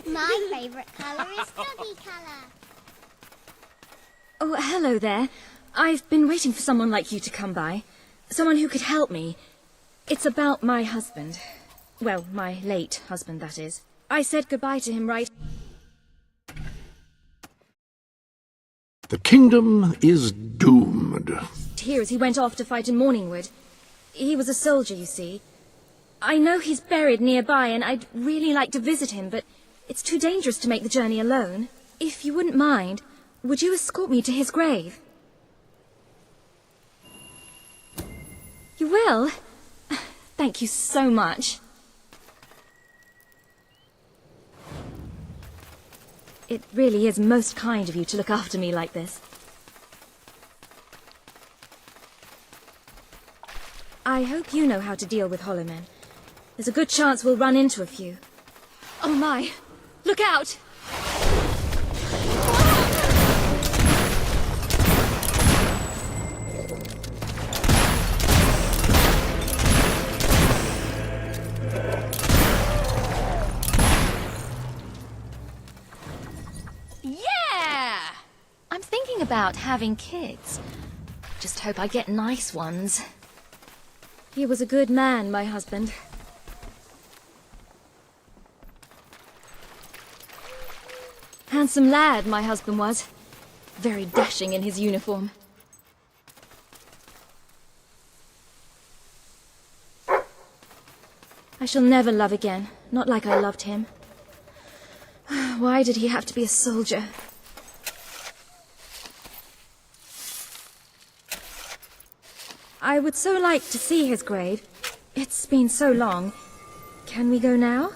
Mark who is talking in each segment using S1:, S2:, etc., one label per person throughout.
S1: My favourite colour is doggy colour.
S2: Oh, hello there. I've been waiting for someone like you to come by. Someone who could help me. It's about my husband. Well, my late husband, that is. I said goodbye to him right...
S3: The kingdom is doomed.
S2: here as he went off to fight in Morningwood. He was a soldier, you see. I know he's buried nearby, and I'd really like to visit him, but it's too dangerous to make the journey alone. If you wouldn't mind, would you escort me to his grave? You will? Thank you so much. It really is most kind of you to look after me like this. I hope you know how to deal with hollow men. There's a good chance we'll run into a few. Oh my! Look out! Yeah! I'm thinking about having kids. Just hope I get nice ones. He was a good man, my husband. Handsome lad, my husband was. Very dashing in his uniform. I shall never love again, not like I loved him. Why did he have to be a soldier? I would so like to see his grave. It's been so long. Can we go now?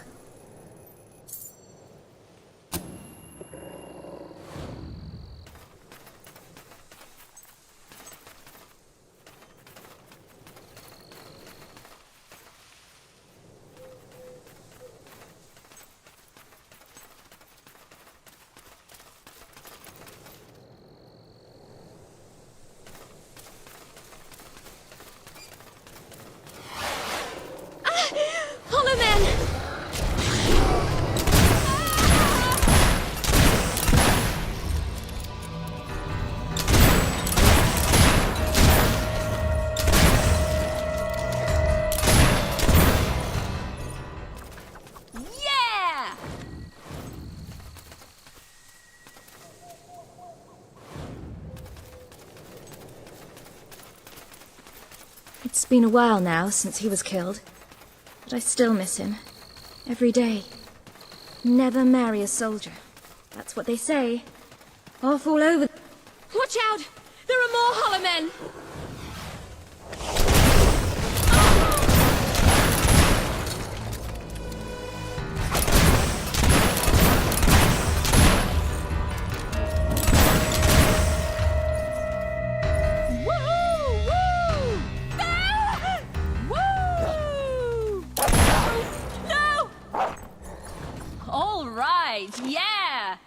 S2: It's been a while now since he was killed, but I still miss him. Every day. Never marry a soldier. That's what they say. Off all over. Watch out! There are more hollow men! Yeah!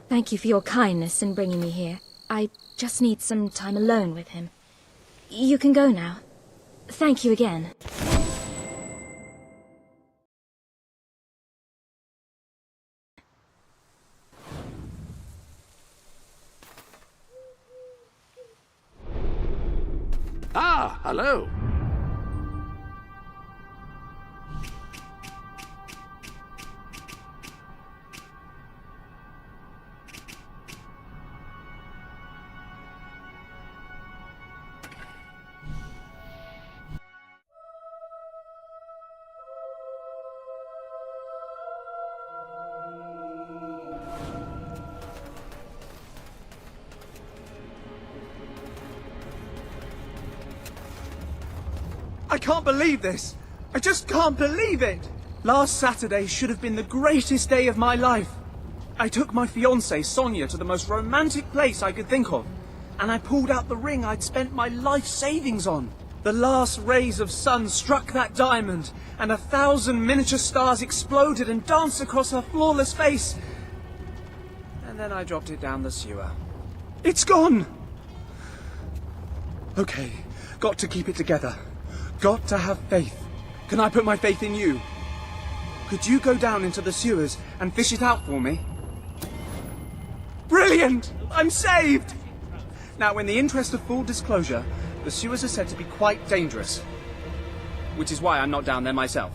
S2: Thank you for your kindness in bringing me here. I just need some time alone with him. You can go now. Thank you again.
S3: Ah, hello.
S4: I can't believe this! I just can't believe it! Last Saturday should have been the greatest day of my life. I took my fiancée, Sonia, to the most romantic place I could think of, and I pulled out the ring I'd spent my life savings on. The last rays of sun struck that diamond, and 1,000 miniature stars exploded and danced across her flawless face. And then I dropped it down the sewer. It's gone! Okay. Got to keep it together. Got to have faith. Can I put my faith in you? Could you go down into the sewers and fish it out for me? Brilliant! I'm saved! Now, in the interest of full disclosure, the sewers are said to be quite dangerous. Which is why I'm not down there myself.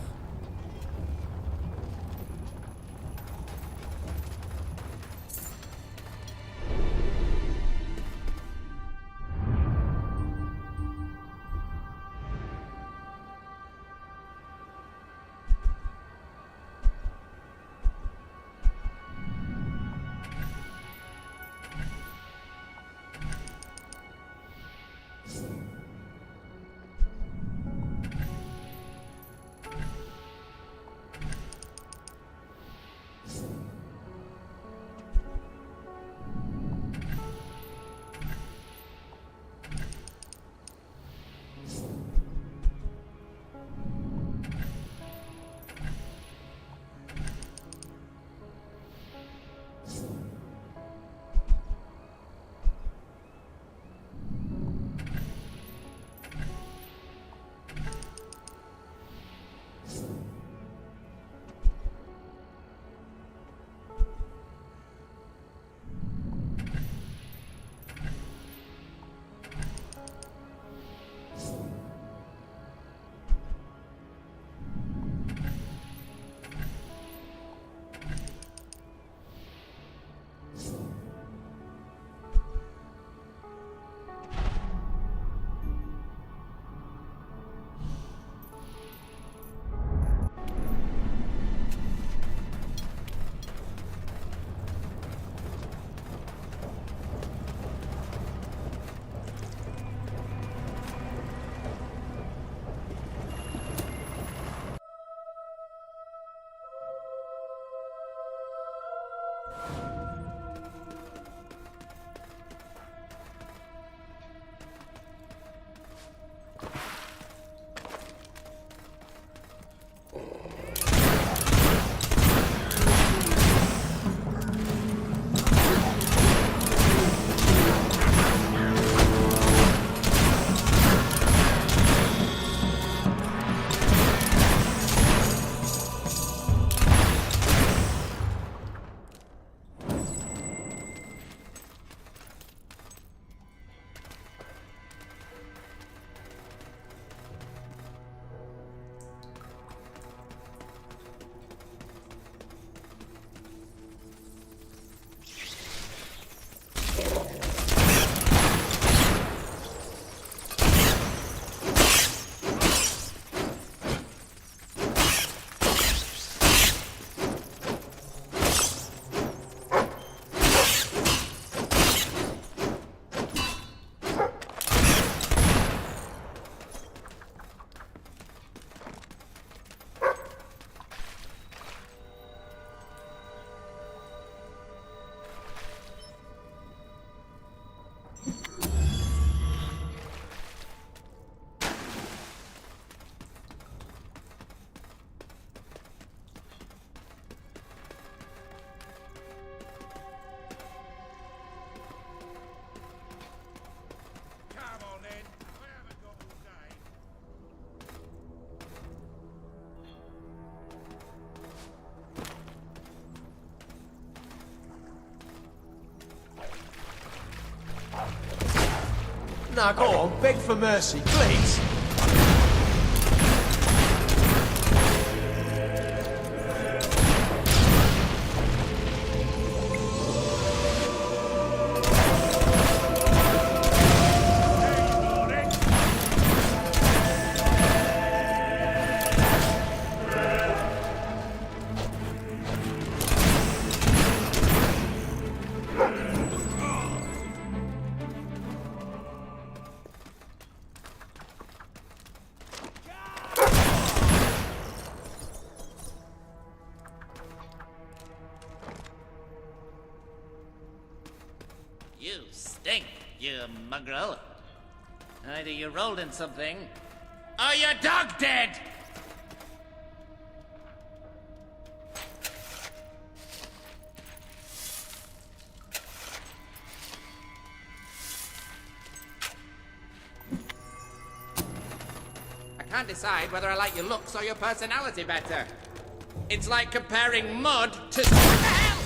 S5: Now go on, beg for mercy, please.
S6: You stink, you mongrel. Either you rolled in something, or your dog dead! Can't decide whether I like your looks or your personality better. It's like comparing mud to... Hell!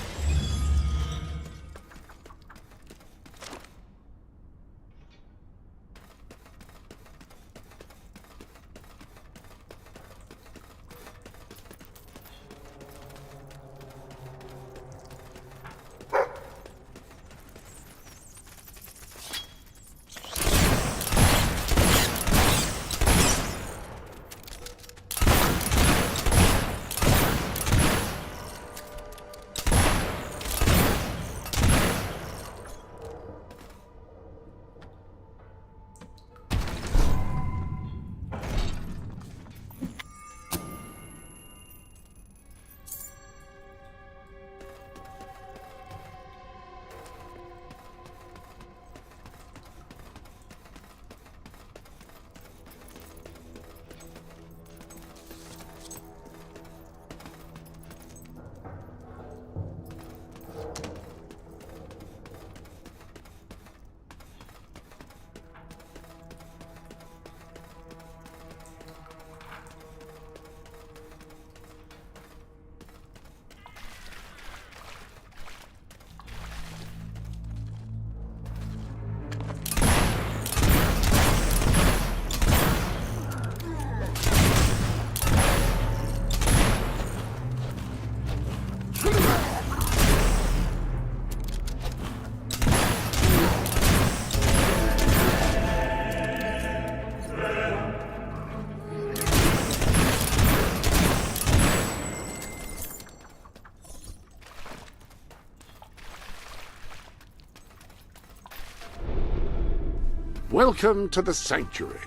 S3: Welcome to the sanctuary.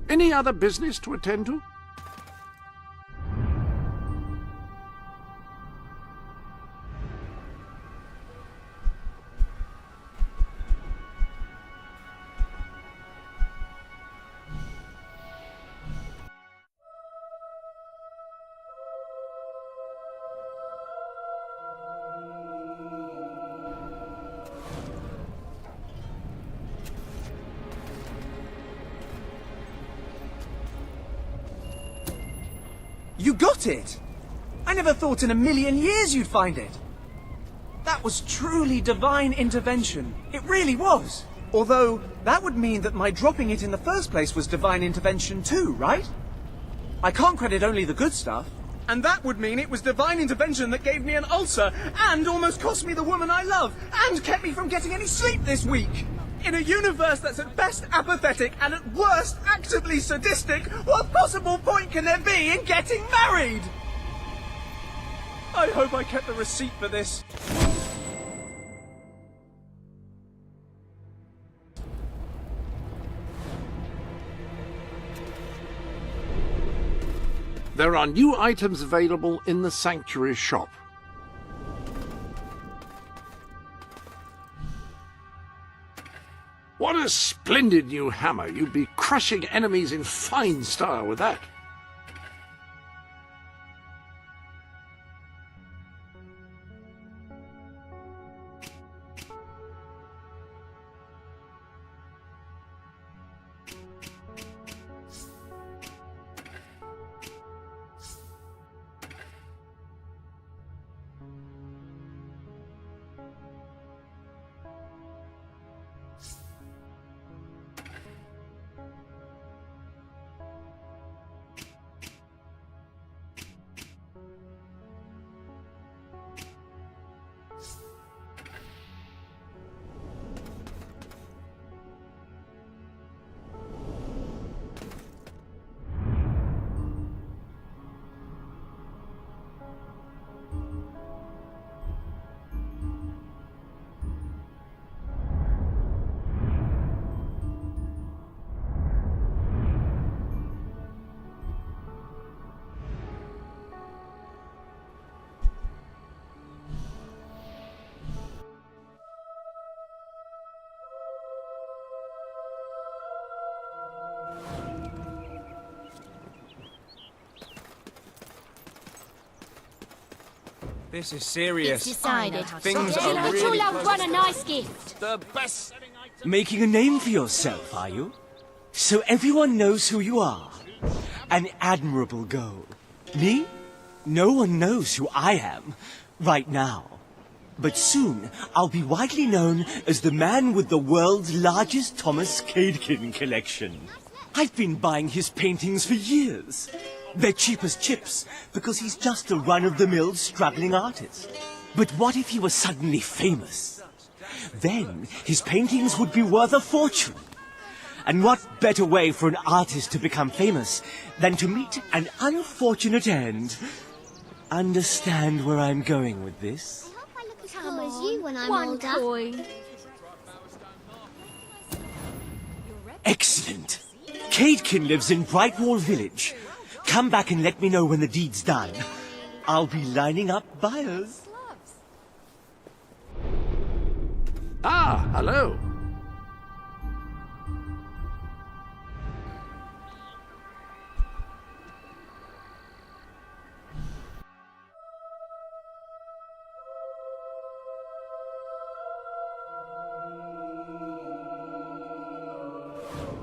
S3: Any other business to attend to?
S4: You got it! I never thought in a million years you'd find it. That was truly divine intervention. It really was. Although, that would mean that my dropping it in the first place was divine intervention too, right? I can't credit only the good stuff. And that would mean it was divine intervention that gave me an ulcer, and almost cost me the woman I love, and kept me from getting any sleep this week! In a universe that's at best apathetic and at worst actively sadistic, what possible point can there be in getting married? I hope I kept the receipt for this.
S3: There are new items available in the sanctuary shop. What a splendid new hammer! You'd be crushing enemies in fine style with that.
S4: This is serious.
S7: Decided.
S4: Things
S7: Get
S4: are
S7: the two
S4: really
S7: loved
S4: close.
S7: one a nice gift.
S3: The best.
S8: Making a name for yourself, are you? So everyone knows who you are. An admirable goal. Me? No one knows who I am right now. But soon, I'll be widely known as the man with the world's largest Thomas Cadekin collection. I've been buying his paintings for years. They're cheap as chips, because he's just a run-of-the-mill struggling artist. But what if he was suddenly famous? Then his paintings would be worth a fortune. And what better way for an artist to become famous than to meet an unfortunate end? Understand where I'm going with this?
S1: I hope I look as cool as you when I'm
S7: One
S1: older.
S7: coin.
S8: Excellent. Cadekin lives in Brightwall Village. Come back and let me know when the deed's done. I'll be lining up buyers.
S3: Ah, hello.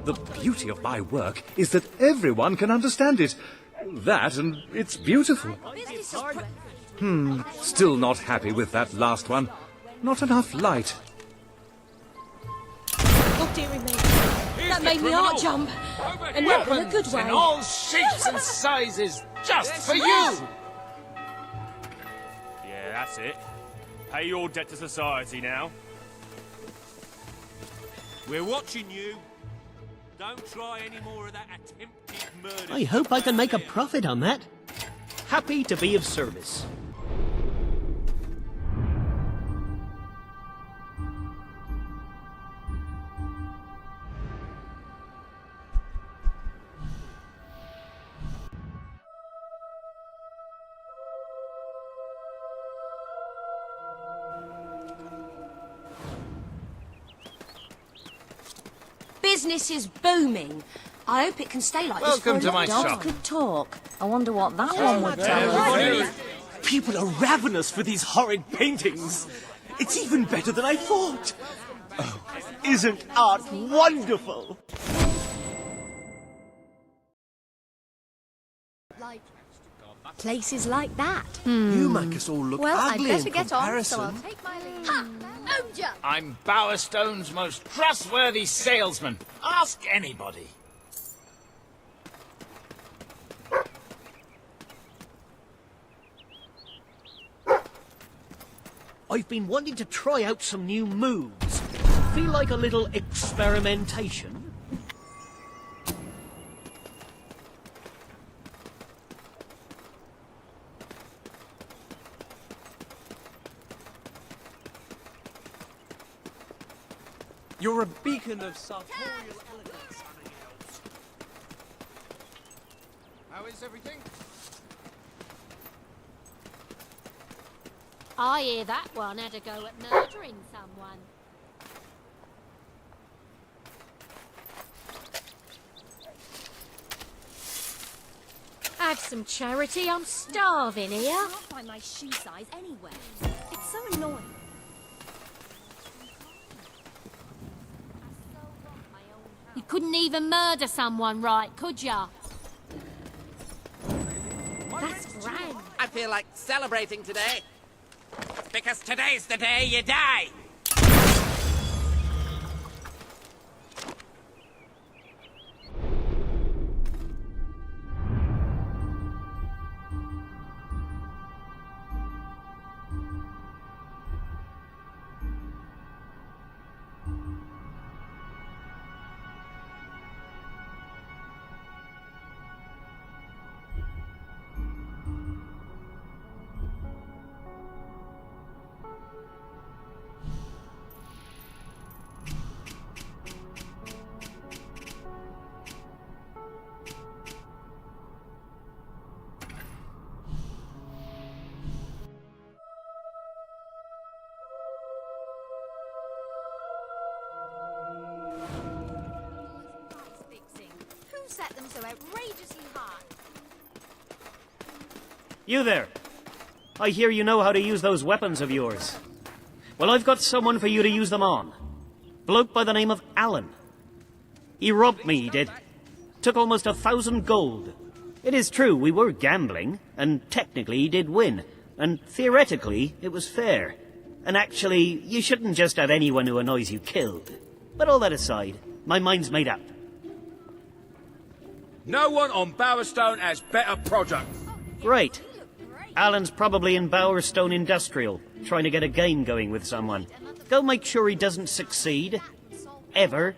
S9: The beauty of my work is that everyone can understand it. That, and it's beautiful. Still not happy with that last one. Not enough light.
S7: Oh, dearie me. That made me heart jump. And not in a good way.
S6: In all shapes and sizes, just for you!
S10: Yeah, that's it. Pay your debt to society now. We're watching you. Don't try any more of that attempted murder.
S5: I hope I can make a profit on that. Happy to be of service.
S7: Business is booming. I hope it can stay like
S6: Welcome
S7: this
S6: to
S7: for
S6: my
S7: a long
S6: shop.
S7: time.
S2: Could talk. I wonder what that one would tell us.
S8: People are ravenous for these horrid paintings. It's even better than I thought. Oh, isn't art wonderful?
S7: Places like that.
S5: You make us all look
S1: Well, I'd
S5: ugly
S1: better
S5: in
S1: get on, so
S5: comparison.
S1: I'll take my leave. Ha! Owned ya!
S6: I'm Bowerstone's most trustworthy salesman. Ask anybody.
S5: I've been wanting to try out some new moves. Feel like a little experimentation?
S4: You're a beacon of sartorial elegance.
S6: How is everything?
S7: I hear that one had a go at murdering someone. Have some charity, I'm starving here.
S2: I can't find my shoe size anywhere. It's so annoying.
S7: You couldn't even murder someone right, could ya? That's grand.
S6: I feel like celebrating today. Because today's the day you die.
S1: Who set them so outrageously high?
S5: You there. I hear you know how to use those weapons of yours. Well, I've got someone for you to use them on. Bloke by the name of Alan. He robbed me, he did. Took almost 1,000 gold. It is true, we were gambling, and technically he did win. And theoretically, it was fair. And actually, you shouldn't just have anyone who annoys you killed. But all that aside, my mind's made up.
S10: No one on Bowerstone has better products.
S5: Great. Alan's probably in Bowerstone Industrial, trying to get a game going with someone. Go make sure he doesn't succeed. Ever.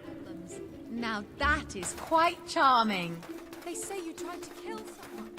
S7: Now that is quite charming. They say you tried to kill someone.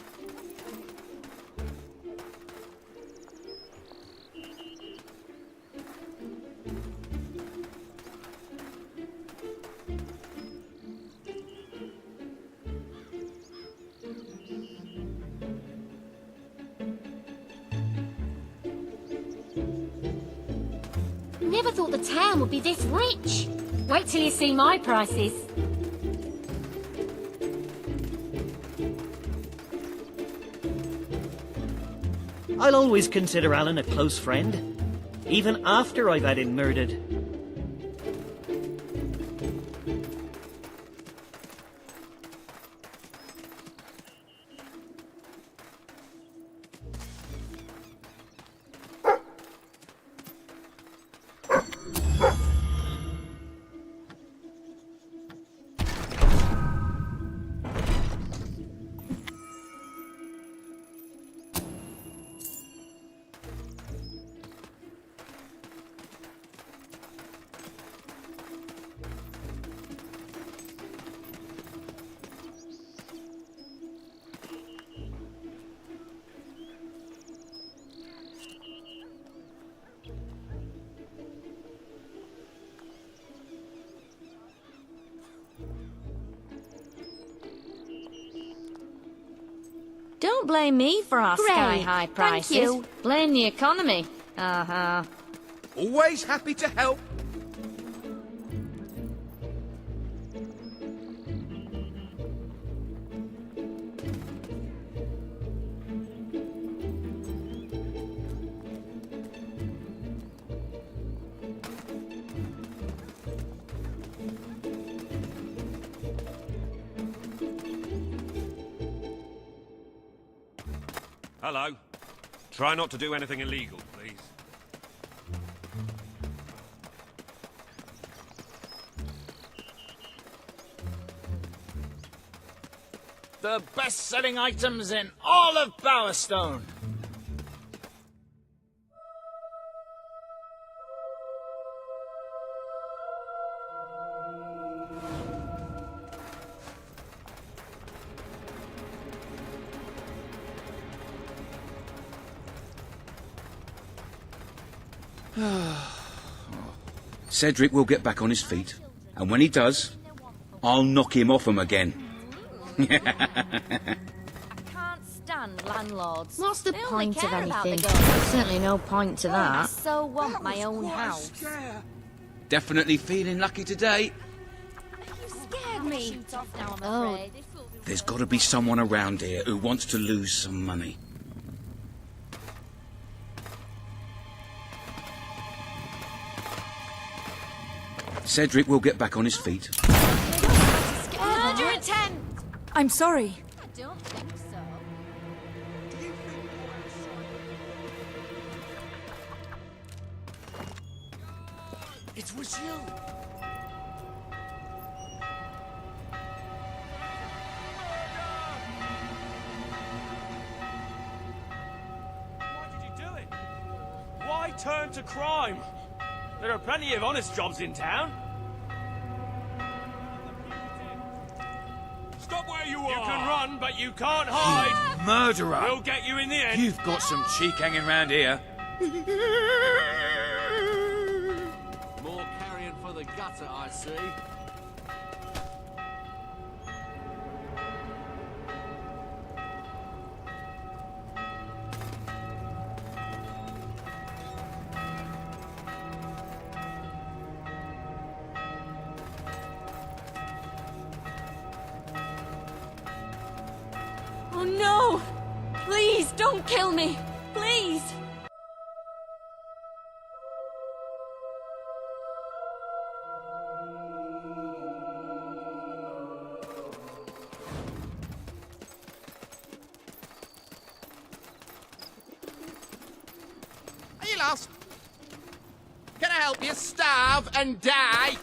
S1: Never thought the town would be this rich.
S7: Wait till you see my prices.
S5: I'll always consider Alan a close friend, even after I've had him murdered.
S11: Don't blame me for our
S1: Great,
S11: sky-high
S1: thank
S11: prices.
S1: you.
S11: Blame the economy. Uh-huh.
S10: Always happy to help. Hello. Try not to do anything illegal, please.
S12: The best-selling items in all of Bowerstone.
S13: Cedric will get back on his feet, and when he does, I'll knock him off him again.
S11: I can't stand landlords.
S2: What's the
S11: They only
S2: point of
S11: care about the
S2: anything?
S11: gold.
S2: There's certainly no point to
S11: I
S2: that.
S11: so want my own house.
S13: Definitely feeling lucky today.
S11: You scared me. Shoot off now, I'm
S2: Oh.
S11: afraid.
S13: There's got to be someone around here who wants to lose some money. Cedric will get back on his feet.
S11: 110!
S7: I'm sorry.
S11: I don't think so.
S12: It was you.
S10: Why did you do it? Why turn to crime? There are plenty of honest jobs in town. Stop where you are! You can run, but you can't hide!
S12: Murderer.
S10: We'll get you in the end!
S12: You've got some cheek hanging around here.
S6: More carrion for the gutter, I see.
S7: Oh no! Please, don't kill me!
S2: Please!
S12: Are you lost? Can I help you starve and die?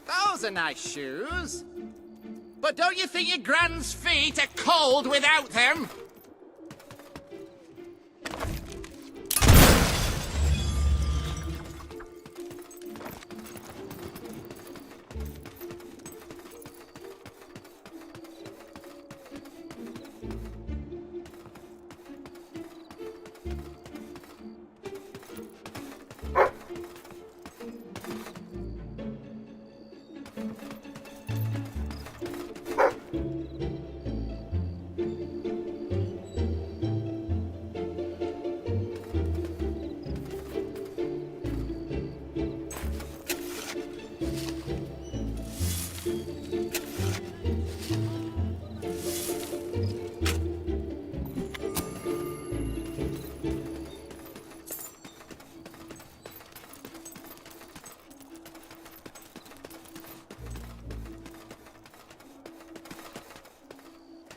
S12: Those are nice shoes. But don't you think your Grand's feet are cold without them?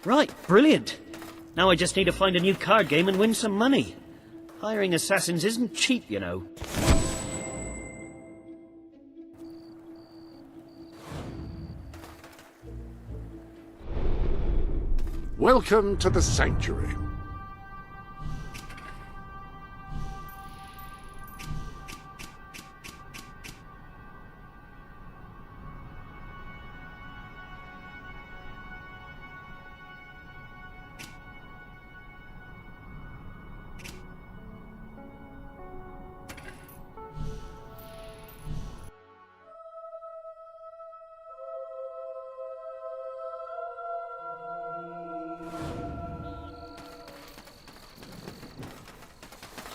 S5: Right, brilliant. Now I just need to find a new card game and win some money. Hiring assassins isn't cheap, you know.
S3: Welcome to the Sanctuary.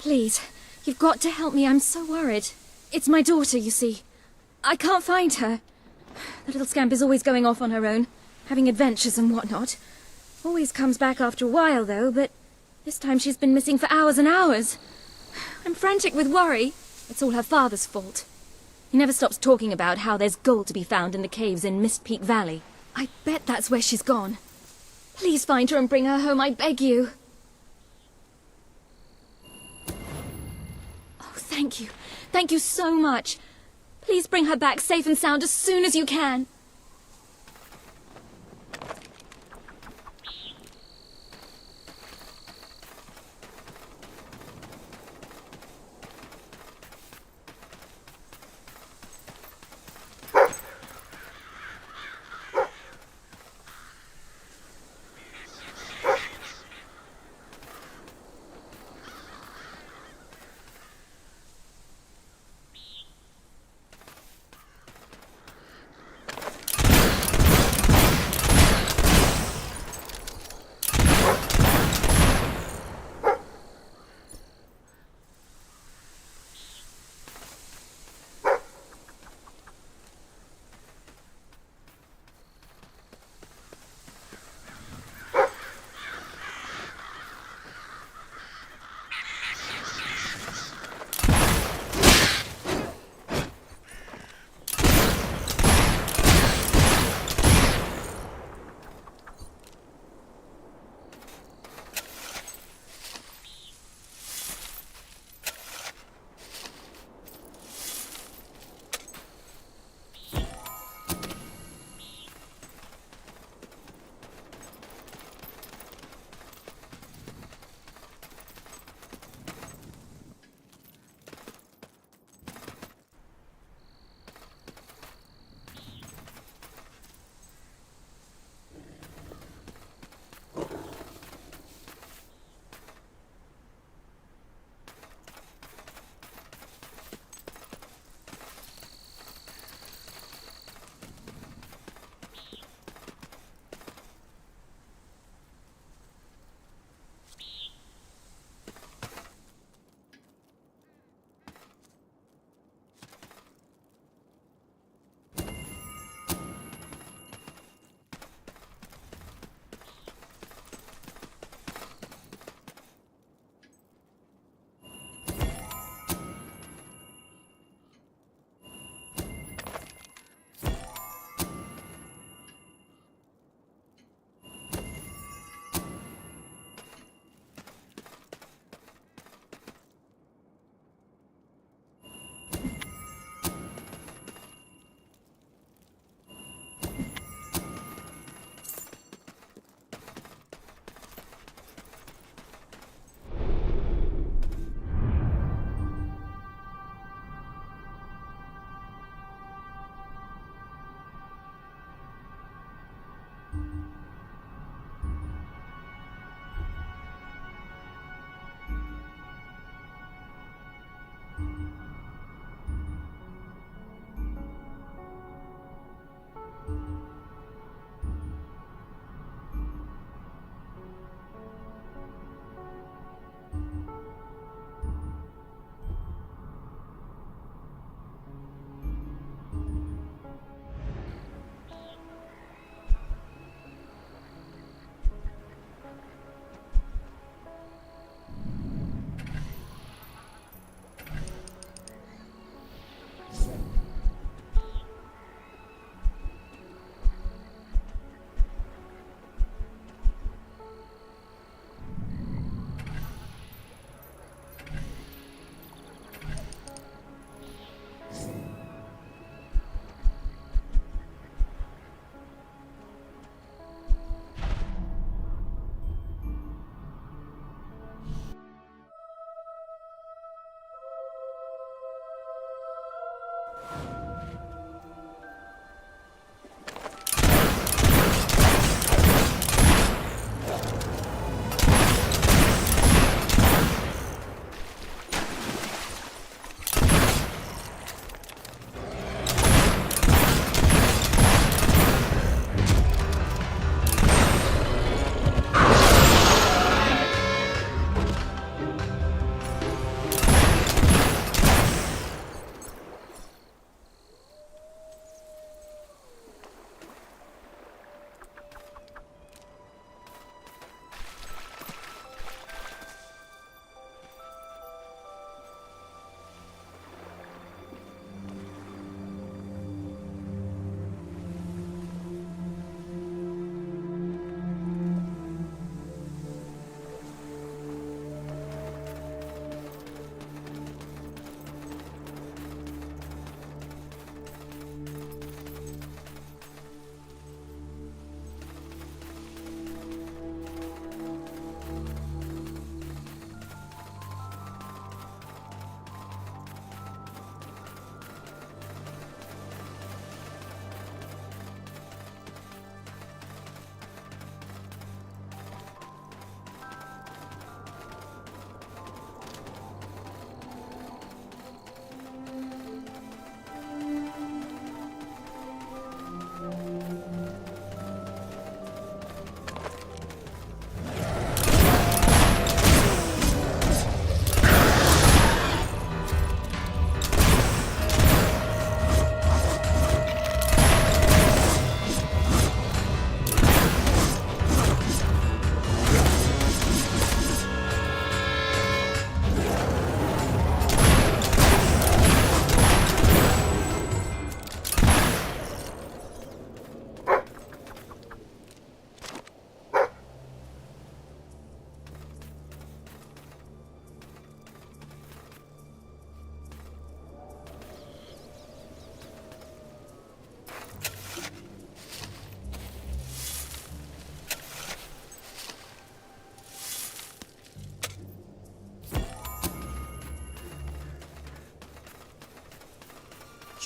S2: Please, you've got to help me. I'm so worried. It's my daughter, you see. I can't find her. The little scamp is always going off on her own, having adventures and whatnot. Always comes back after a while, though, but this time she's been missing for hours and hours. I'm frantic with worry. It's all her father's fault. He never stops talking about how there's gold to be found in the caves in Mist Peak Valley. I bet that's where she's gone. Please find her and bring her home, I beg you. Thank you. Thank you so much. Please bring her back safe and sound as soon as you can.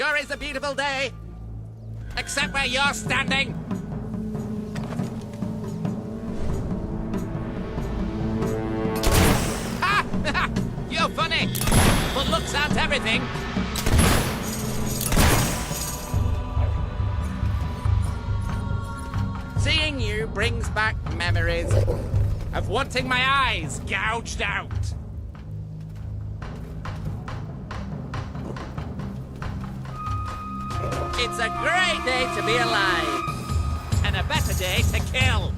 S12: Sure is a beautiful day. Except where you're standing. Ha! You're funny. But looks aren't everything. Seeing you brings back memories of wanting my eyes gouged out. It's a great day to be alive, and a better day to kill.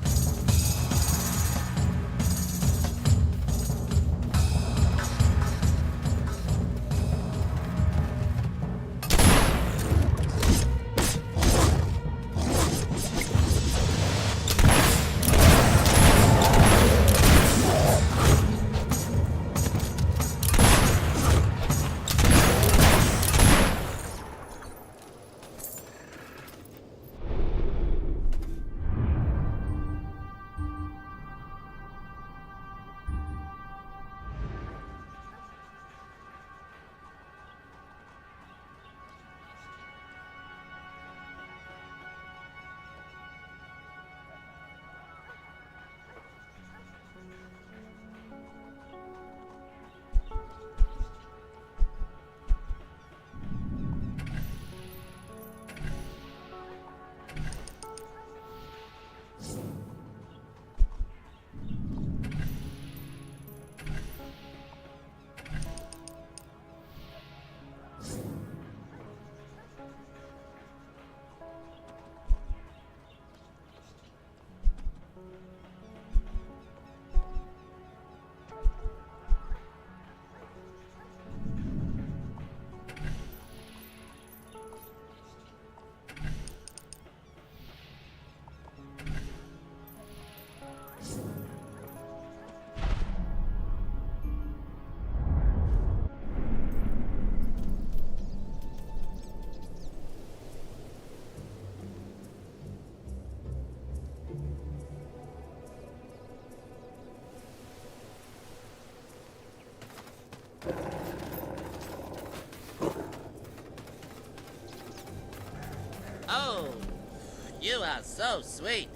S6: You are so sweet.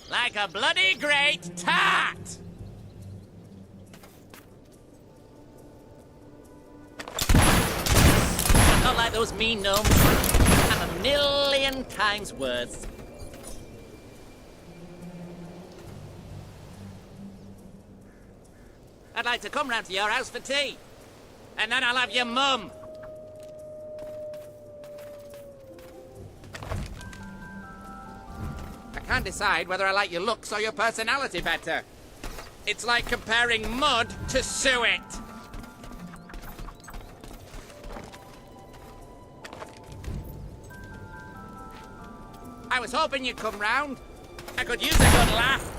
S6: Like a bloody great tart! Not like those mean gnomes. I'm a million times worse. I'd like to come round to your house for tea. And then I'll have your mum. I can't decide whether I like your looks or your personality better. It's like comparing mud to suet. I was hoping you'd come round. I could use a good laugh.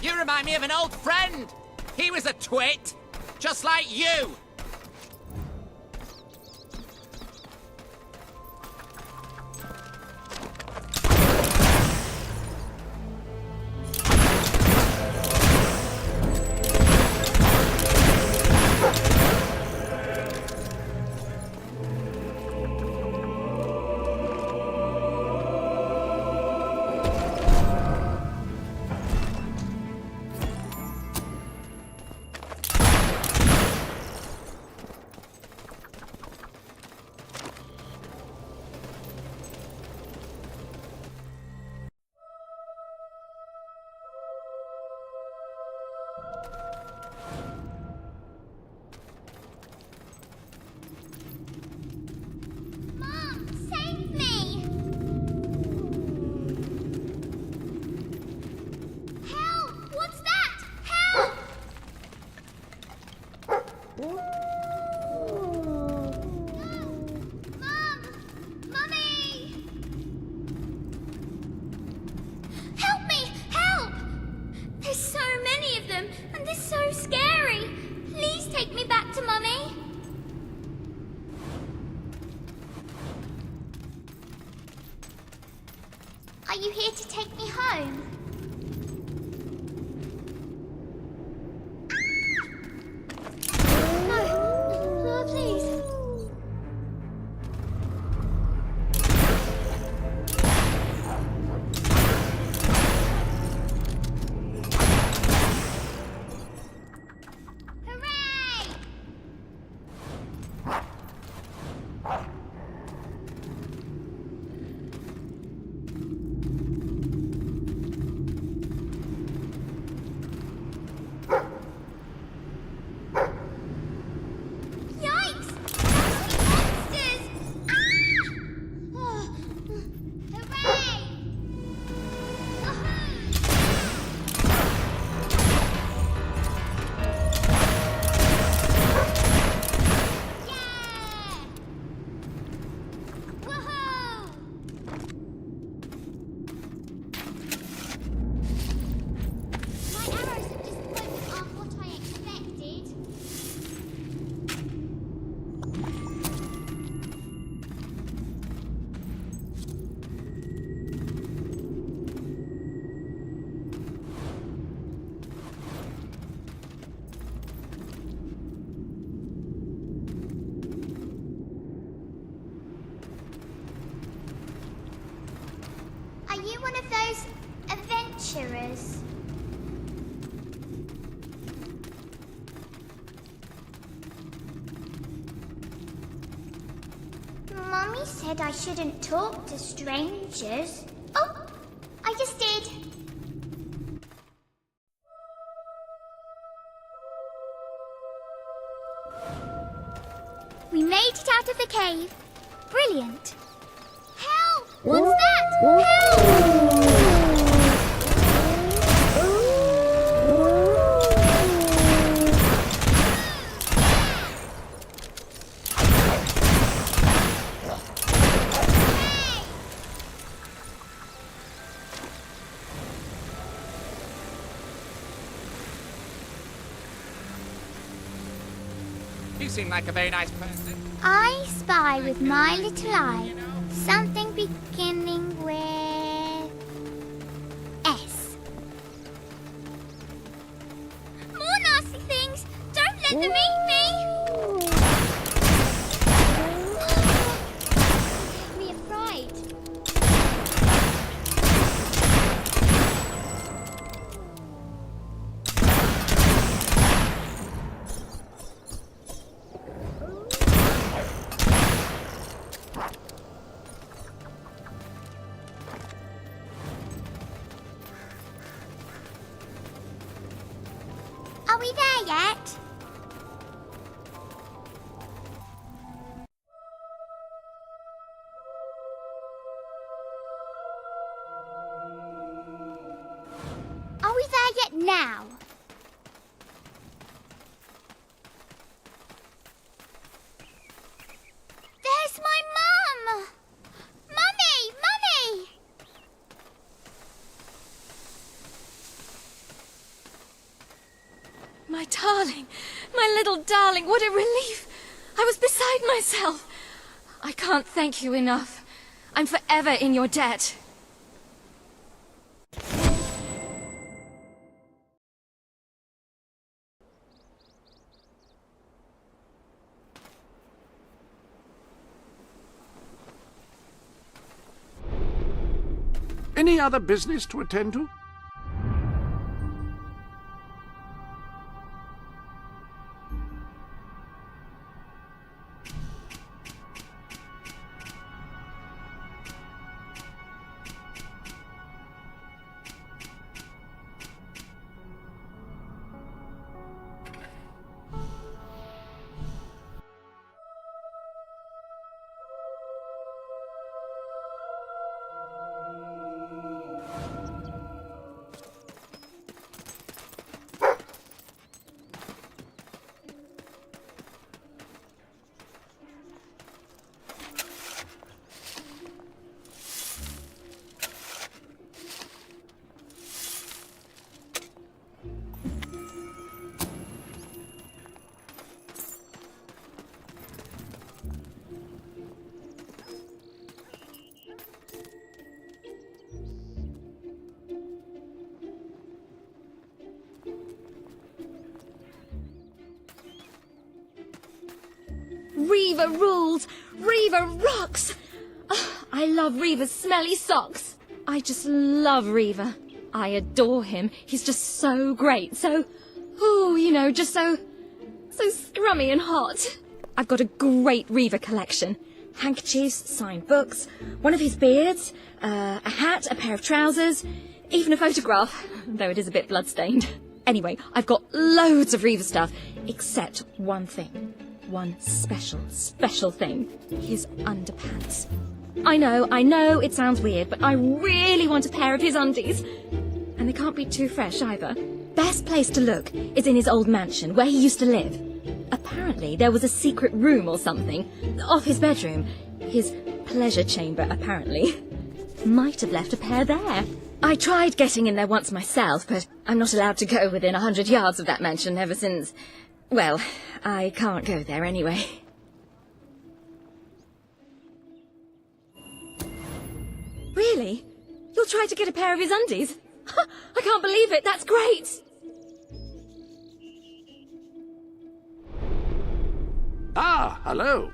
S6: You remind me of an old friend. He was a twit, just like you.
S1: Are you here to take me home? No, please. Are you one of those adventurers? Mummy said I shouldn't talk to strangers. Oh, I just did. We made it out of the cave. Brilliant. Help! What's that? Help!
S6: You seem like a very nice person.
S1: I spy with my little eye something beginning with S. More nasty things! Don't let them eat me! we there yet? Are we there yet now? There's my mum! Mummy! Mummy!
S2: My darling, my little darling, what a relief! I was beside myself. I can't thank you enough. I'm forever in your debt.
S3: Any other business to attend to?
S2: Reva rules! Reva rocks! Oh, I love Reva's smelly socks. I just love Reva. I adore him. He's just so great. So, oh, you know, just so scrummy and hot. I've got a great Reva collection. Handkerchiefs, signed books, one of his beards, a hat, a pair of trousers, even a photograph, though it is a bit bloodstained. Anyway, I've got loads of Reva stuff, except one thing. One special thing. His underpants. I know, it sounds weird, but I really want a pair of his undies. And they can't be too fresh either. Best place to look is in his old mansion, where he used to live. Apparently, there was a secret room or something, off his bedroom. His pleasure chamber, apparently. Might have left a pair there. I tried getting in there once myself, but I'm not allowed to go within 100 yards of that mansion ever since... Well, I can't go there anyway. Really? You'll try to get a pair of his undies? I can't believe it, that's great!
S3: Ah, hello.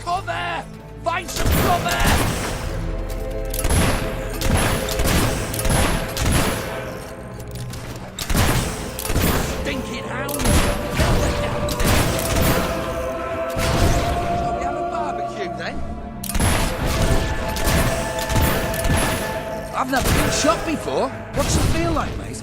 S10: Cover! Find some cover! Stinking hound!
S14: Shall we have a barbecue then? I've never been shot before. What's it feel like, mate?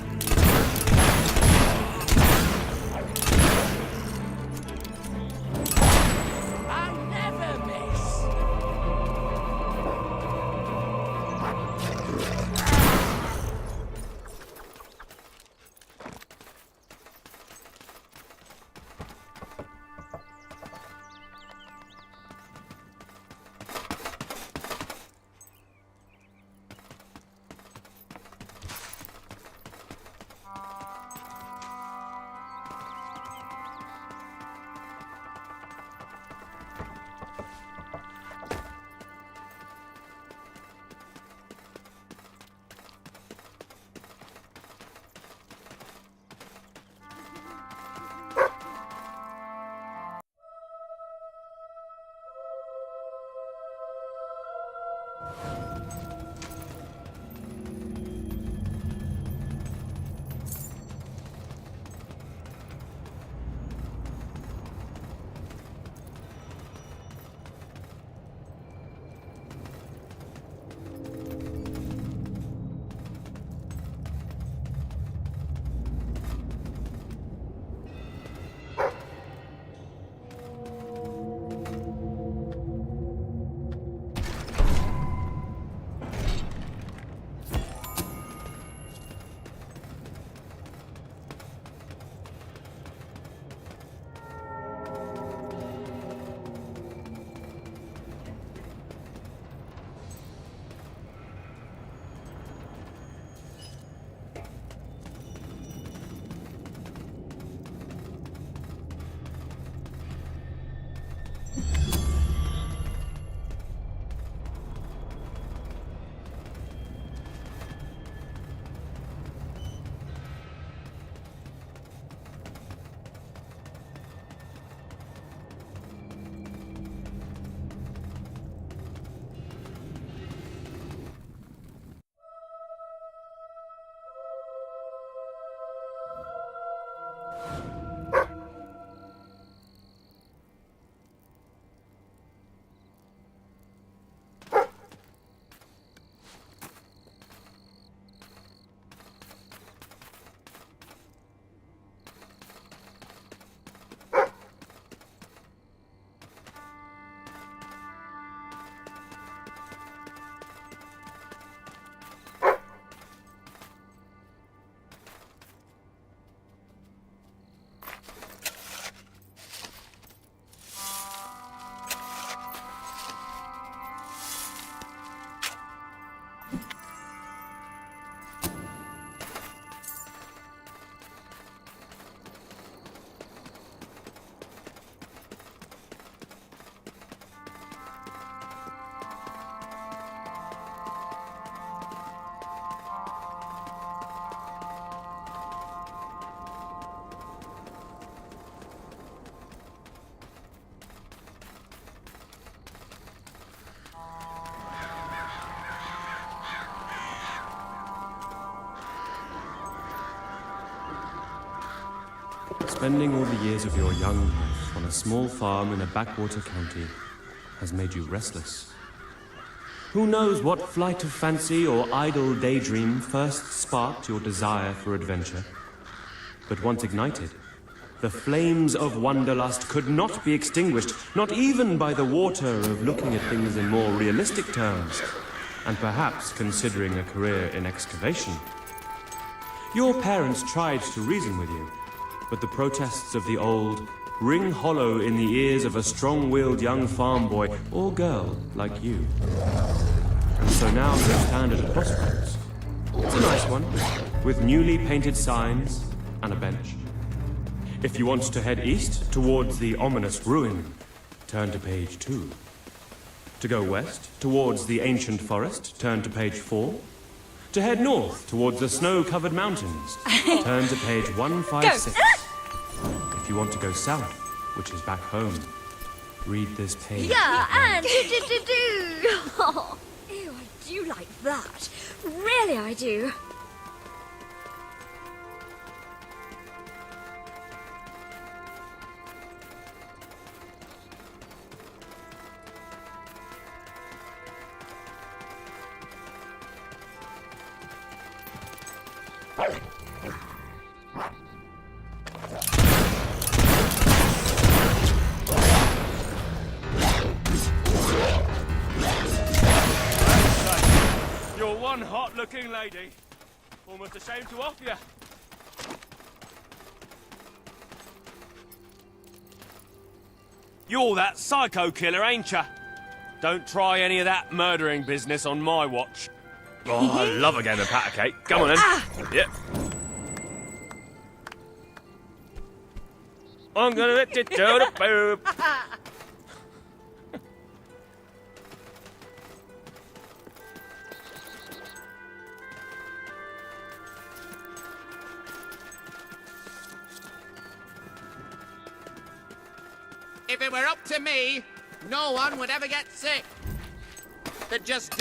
S15: Spending all the years of your young life on a small farm in a backwater county has made you restless. Who knows what flight of fancy or idle daydream first sparked your desire for adventure? But once ignited, the flames of wanderlust could not be extinguished, not even by the water of looking at things in more realistic terms, and perhaps considering a career in excavation. Your parents tried to reason with you, but the protests of the old ring hollow in the ears of a strong-willed young farm boy or girl like you. And so now you stand at a crossroads. It's a nice one, with newly painted signs and a bench. If you want to head east towards the ominous ruin, turn to page 2. To go west towards the ancient forest, turn to page 4. To head north towards the snow-covered mountains, turn to page 156. If you want to go south, which is back home, read this page.
S2: Yeah, and do. Oh, ew, I do like that. Really, I do.
S10: You're one hot-looking lady. Almost ashamed to off you. You're that psycho killer, ain't ya? Don't try any of that murdering business on my watch. Oh, I love a game of pat a cake. Come on, then. Yep. I'm gonna let you do the boob.
S12: If it were up to me, no one would ever get sick. that just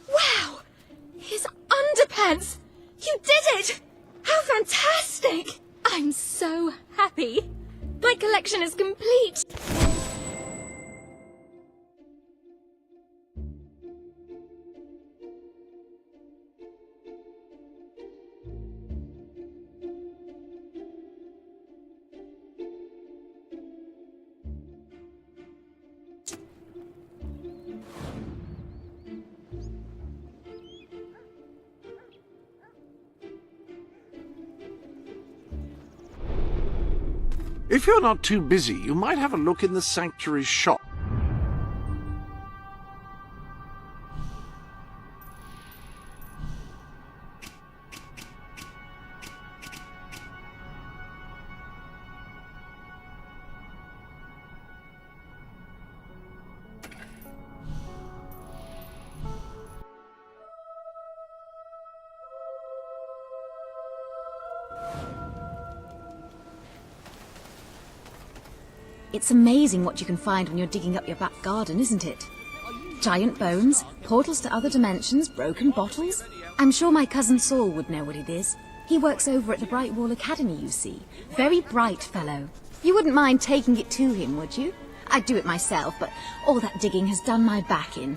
S2: Wow! His underpants! You did it! How fantastic! I'm so happy. My collection is complete.
S3: If you're not too busy, you might have a look in the sanctuary shop.
S16: It's amazing what you can find when you're digging up your back garden, isn't it? Giant bones, portals to other dimensions, broken bottles. I'm sure my cousin Saul would know what it is. He works over at the Bright Wall Academy, you see. Very bright fellow. You wouldn't mind taking it to him, would you? I'd do it myself, but all that digging has done my back in.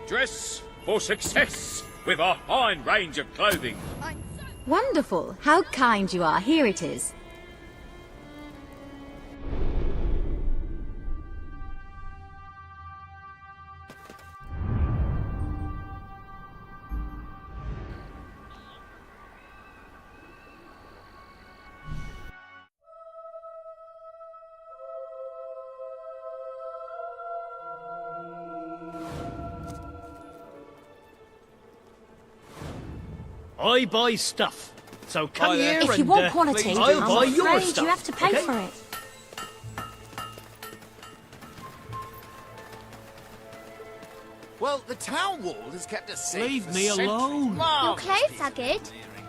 S13: Dress for success with a fine range of clothing.
S16: Wonderful. How kind you are. Here it is.
S5: I buy stuff. So come here
S11: If
S5: and
S11: you want quality,
S5: I'll
S11: I'm
S5: buy your
S11: afraid
S5: stuff.
S11: you have to pay
S5: okay?
S11: for it.
S12: Well, the town wall has kept us safe.
S5: Leave
S12: for
S5: me
S12: centuries.
S5: alone.
S1: Your clothes are good.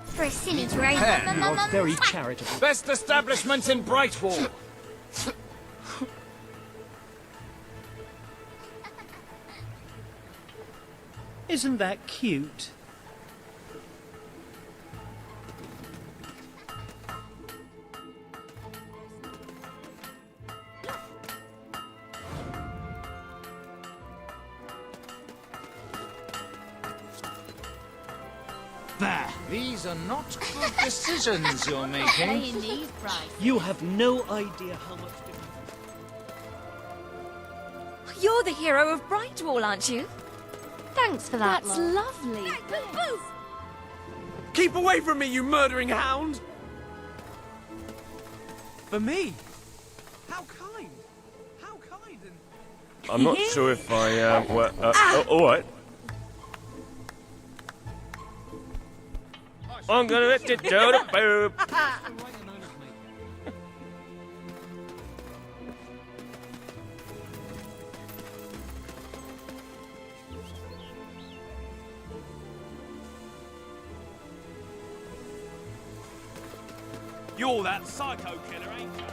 S1: For a silly grown
S5: You're very charitable.
S12: Best establishment in Brightwall.
S5: Isn't that cute? There.
S14: These are not good decisions you're making.
S11: Paying these prices.
S5: You have no idea how much...
S2: You're the hero of Brightwall, aren't you?
S11: Thanks for that,
S2: That's
S11: love.
S2: lovely.
S10: Keep away from me, you murdering hound!
S4: For me? How kind. How kind and...
S10: I'm not sure if I, all right. I'm gonna let you do the boob. You're that psycho killer, ain't you?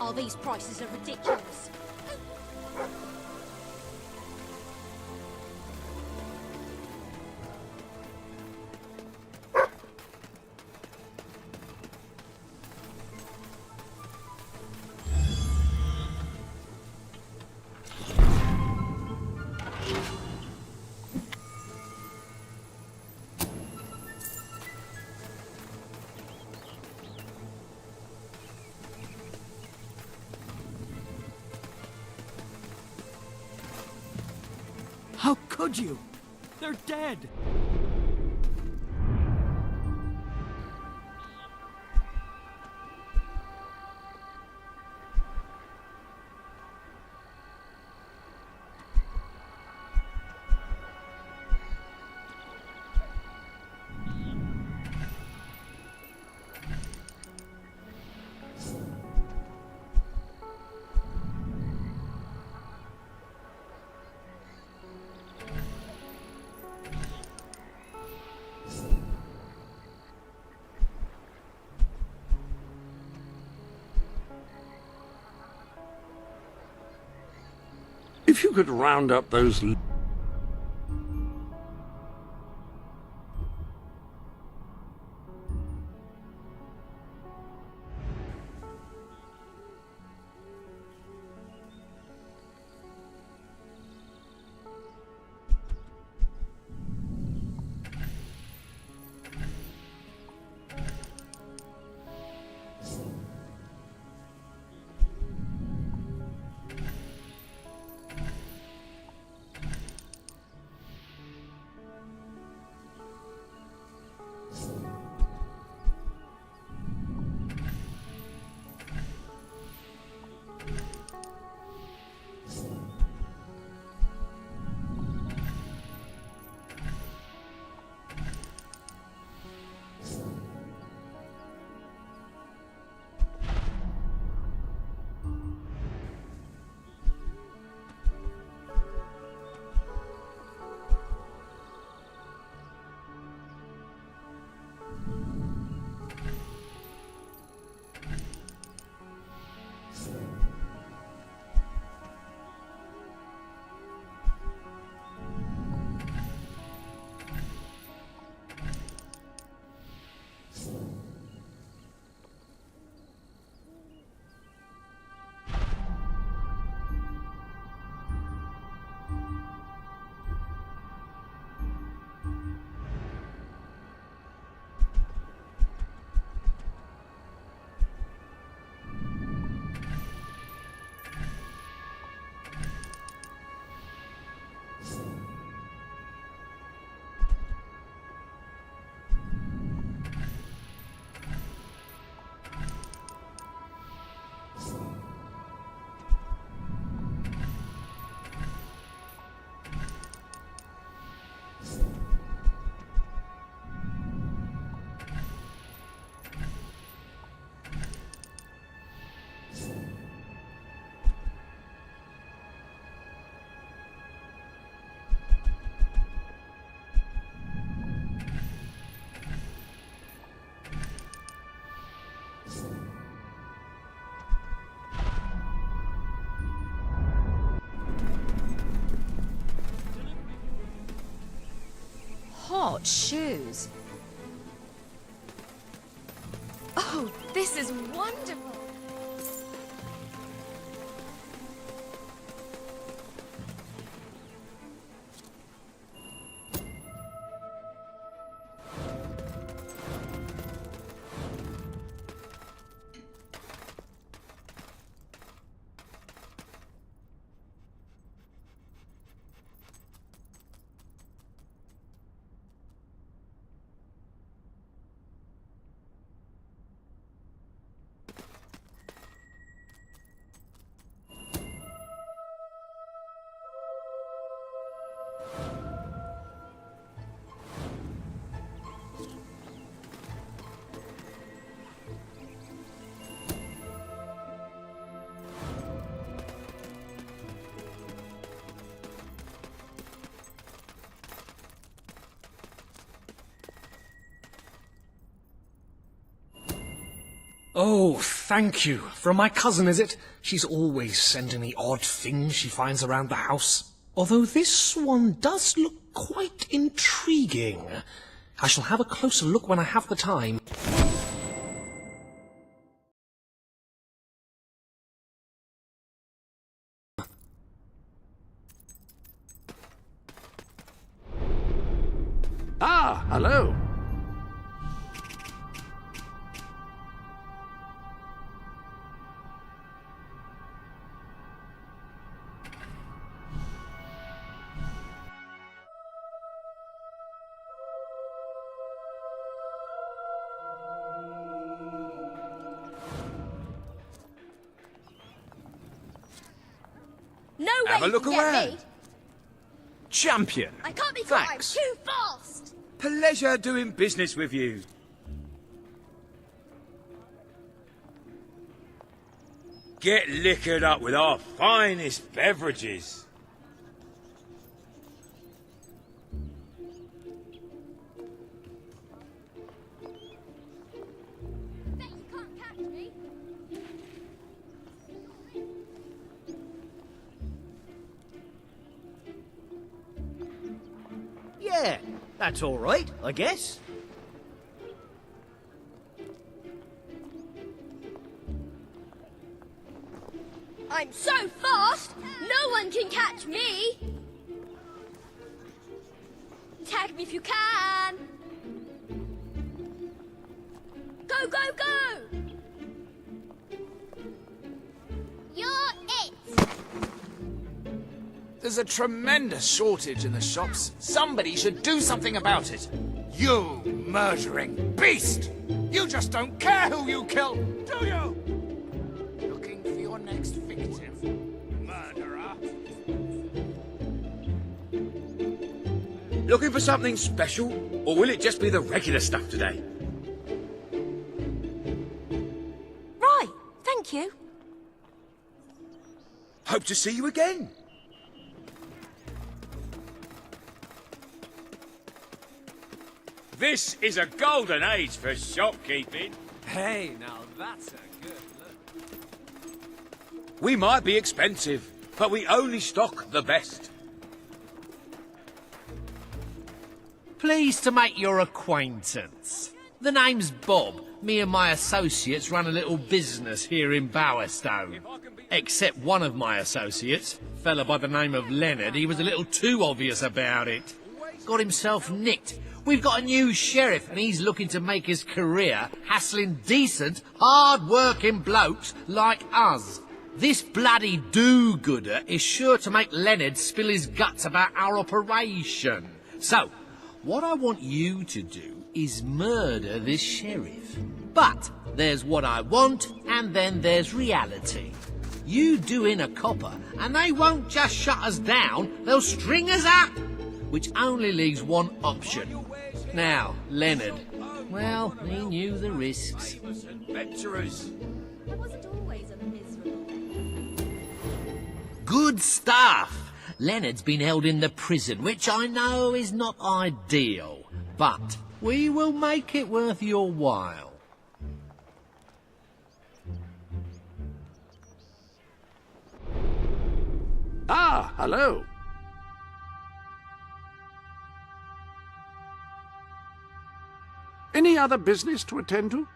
S11: Oh, these prices are ridiculous.
S8: How could you? They're dead!
S3: If you could round up those...
S2: Hot shoes. Oh, this is wonderful.
S17: Oh, thank you. From my cousin, is it? She's always sending me odd things she finds around the house. Although this one does look quite intriguing. I shall have a closer look when I have the time.
S3: Ah, hello.
S1: No
S13: Have
S1: way
S13: a look
S1: you can get
S13: around.
S1: me.
S13: Champion.
S1: I can't be caught. I'm
S13: Thanks.
S1: too fast.
S13: Pleasure doing business with you. Get liquored up with our finest beverages.
S1: Bet you can't catch me.
S5: Yeah, that's all right, I guess.
S1: I'm so fast, no one can catch me. Tag me if you can. Go, go, go. You're it.
S12: There's a tremendous shortage in the shops. Somebody should do something about it. You murdering beast! You just don't care who you kill, do you? Looking for your next victim, murderer.
S13: Looking for something special? Or will it just be the regular stuff today?
S11: Right, thank you.
S13: Hope to see you again. This is a golden age for shopkeeping.
S17: Hey, now that's a good look.
S13: We might be expensive, but we only stock the best.
S18: Pleased to make your acquaintance. The name's Bob. Me and my associates run a little business here in Bowerstone. Except one of my associates, a fella by the name of Leonard, he was a little too obvious about it. Got himself nicked. We've got a new sheriff and he's looking to make his career hassling decent, hard-working blokes like us. This bloody do-gooder is sure to make Leonard spill his guts about our operation. So, what I want you to do is murder this sheriff. But there's what I want, and then there's reality. You do in a copper, and they won't just shut us down, they'll string us up. Which only leaves one option. Now, Leonard, well, he knew the risks.
S13: Adventurers.
S11: I wasn't always a miserable.
S18: Good stuff! Leonard's been held in the prison, which I know is not ideal. But we will make it worth your while.
S3: Ah, hello. Any other business to attend to?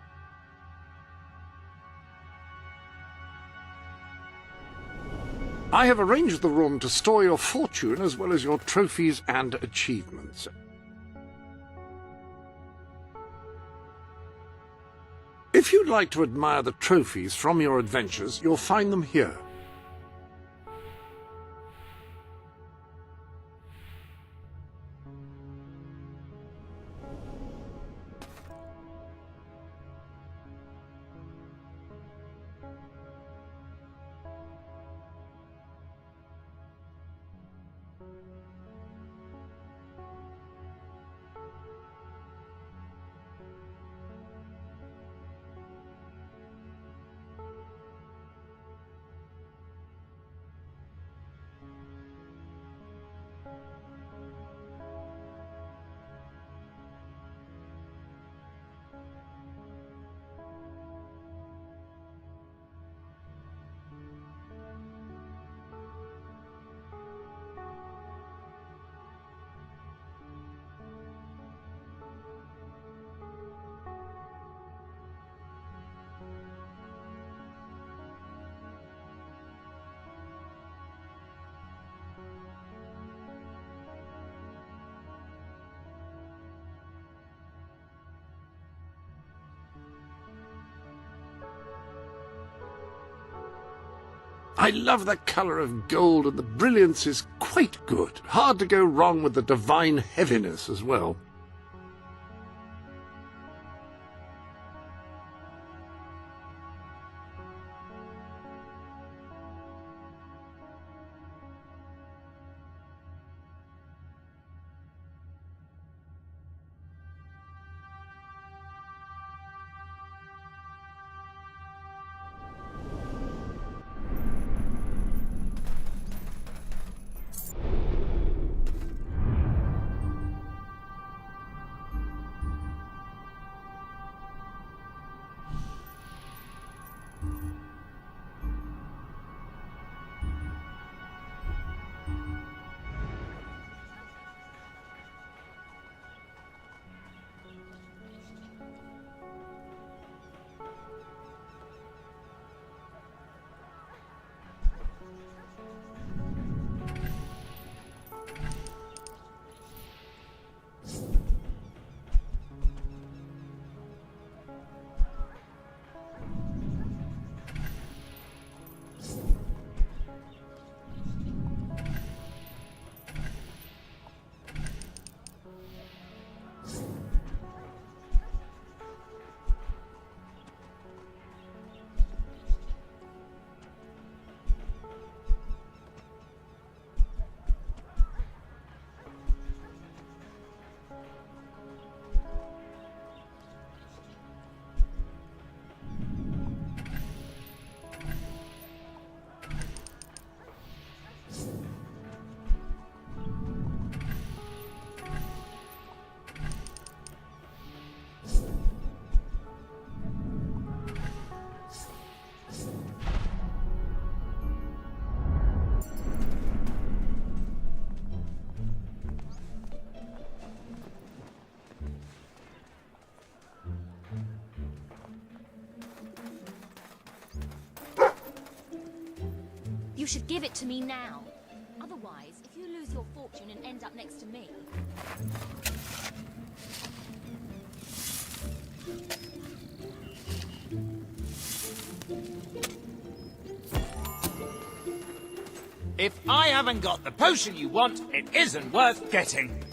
S3: I have arranged the room to store your fortune as well as your trophies and achievements. If you'd like to admire the trophies from your adventures, you'll find them here. I love the colour of gold, and the brilliance is quite good. Hard to go wrong with the divine heaviness as well.
S11: You should give it to me now. Otherwise, if you lose your fortune and end up next to me...
S12: If I haven't got the potion you want, it isn't worth getting.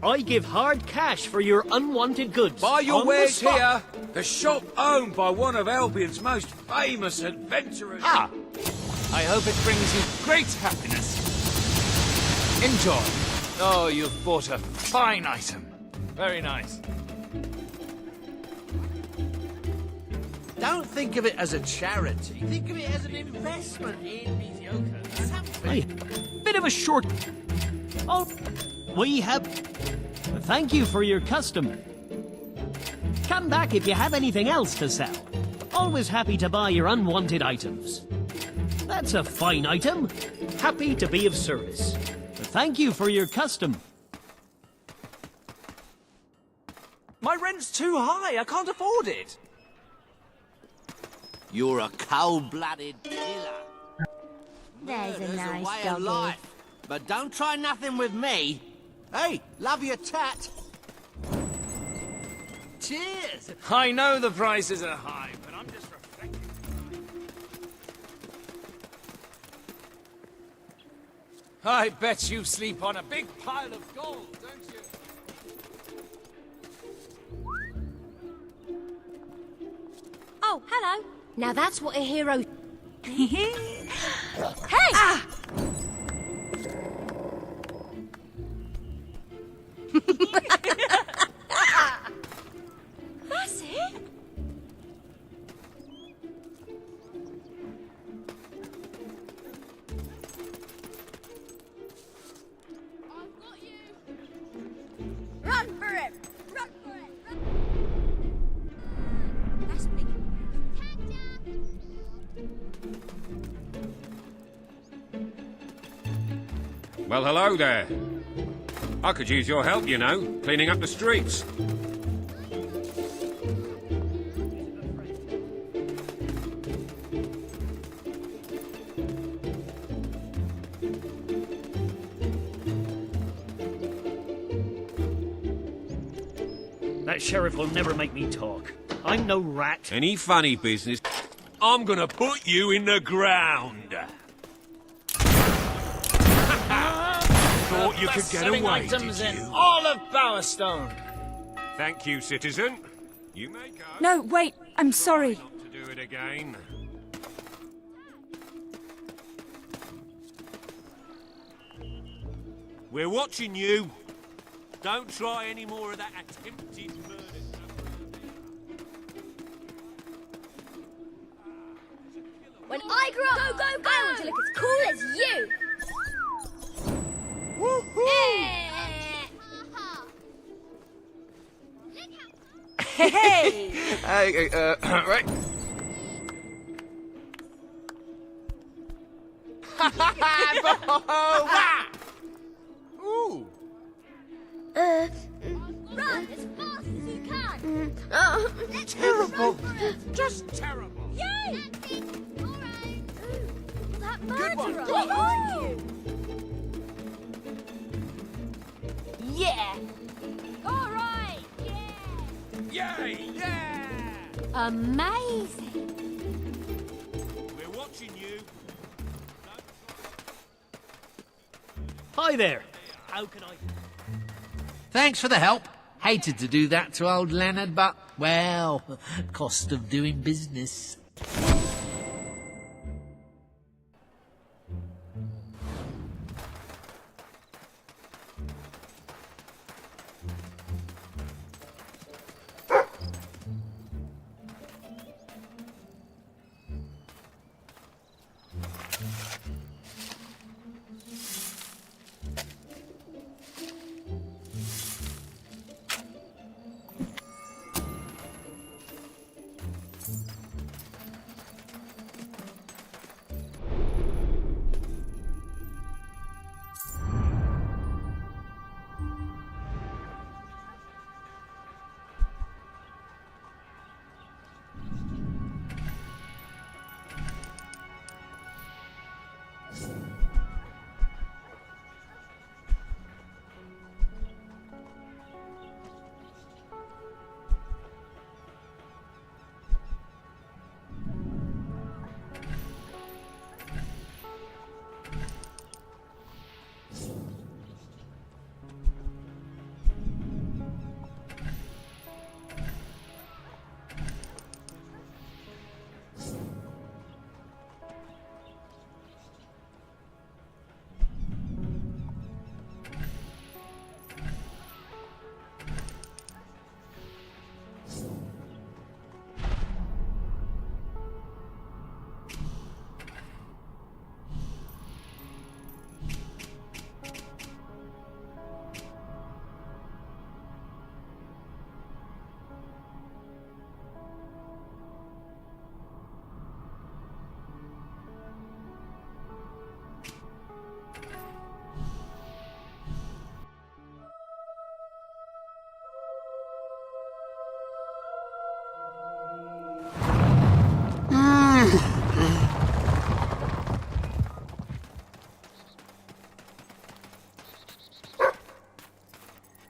S5: I give hard cash for your unwanted goods.
S13: Buy your
S5: on
S13: wares
S5: the spot.
S13: here. The shop owned by one of Albion's most famous adventurers.
S12: Ah! I hope it brings you great happiness. Enjoy. Oh, you've bought a fine item. Very nice.
S18: Don't think of it as a charity. Think of it as an investment in mediocre.
S5: Hey, bit of a short... Oh, we have... Thank you for your custom. Come back if you have anything else to sell. Always happy to buy your unwanted items. That's a fine item. Happy to be of service. Thank you for your custom.
S4: My rent's too high. I can't afford it.
S18: You're a cold-blooded killer.
S11: There's a
S18: Murder's
S11: nice
S18: way
S11: doggy.
S18: of life. But don't try nothing with me. Hey, love your tat. Cheers.
S12: I know the prices are high, but I'm just reflecting. I bet you sleep on a big pile of gold, don't you?
S11: Oh, hello. Now that's what a hero... Hey! Ah! That's it? I've got you! Run for it! Run for it! Run. That's me.
S10: Well, hello there. I could use your help, you know, cleaning up the streets.
S5: That sheriff will never make me talk. I'm no rat.
S10: Any funny business? I'm gonna put you in the ground. Thought you could get away,
S14: items
S10: did
S14: in
S10: you?
S14: all of Bowerstone.
S10: Thank you, citizen. You may go.
S2: No, wait, I'm sorry.
S10: Not to do it again. We're watching you. Don't try any more of that attempted murder.
S11: When I grow up, I want to look as cool as you.
S2: Hey!
S12: Right. Ooh.
S11: Run as fast as you can.
S12: Terrible. Just terrible.
S11: Yay! All right. That
S12: Good one.
S11: murderer. What are you? Yeah. All right. Yeah.
S10: Yay! Yeah!
S11: Amazing.
S10: We're watching you.
S5: Hi there. How can I...
S18: Thanks for the help. Hated to do that to old Leonard, but, well, cost of doing business.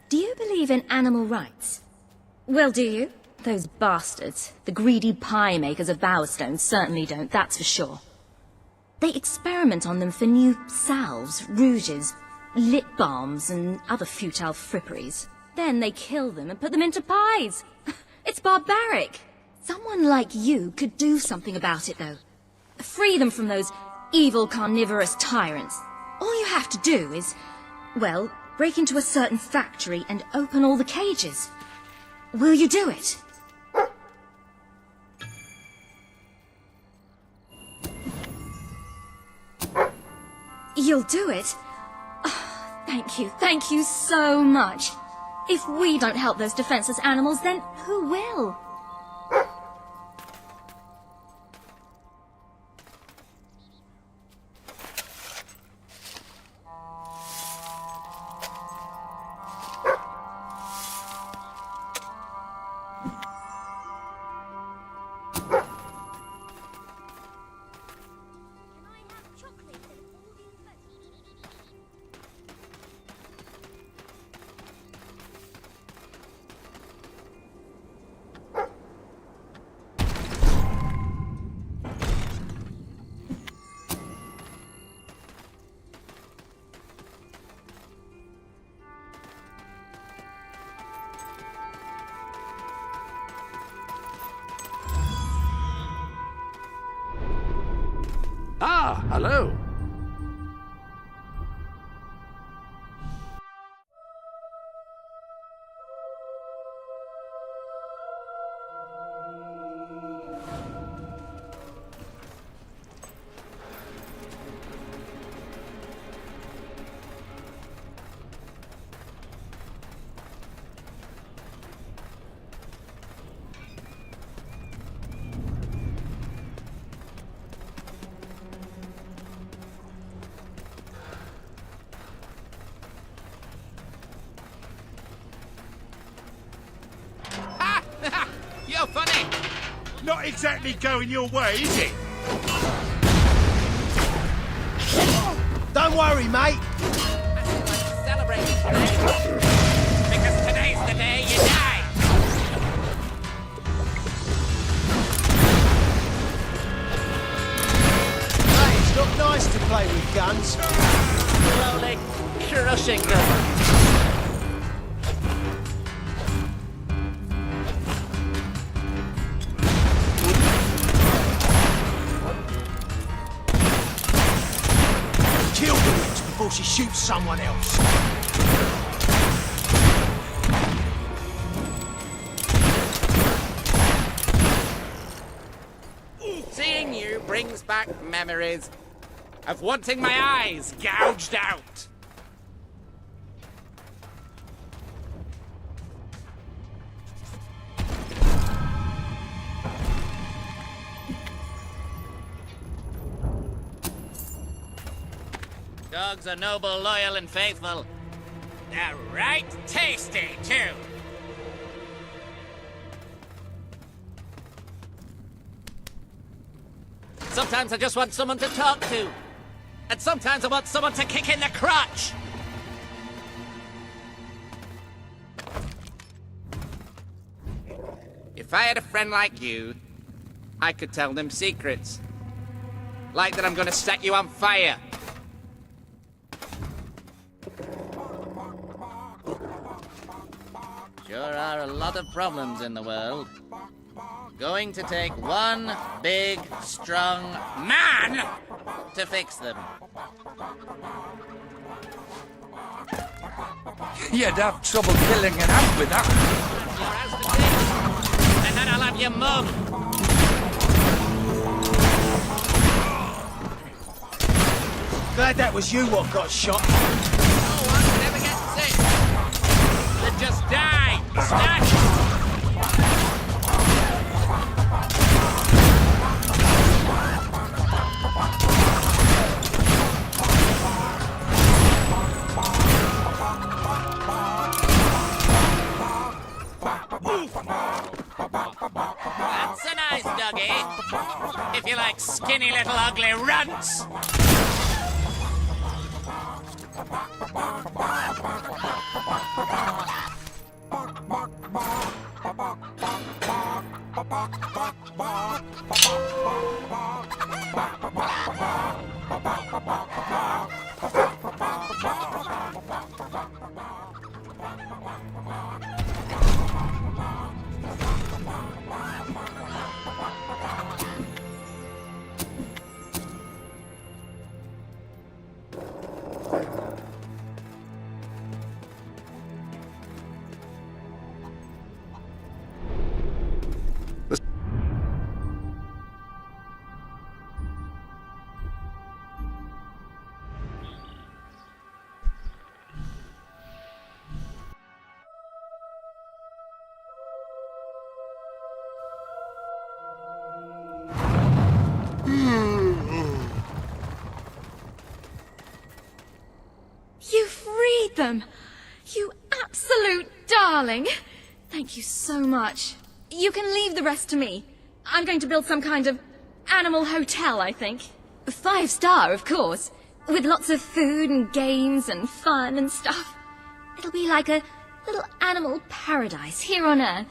S2: Do you believe in animal rights? Well, do you? Those bastards, the greedy pie makers of Bowerstone, certainly don't, that's for sure. They experiment on them for new salves, rouges, lip balms, and other futile fripperies. Then they kill them and put them into pies. It's barbaric. Someone like you could do something about it, though. Free them from those evil carnivorous tyrants. All you have to do is, well, break into a certain factory and open all the cages. Will you do it? You'll do it? Oh, thank you so much. If we don't help those defenseless animals, then who will?
S3: Ah, hello.
S12: You're funny!
S19: Not exactly going your way, is it?
S18: Don't worry, mate.
S6: Celebrate today. Because today's the day you die.
S18: Hey, it's not nice to play with guns.
S6: Slowly crushing them.
S18: Kill the witch before she shoots someone else.
S6: Seeing you brings back memories of wanting my eyes gouged out. Dogs are noble, loyal, and faithful. They're right tasty, too. Sometimes I just want someone to talk to. And sometimes I want someone to kick in the crotch. If I had a friend like you, I could tell them secrets. Like that I'm gonna set you on fire. Sure are a lot of problems in the world. Going to take one big, strong man to fix them.
S12: You'd have trouble killing an ant with that.
S6: And then I'll have your mum.
S18: Glad that was you what got shot.
S6: No one never gets sick. They just die. Snatch. That's a nice doggy. If you like skinny little ugly runts.
S2: You freed them! You absolute darling! Thank you so much. You can leave the rest to me. I'm going to build some kind of animal hotel, I think. 5-star, of course. With lots of food and games and fun and stuff. It'll be like a little animal paradise here on Earth.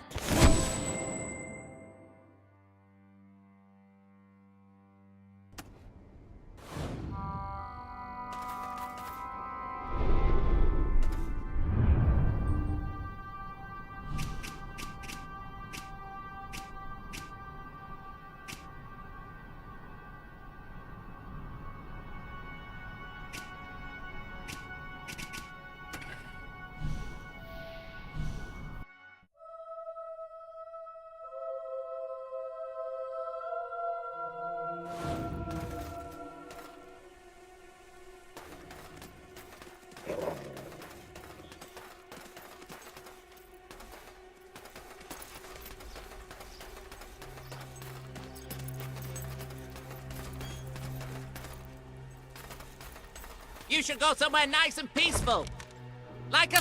S6: You should go somewhere nice and peaceful. Like a...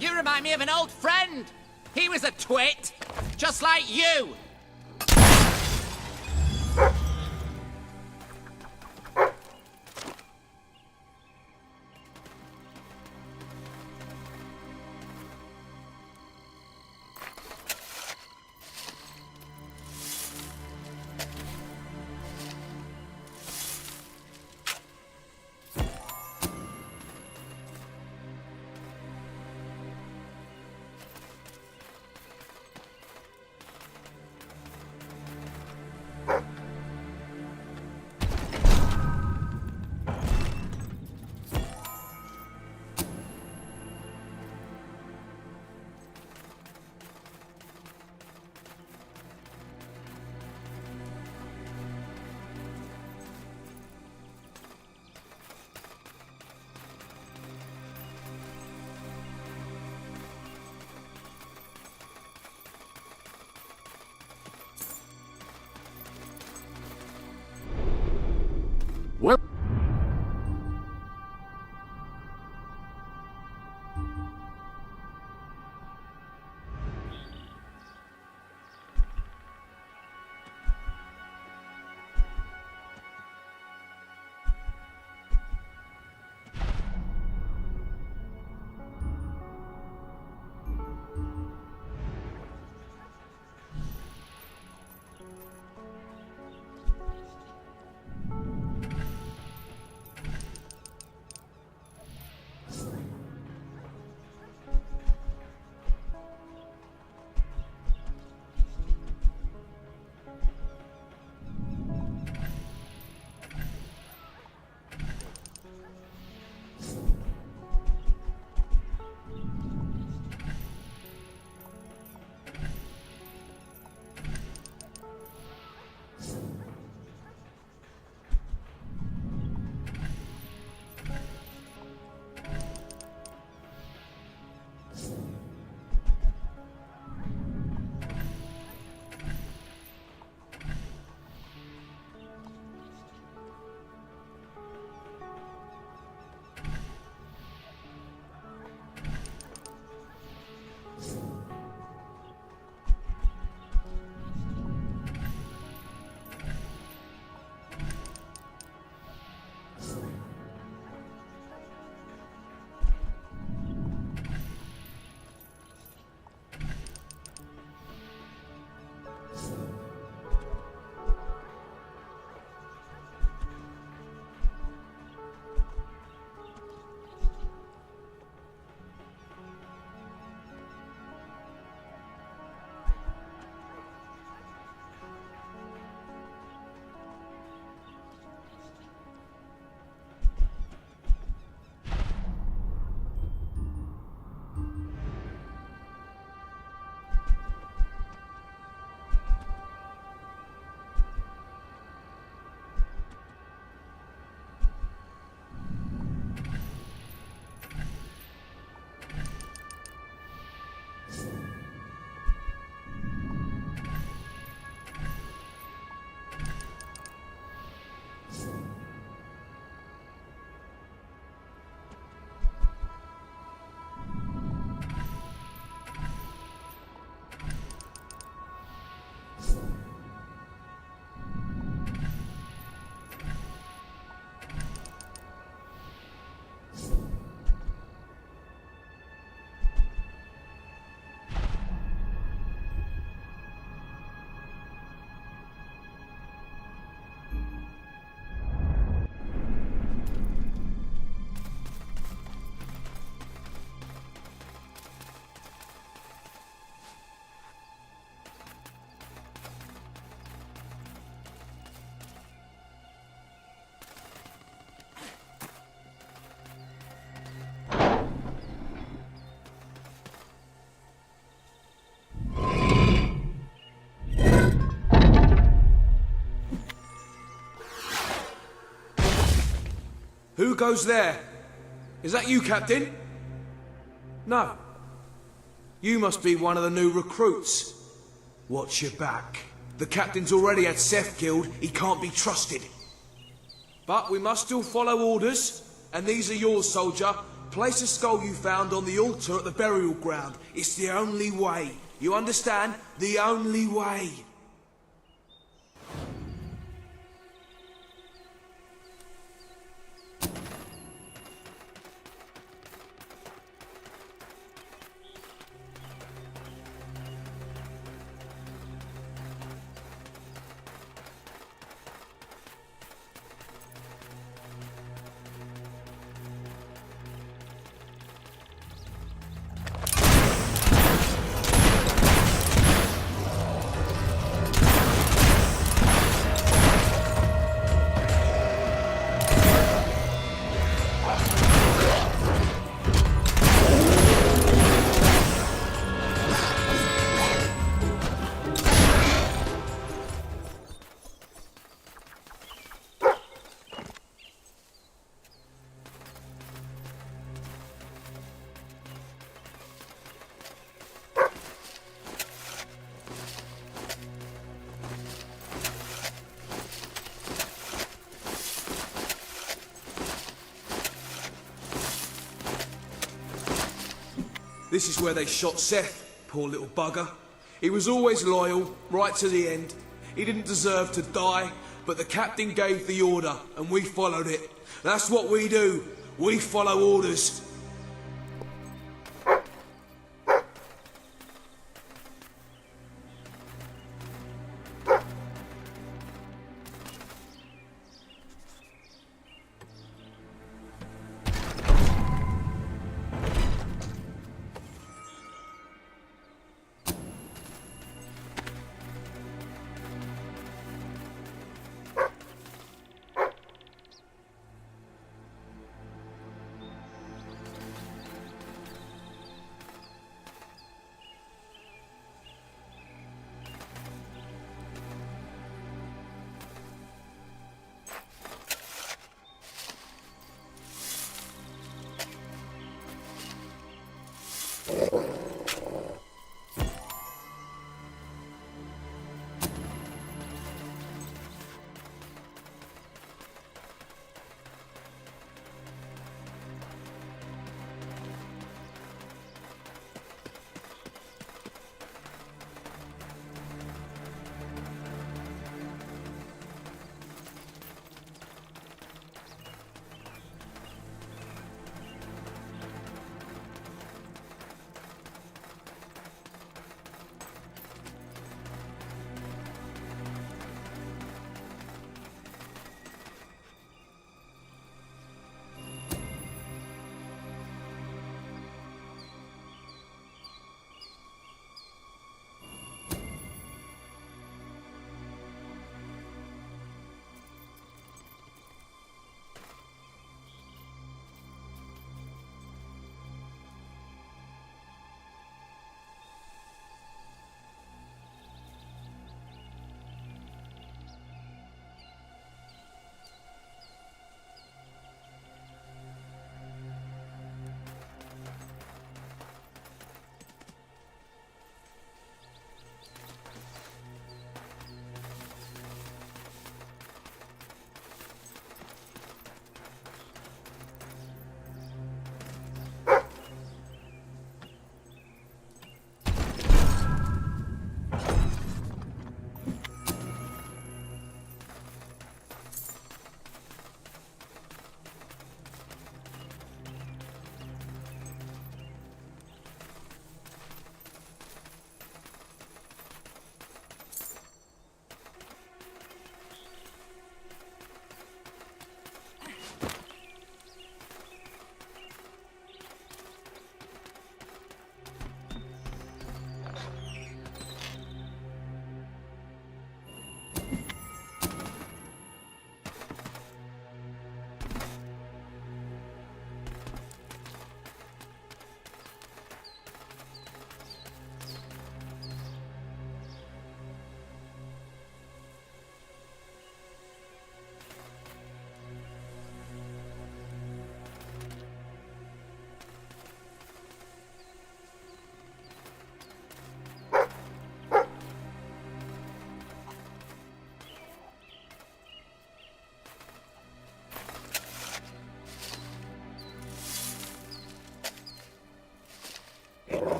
S6: You remind me of an old friend. He was a twit, just like you.
S3: Well...
S20: Who goes there? Is that you, Captain? No. You must be one of the new recruits. Watch your back. The Captain's already had Seth killed. He can't be trusted. But we must still follow orders. And these are yours, soldier. Place a skull you found on the altar at the burial ground. It's the only way. You understand? The only way. This is where they shot Seth, poor little bugger. He was always loyal, right to the end. He didn't deserve to die, but the Captain gave the order, and we followed it. That's what we do. We follow orders.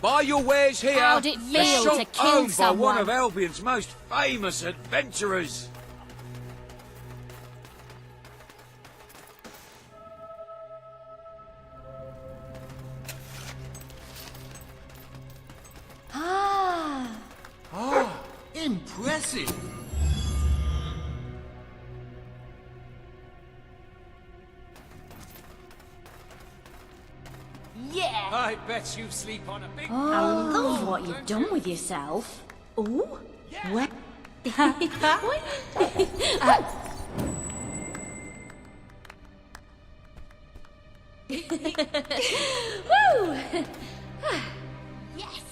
S13: Buy your wares here.
S1: How'd it
S13: A
S1: feel
S13: shop
S1: to kill
S13: owned by one
S1: someone?
S13: of Albion's most famous adventurers.
S1: Ah.
S12: Ah, impressive.
S1: Yeah.
S12: I bet you sleep on a big...
S16: I love what you've done with yourself. Ooh, where?
S1: Woo! Yes.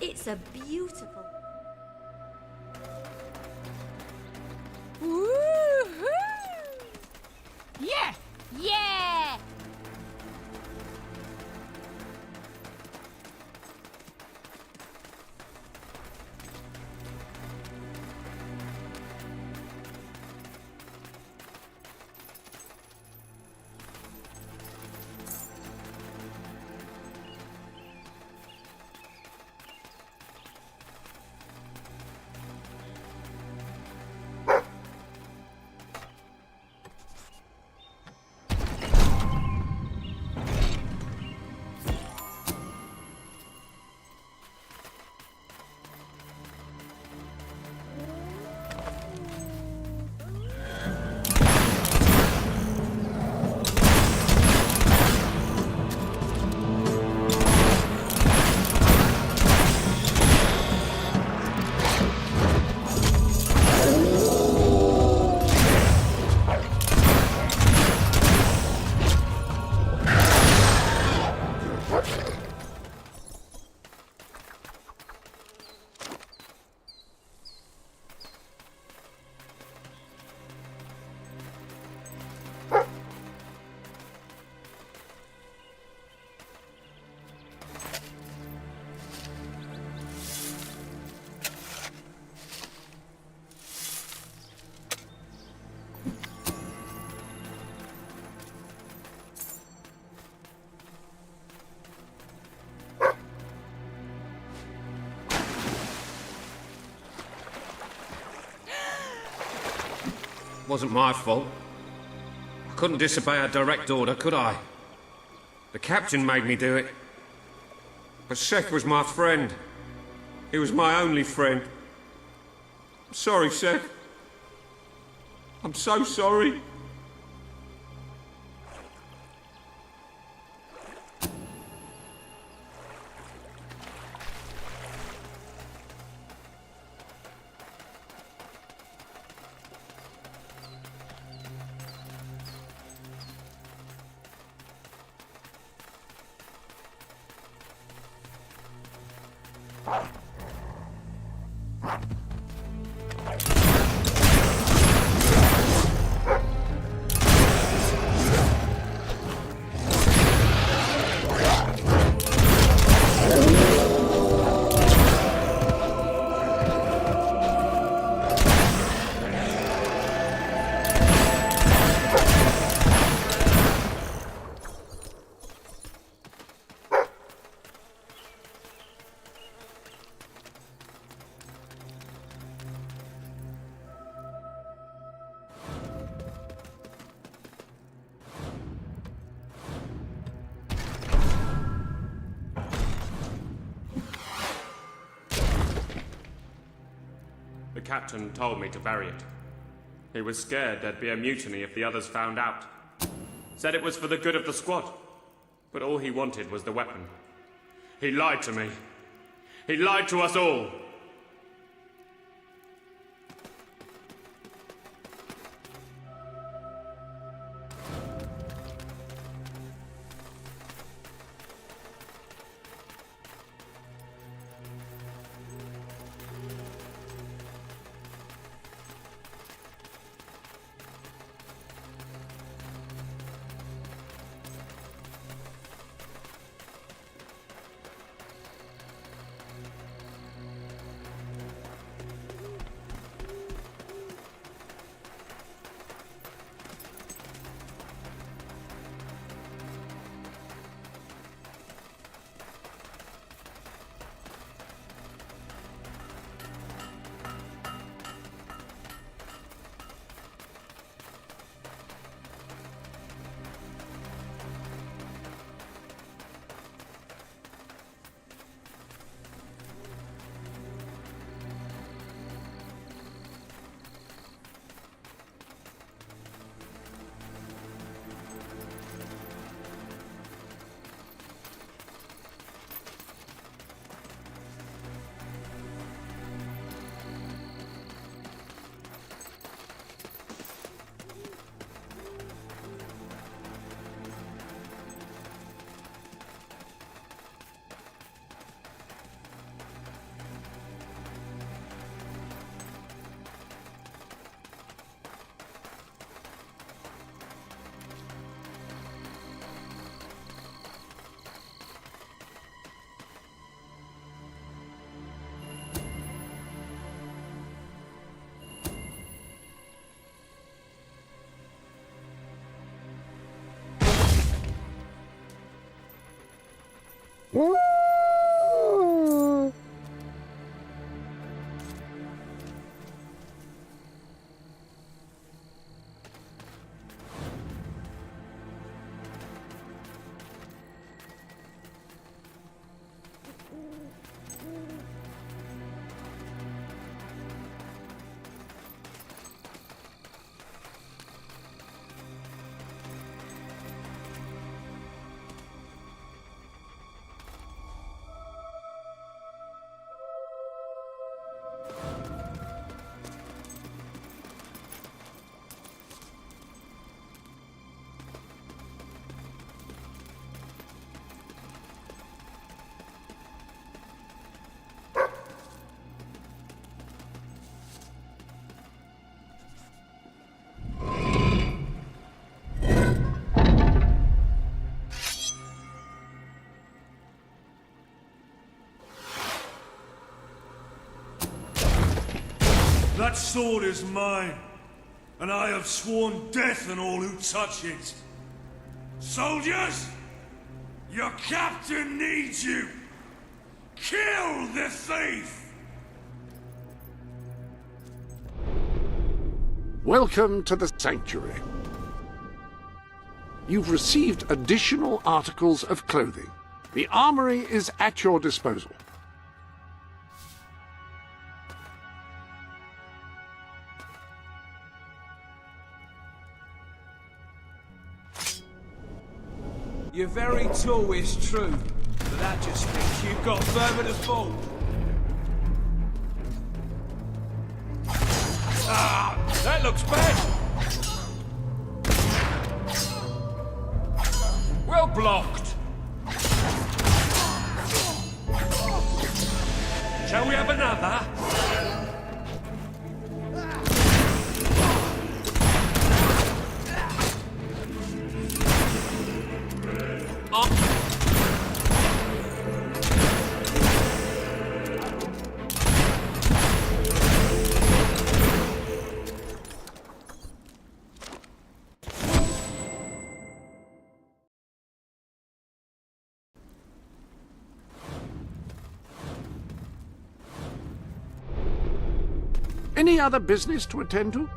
S1: It's a beautiful. Woo-hoo! Yeah. Yeah.
S10: Wasn't my fault. I couldn't disobey a direct order, could I? The captain made me do it. But Seth was my friend. He was my only friend. I'm sorry, Seth. I'm so sorry. The captain told me to bury it. He was scared there'd be a mutiny if the others found out. Said it was for the good of the squad. But all he wanted was the weapon. He lied to me. He lied to us all.
S19: That sword is mine, and I have sworn death on all who touch it. Soldiers, your captain needs you. Kill the thief!
S3: Welcome to the Sanctuary. You've received additional articles of clothing. The armory is at your disposal.
S20: You're very tall, it's true, but that just means you've got further to fall.
S19: Ah, that looks bad. Well blocked. Shall we have another?
S3: Any other business to attend to?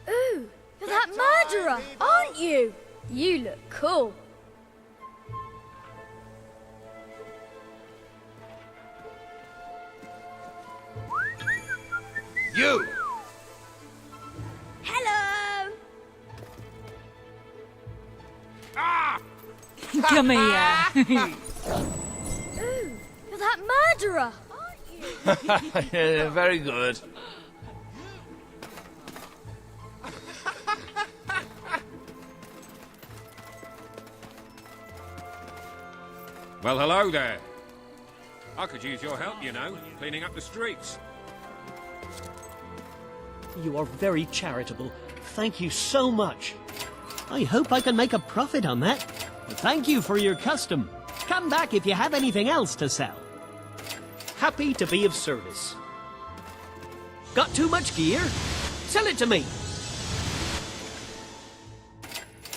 S11: Ooh, you're that murderer, aren't you? You look cool.
S12: You!
S11: Hello!
S12: Ah!
S11: Come here. Ooh, you're that murderer, aren't you?
S14: Yeah, very good.
S10: Well, hello there. I could use your help, you know, cleaning up the streets.
S5: You are very charitable. Thank you so much. I hope I can make a profit on that. Thank you for your custom. Come back if you have anything else to sell. Happy to be of service. Got too much gear? Sell it to me.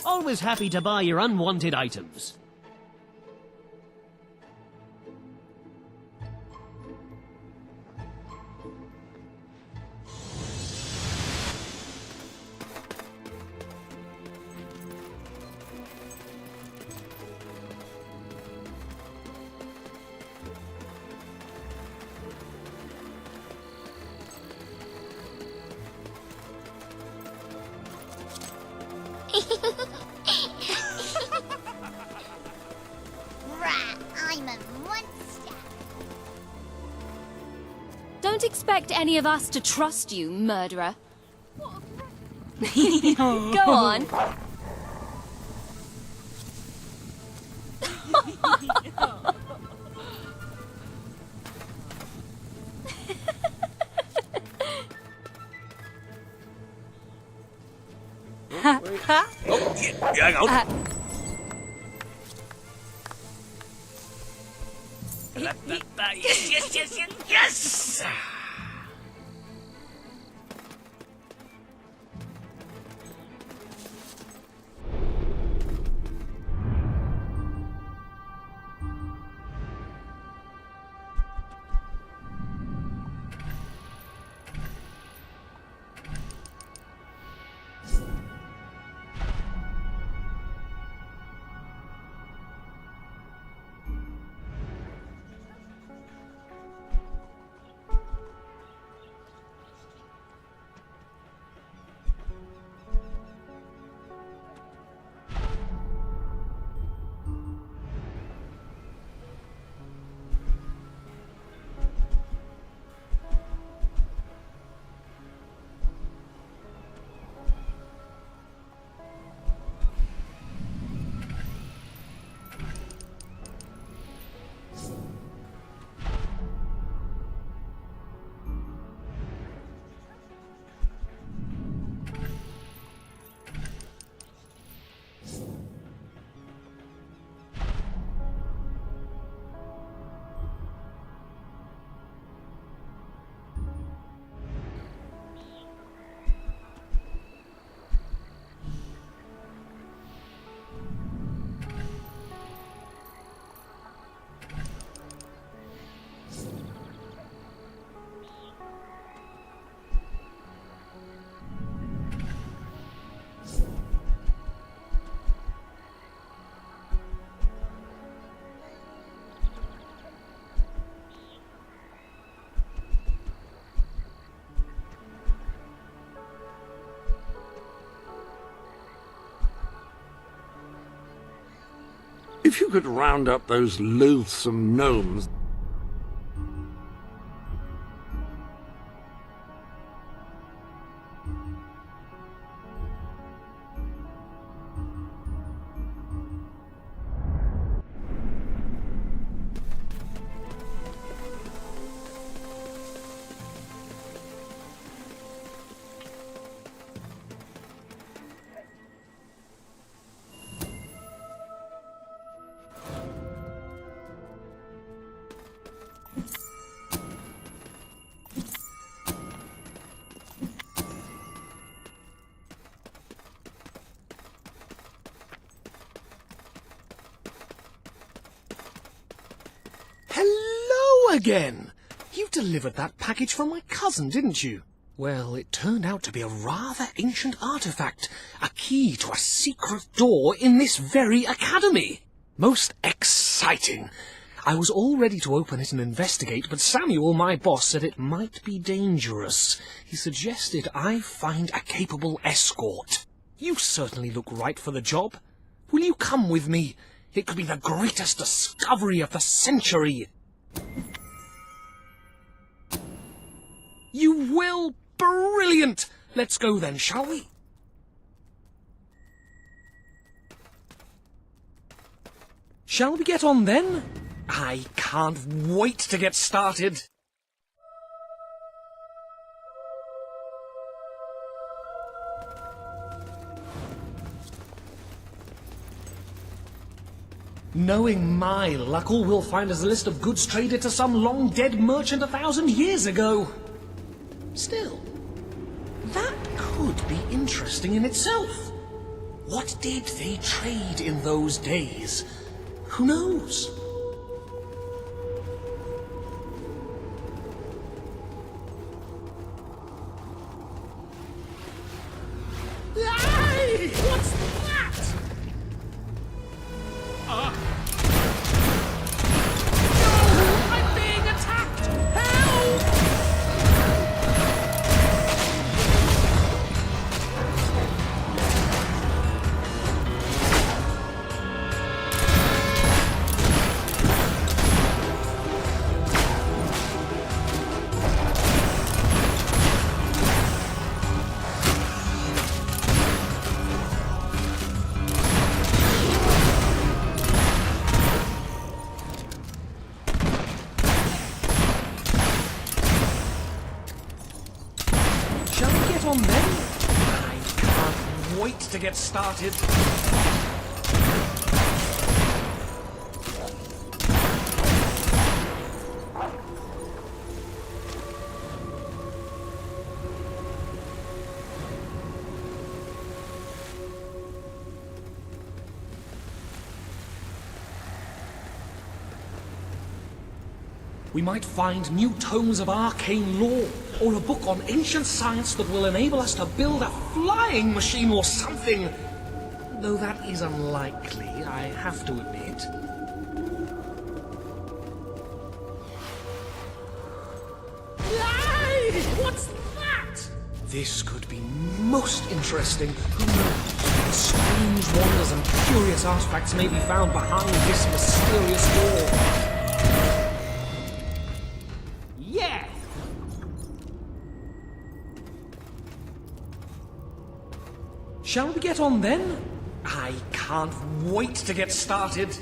S5: Always happy to buy your unwanted items.
S1: Rat, I'm a monster.
S2: Don't expect any of us to trust you, murderer. Go on.
S17: Oh, yeah, hang on. Yes!
S3: If you could round up those loathsome gnomes...
S17: Hello again! You delivered that package from my cousin, didn't you? Well, it turned out to be a rather ancient artifact, a key to a secret door in this very academy. Most exciting. I was all ready to open it and investigate, but Samuel, my boss, said it might be dangerous. He suggested I find a capable escort. You certainly look right for the job. Will you come with me? It could be the greatest discovery of the century. You will? Brilliant! Let's go then, shall we? Shall we get on then? I can't wait to get started. Knowing my luck, all we'll find is a list of goods traded to some long-dead merchant 1,000 years ago. Still, that could be interesting in itself. What did they trade in those days? Who knows? Hey! What's that? I'm being attacked! Help! then. I can't wait to get started. We might find new tomes of arcane lore, or a book on ancient science that will enable us to build a flying machine or something. Though that is unlikely, I have to admit. Yay! What's that? This could be most interesting. Who knows? Strange wonders and curious artifacts may be found behind this mysterious door. Yeah! Shall we get on then? I can't wait to get started.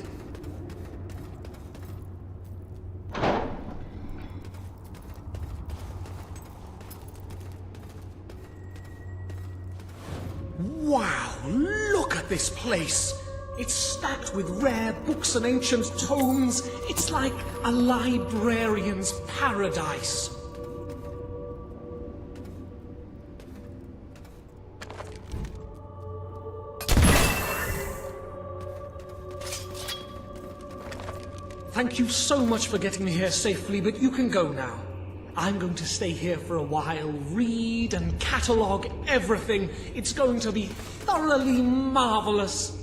S17: Wow, look at this place! It's stacked with rare books and ancient tomes. It's like a librarian's paradise. Thank you so much for getting me here safely, but you can go now. I'm going to stay here for a while, read and catalogue everything. It's going to be thoroughly marvelous.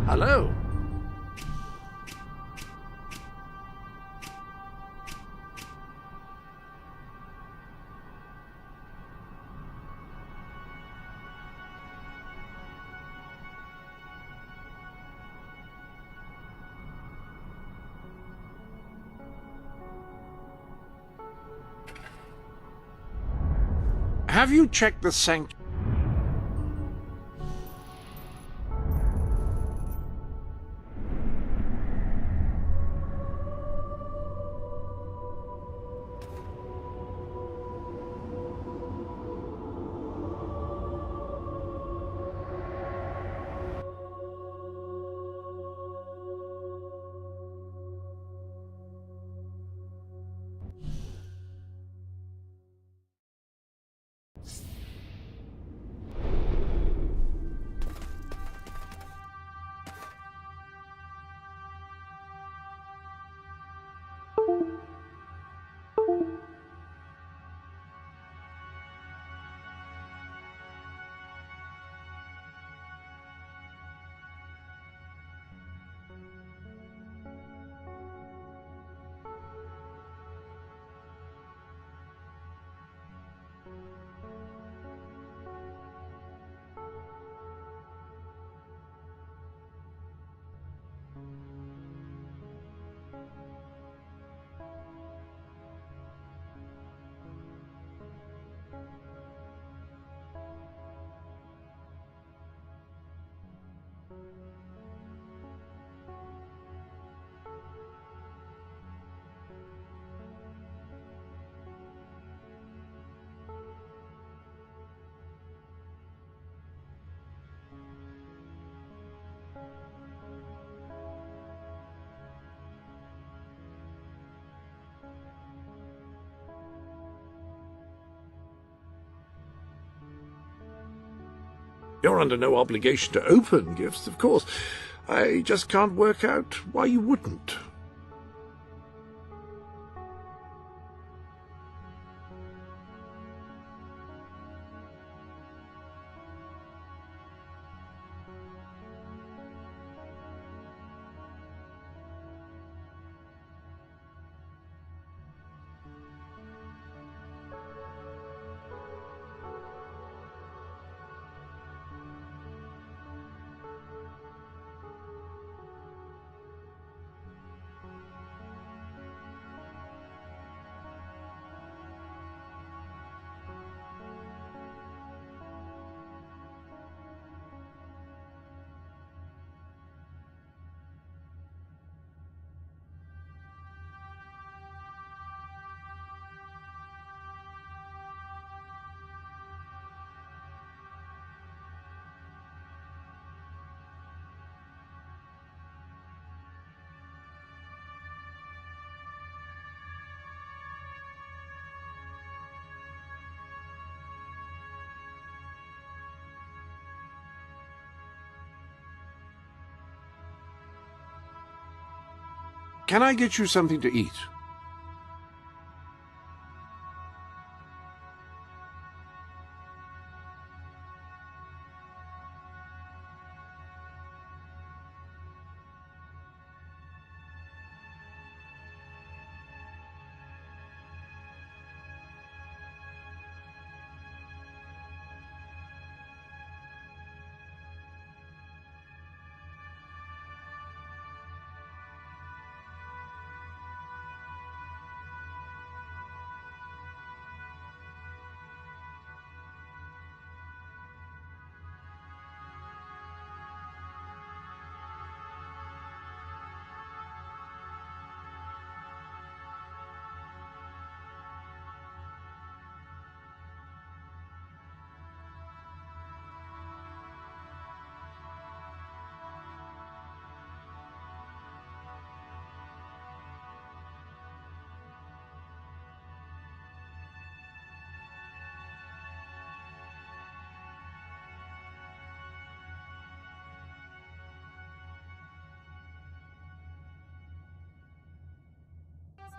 S3: Hello. Have you checked the sanctuary? You're under no obligation to open gifts, of course. I just can't work out why you wouldn't. Can I get you something to eat?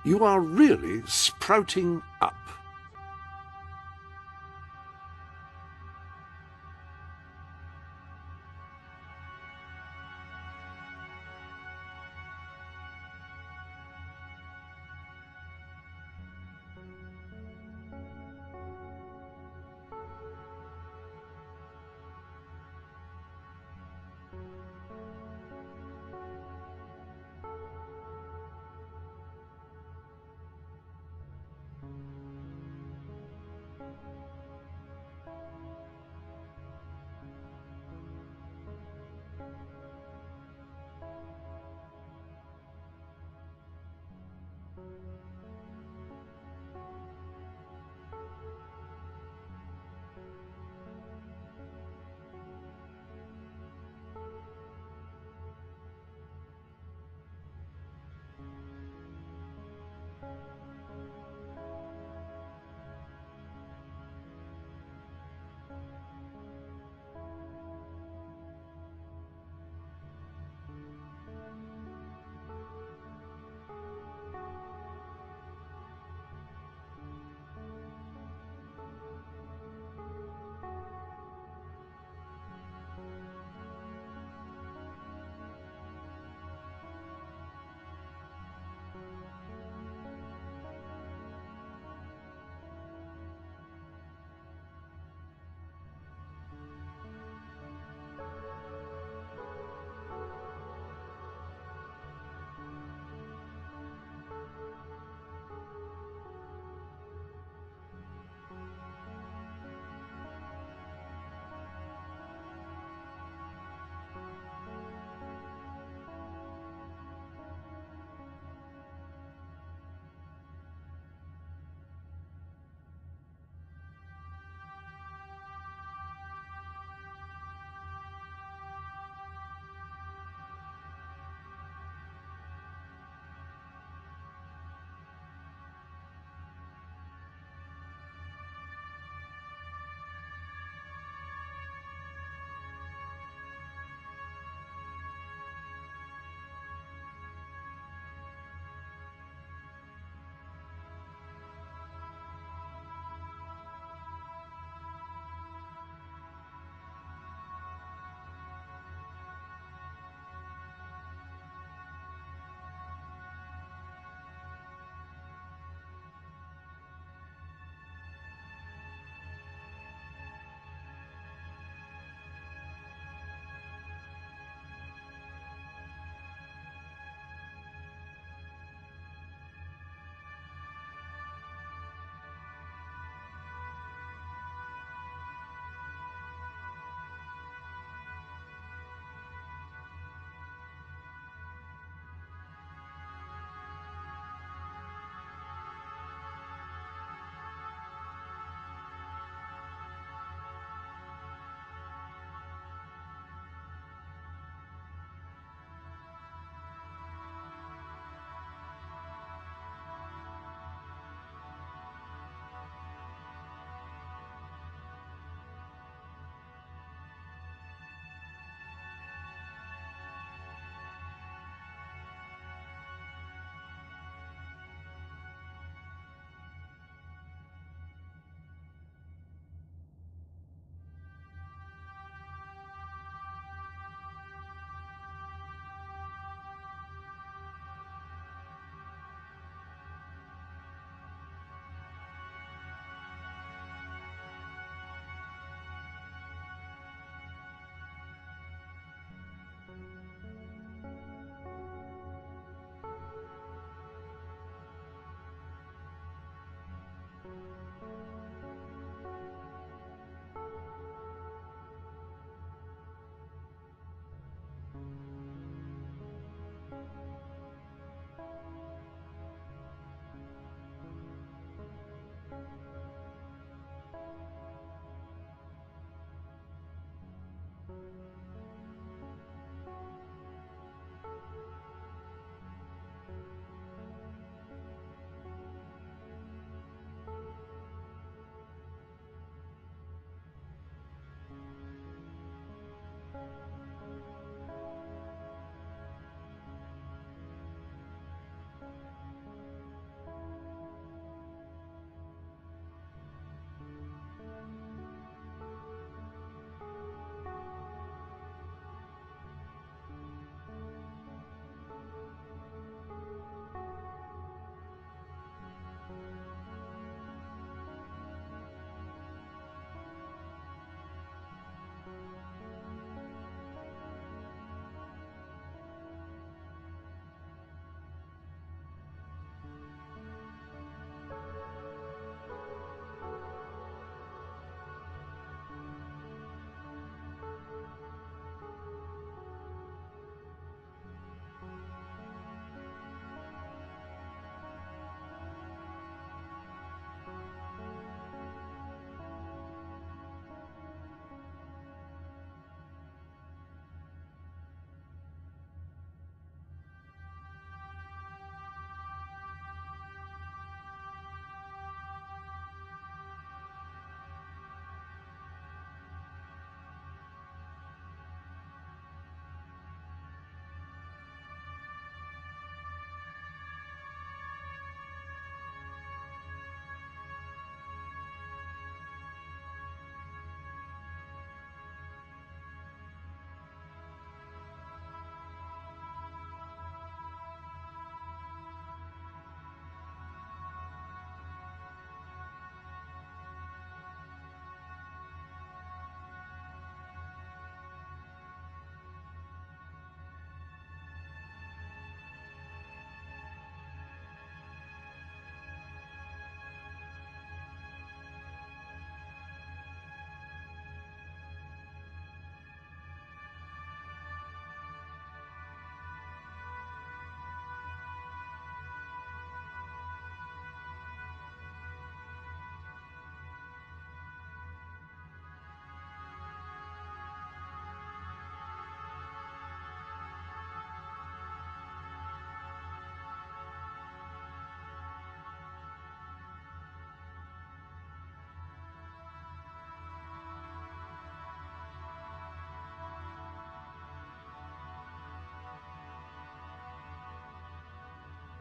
S3: You are really sprouting up.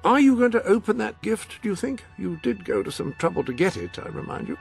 S3: Are you going to open that gift, do you think? You did go to some trouble to get it, I remind you.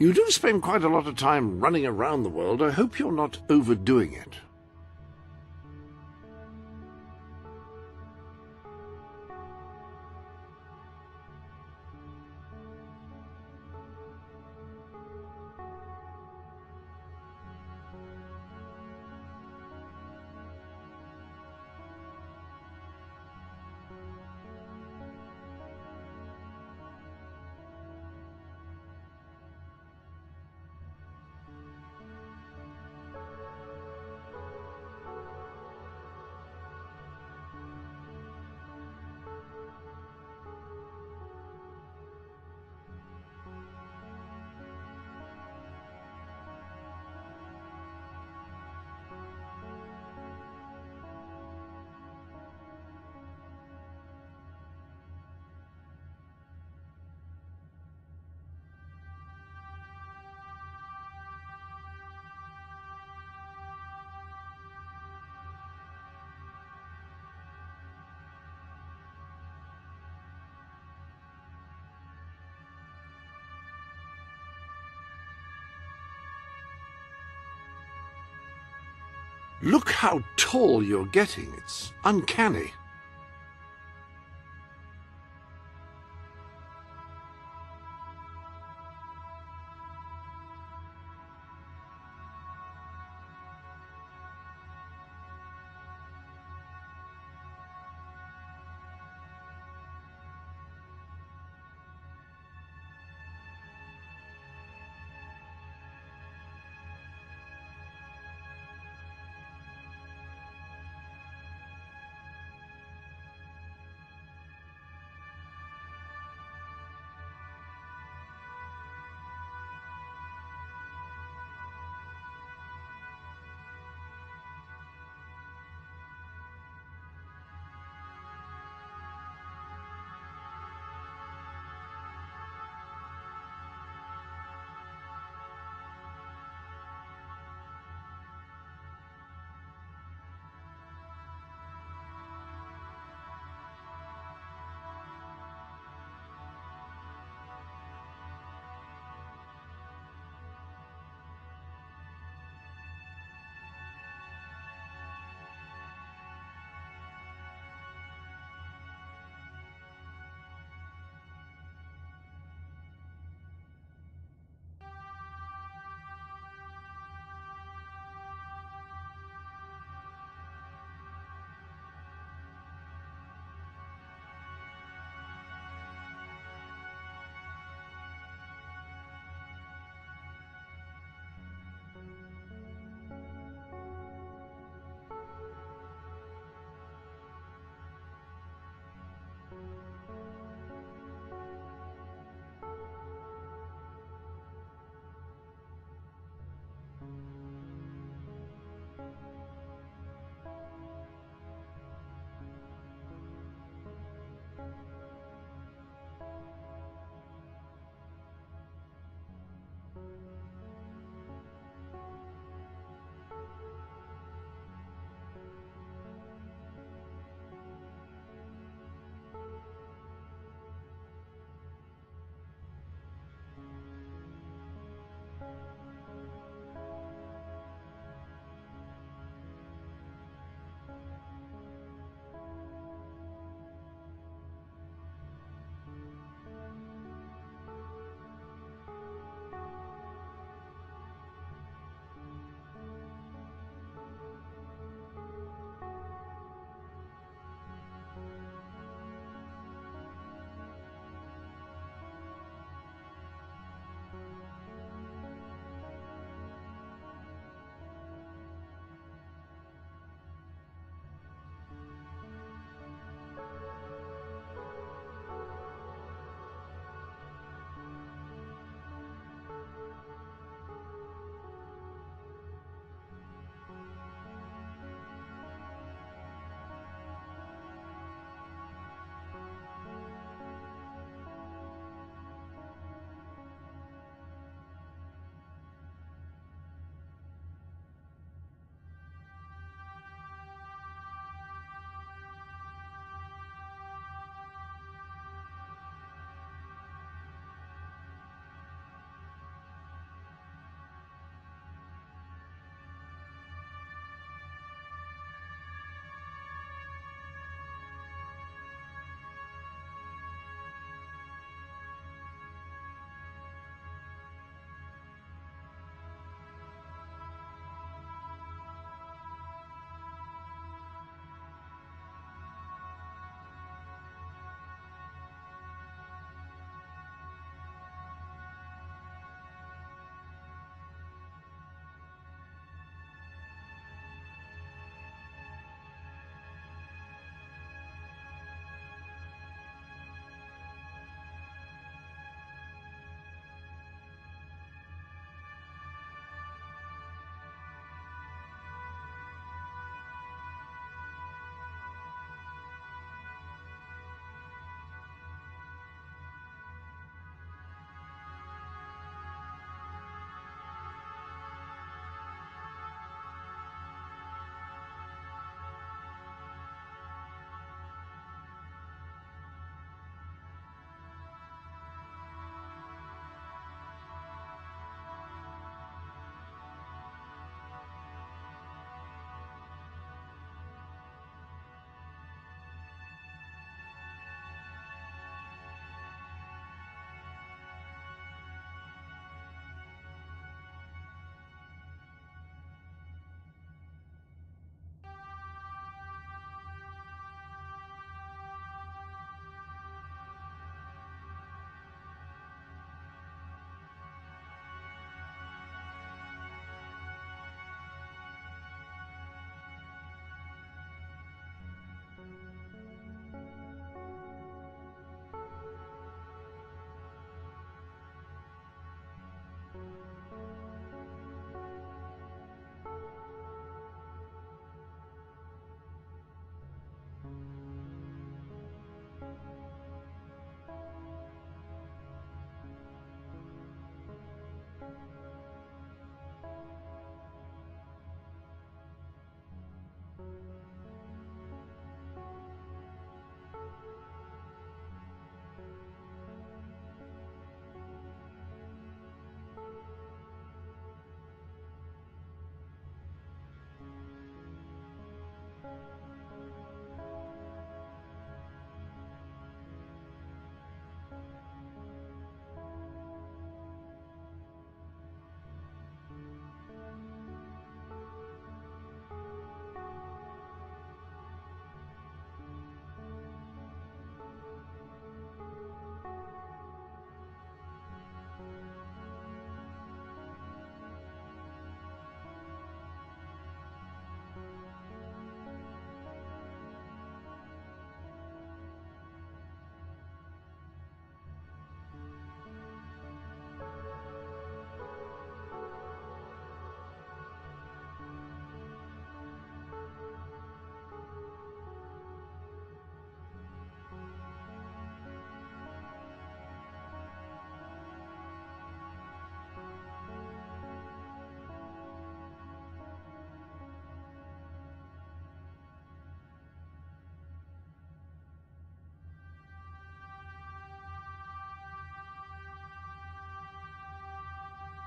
S3: You do spend quite a lot of time running around the world. I hope you're not overdoing it. Look how tall you're getting. It's uncanny.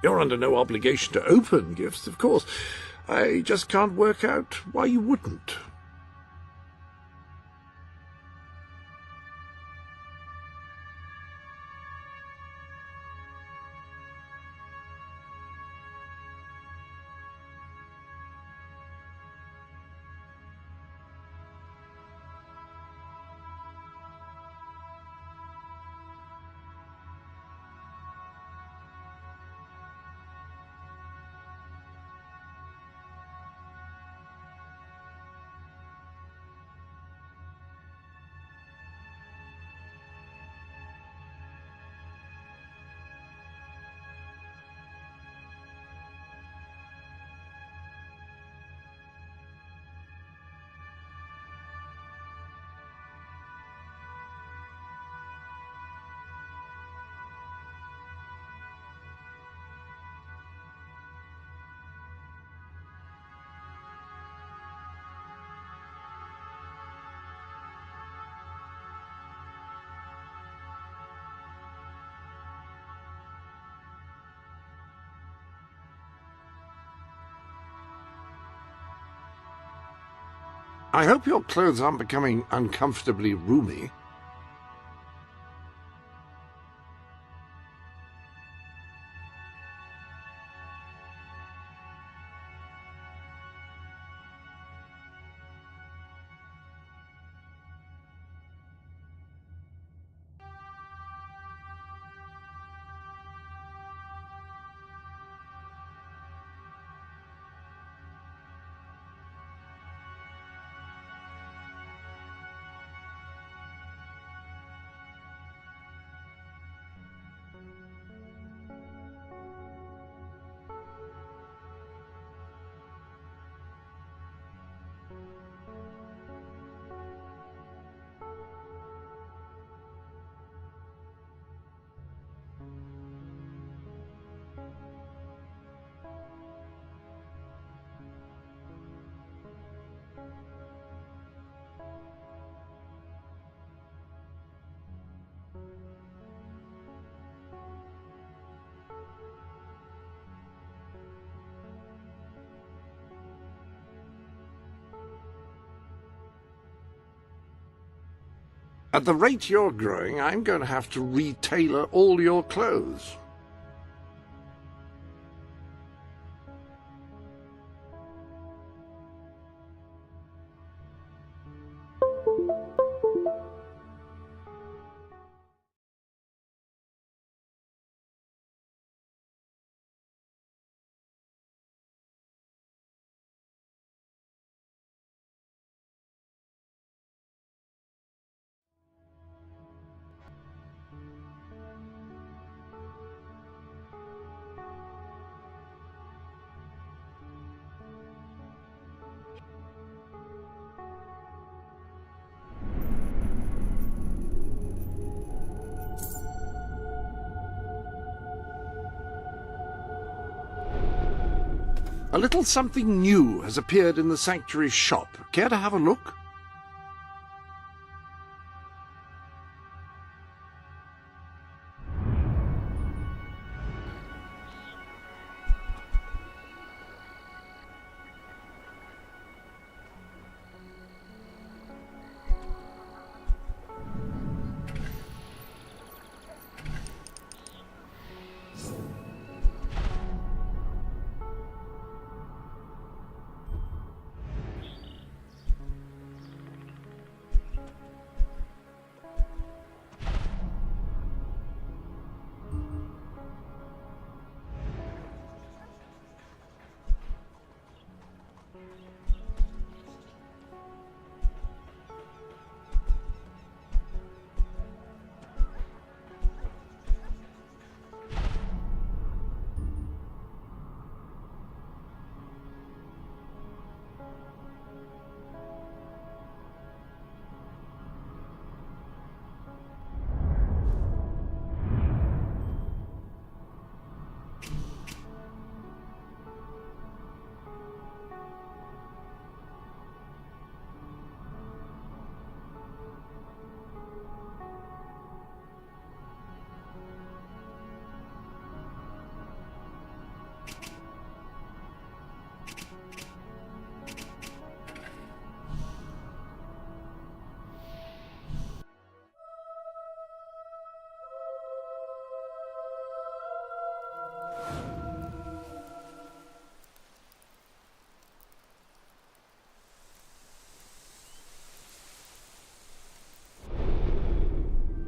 S3: You're under no obligation to open gifts, of course. I just can't work out why you wouldn't. I hope your clothes aren't becoming uncomfortably roomy. At the rate you're growing, I'm going to have to retailor all your clothes. A little something new has appeared in the sanctuary shop. Care to have a look?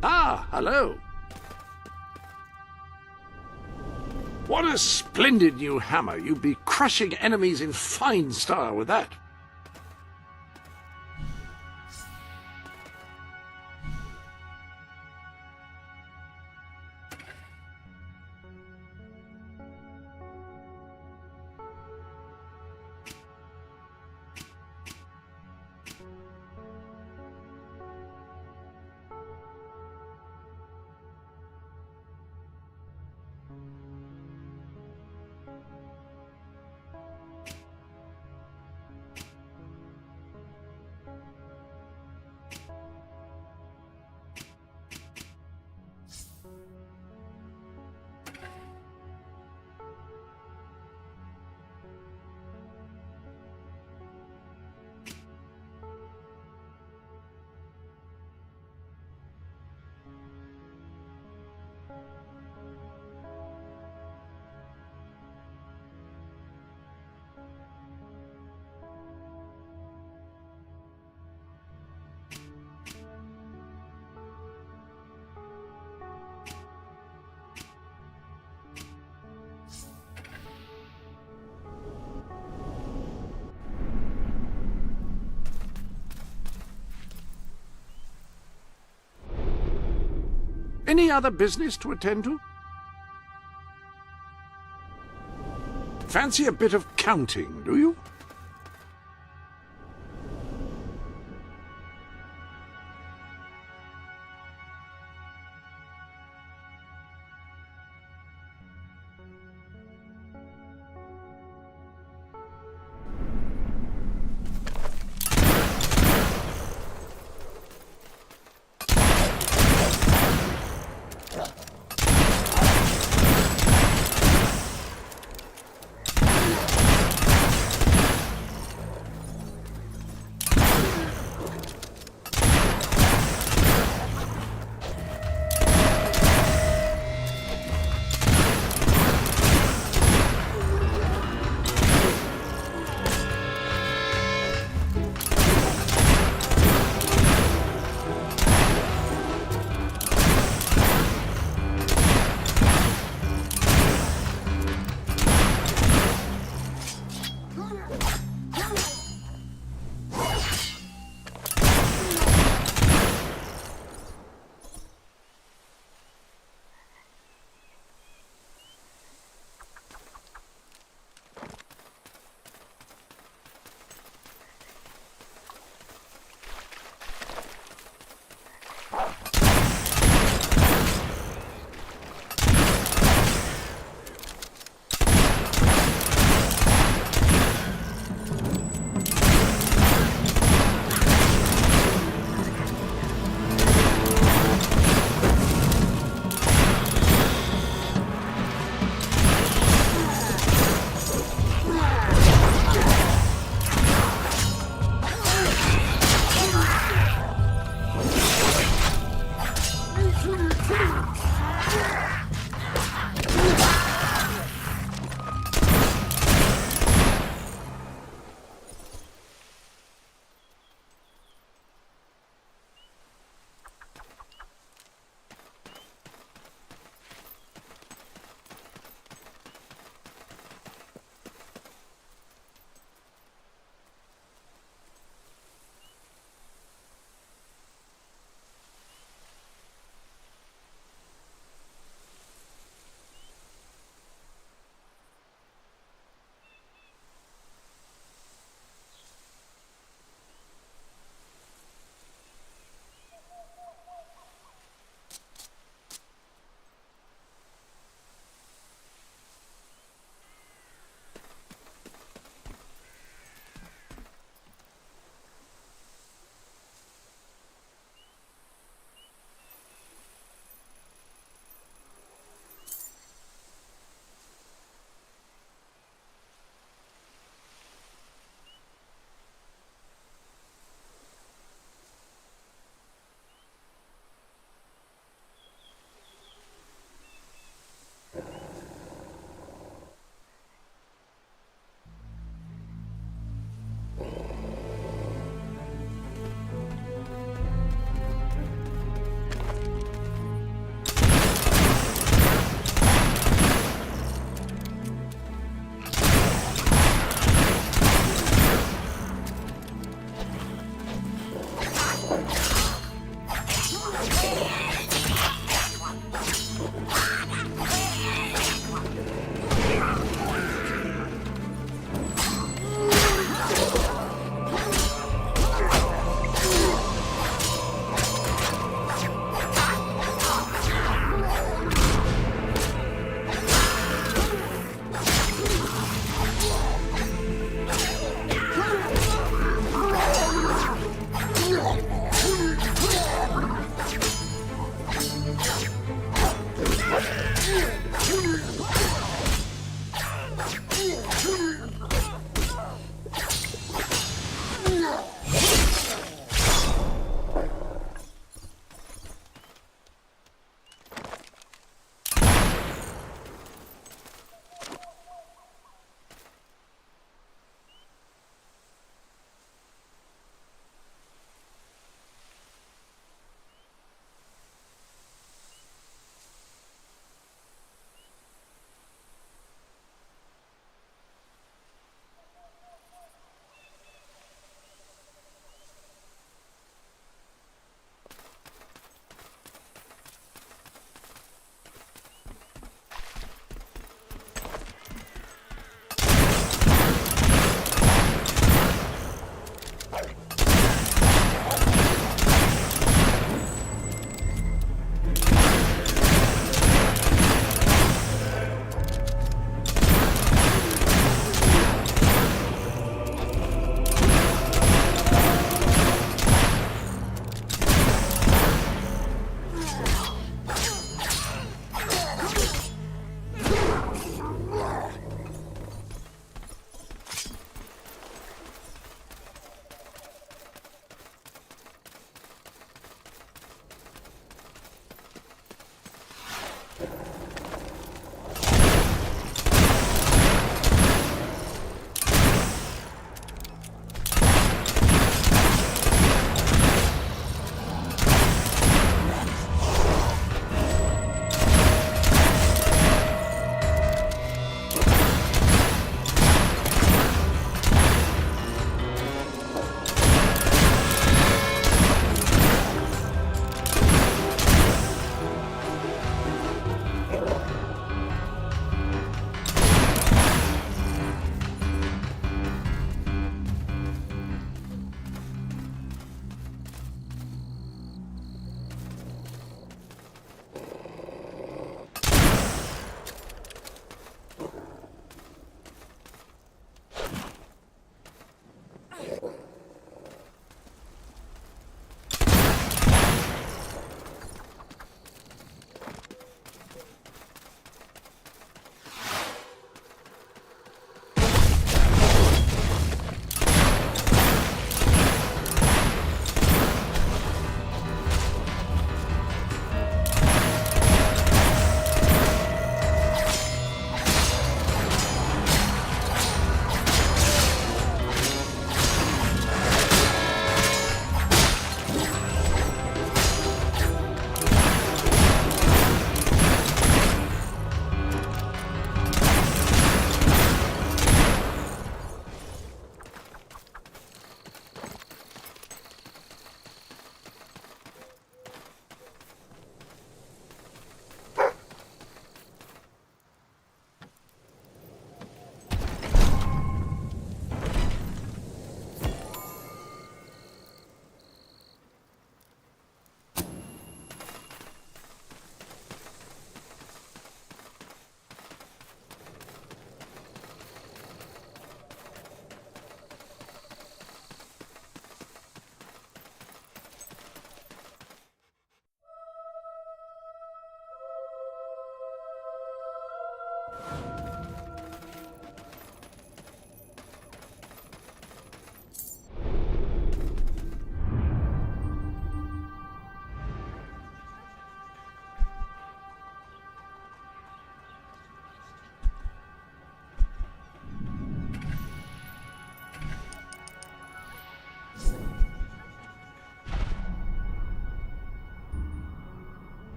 S3: Ah, hello. What a splendid new hammer. You'd be crushing enemies in fine style with that. Any other business to attend to? Fancy a bit of counting, do you?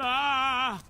S19: Ah!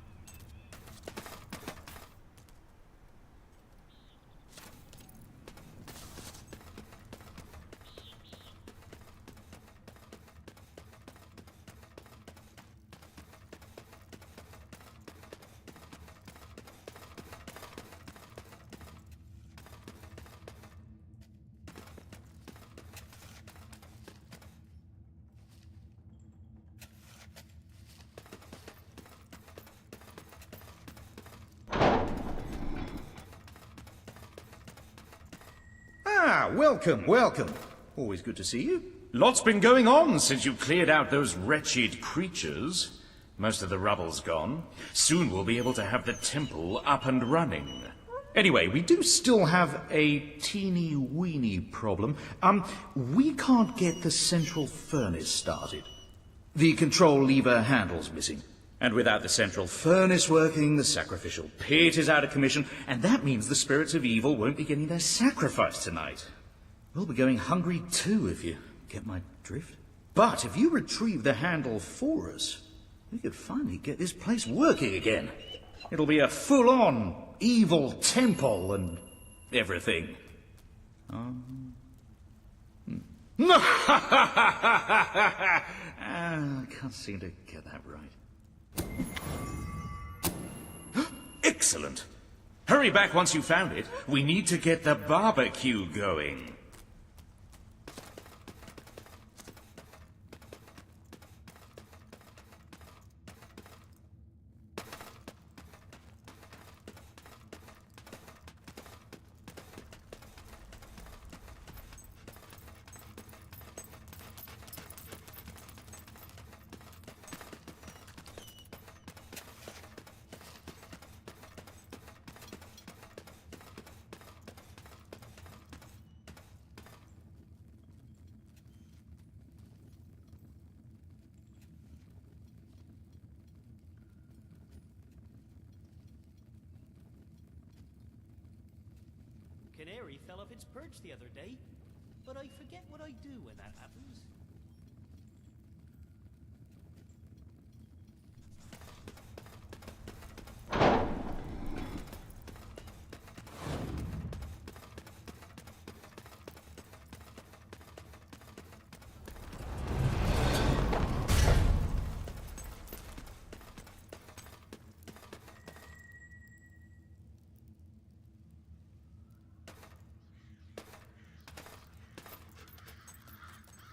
S21: Ah, welcome, welcome. Always good to see you. Lots been going on since you cleared out those wretched creatures. Most of the rubble's gone. Soon we'll be able to have the temple up and running. Anyway, we do still have a teeny-weeny problem. We can't get the central furnace started. The control lever handle's missing. And without the central furnace working, the sacrificial pit is out of commission, and that means the spirits of evil won't be getting their sacrifice tonight. We'll be going hungry too, if you get my drift. But if you retrieve the handle for us, we could finally get this place working again. It'll be a full-on evil temple and everything. I can't seem to get that right. Excellent. Hurry back once you found it. We need to get the barbecue going.
S5: Canary fell off its perch the other day, but I forget what I do when that happens.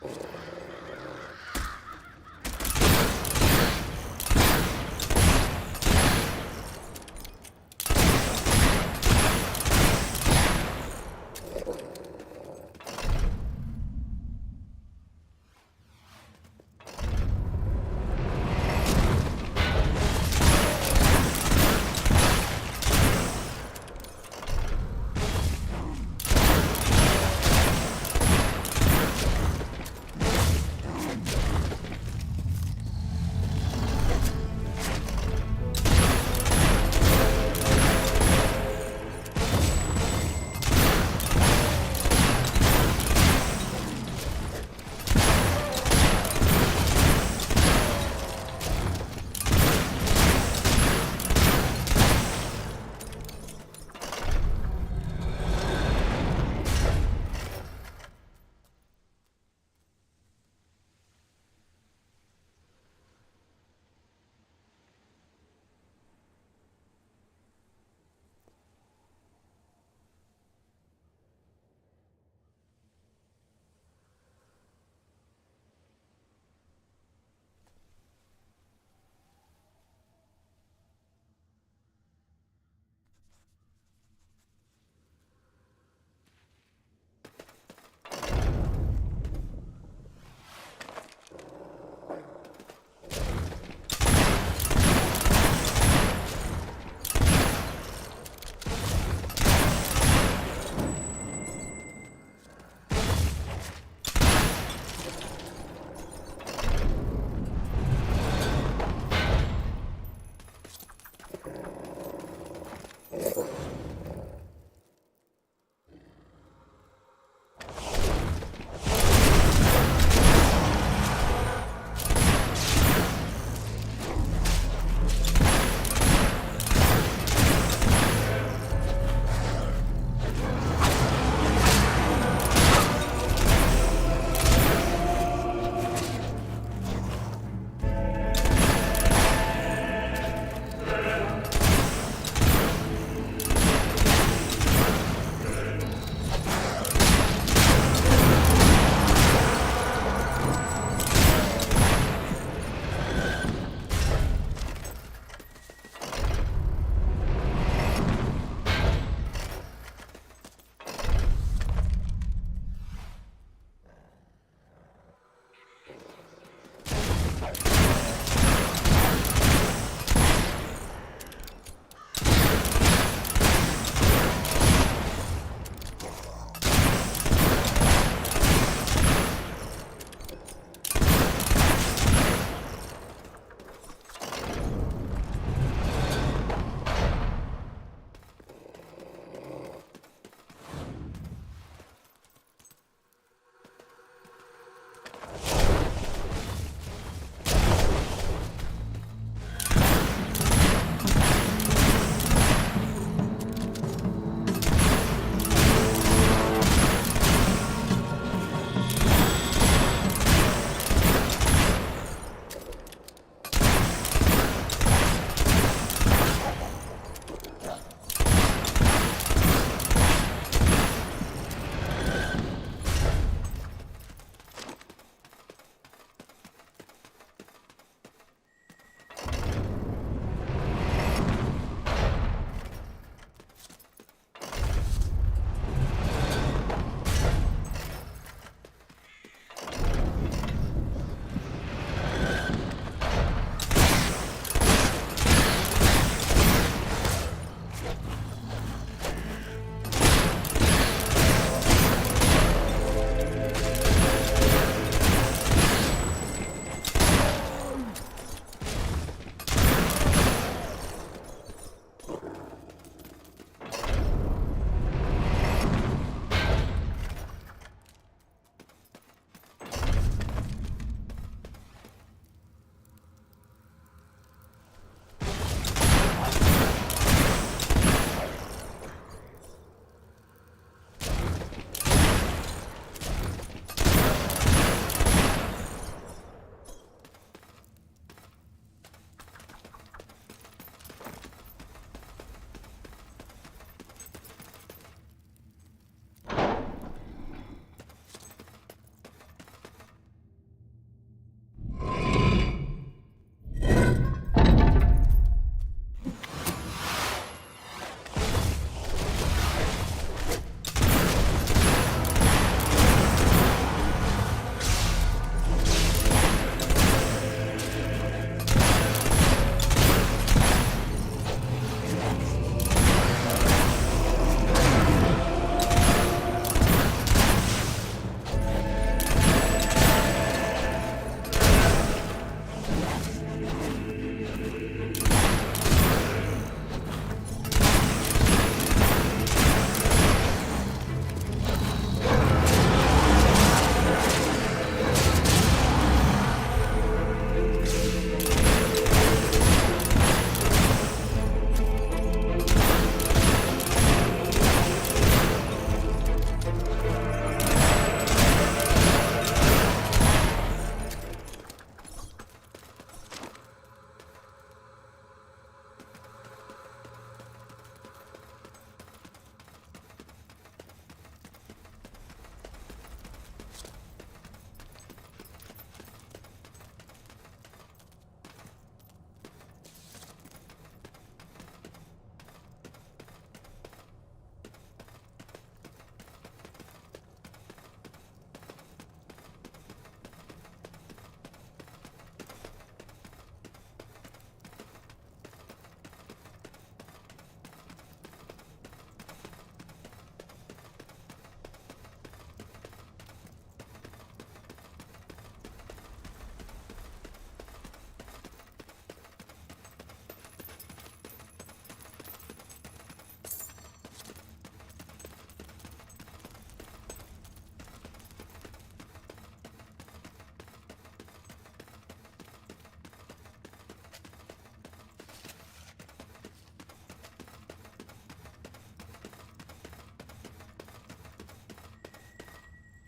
S3: Oh.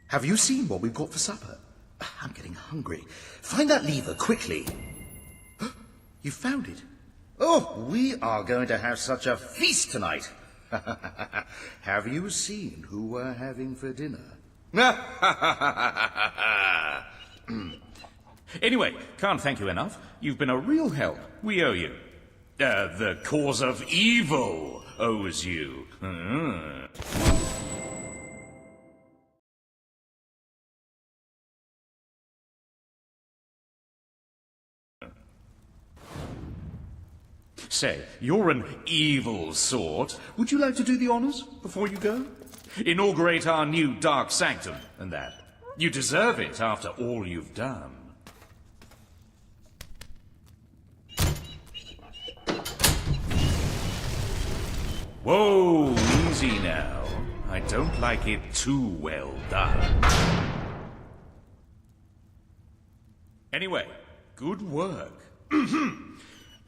S9: Have you seen what we've got for supper? I'm getting hungry. Find that lever, quickly. You found it. Oh, we are going to have such a feast tonight. Have you seen who we're having for dinner?
S21: Anyway, can't thank you enough. You've been a real help. We owe you. The cause of evil owes you. Say, you're an evil sort. Would you like to do the honors before you go? Inaugurate our new dark sanctum and that. You deserve it after all you've done. Whoa, easy now. I don't like it too well done. Anyway, good work.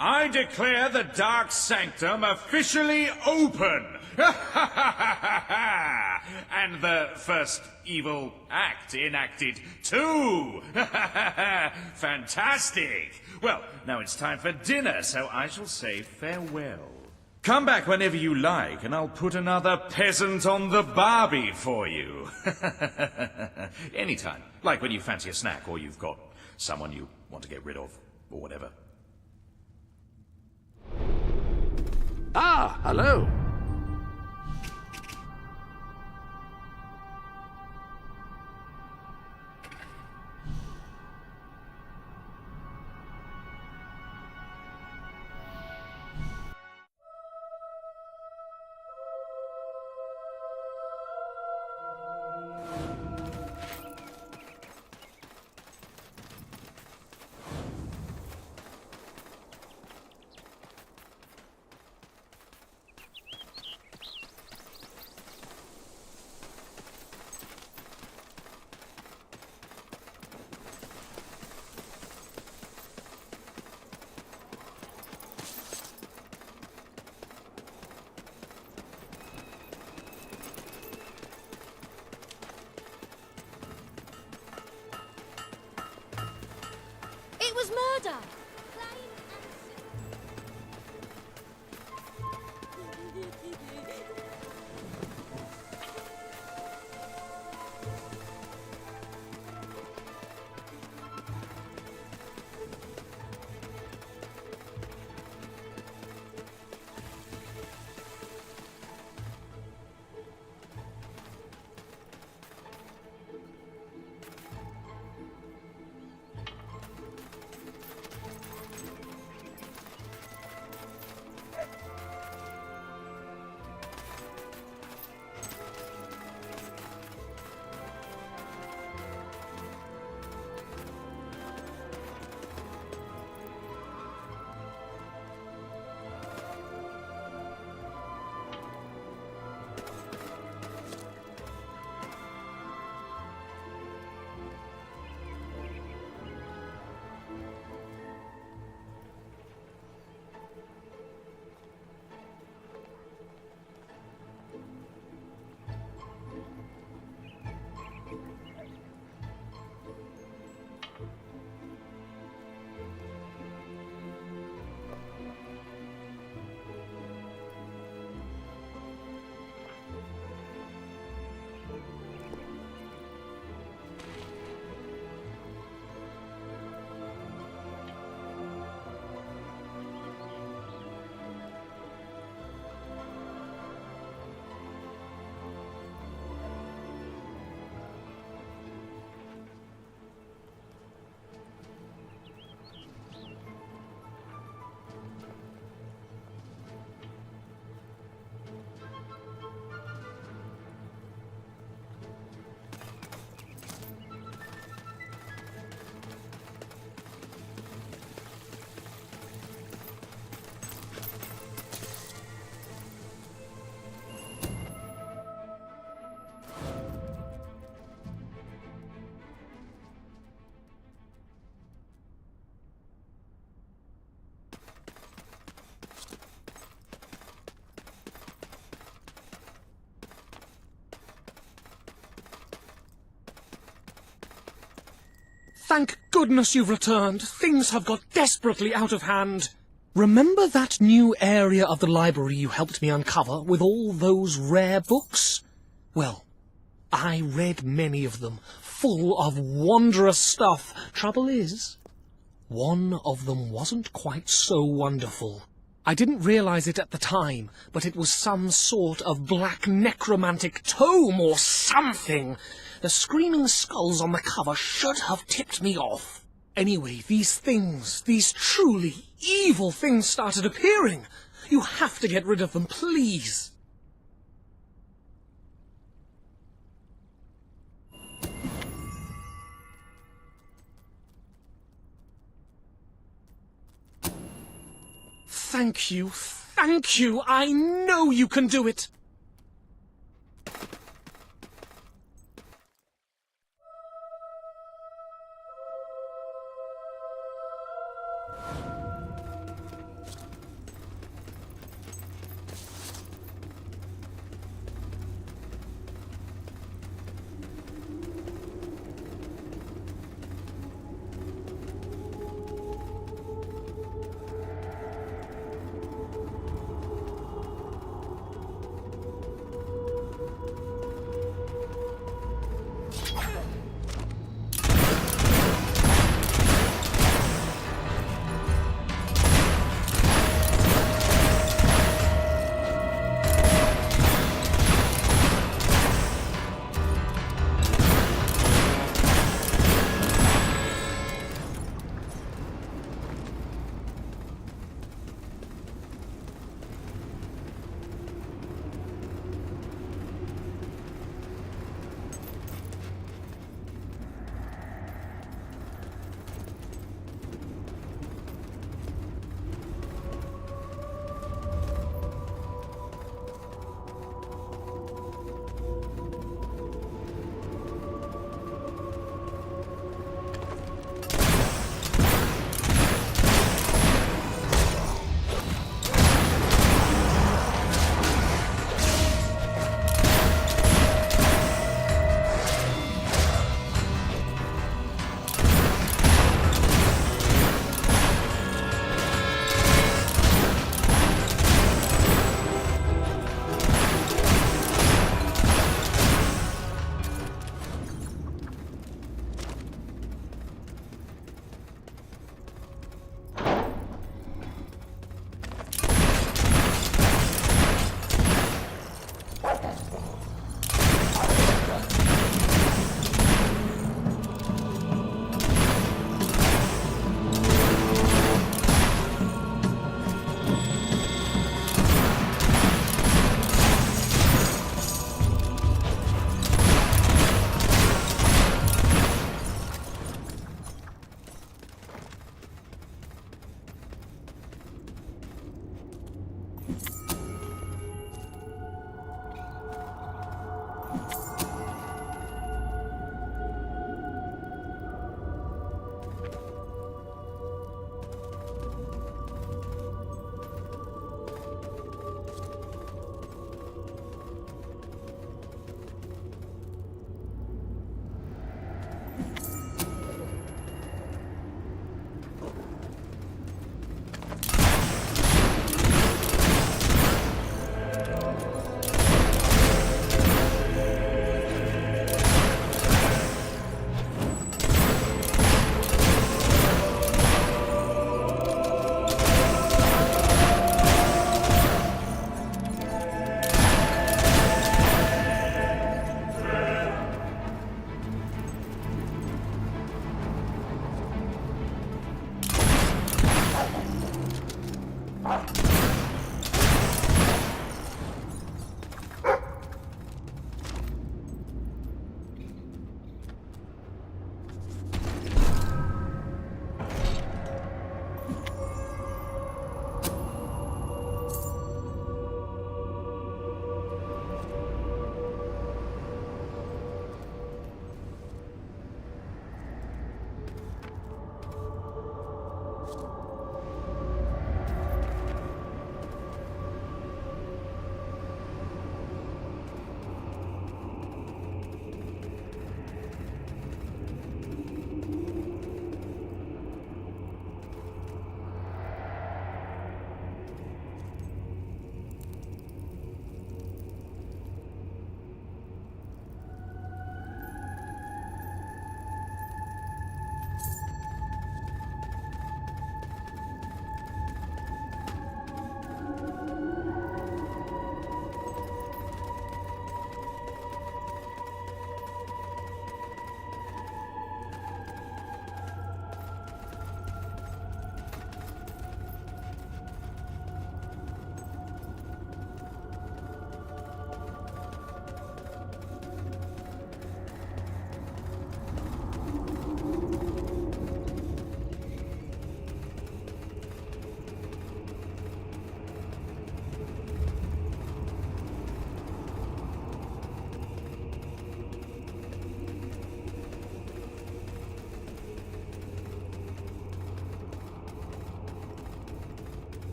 S21: I declare the Dark Sanctum officially open! And the first evil act enacted too! Fantastic! Well, now it's time for dinner, so I shall say farewell. Come back whenever you like, and I'll put another peasant on the barbie for you. Anytime, like when you fancy a snack, or you've got someone you want to get rid of, or whatever.
S3: Ah, hello.
S17: Thank goodness you've returned. Things have got desperately out of hand. Remember that new area of the library you helped me uncover with all those rare books? Well, I read many of them, full of wondrous stuff. Trouble is, one of them wasn't quite so wonderful. I didn't realize it at the time, but it was some sort of black necromantic tome or something. The screaming skulls on the cover should have tipped me off. Anyway, these things, these truly evil things started appearing. You have to get rid of them, please. Thank you, thank you. I know you can do it.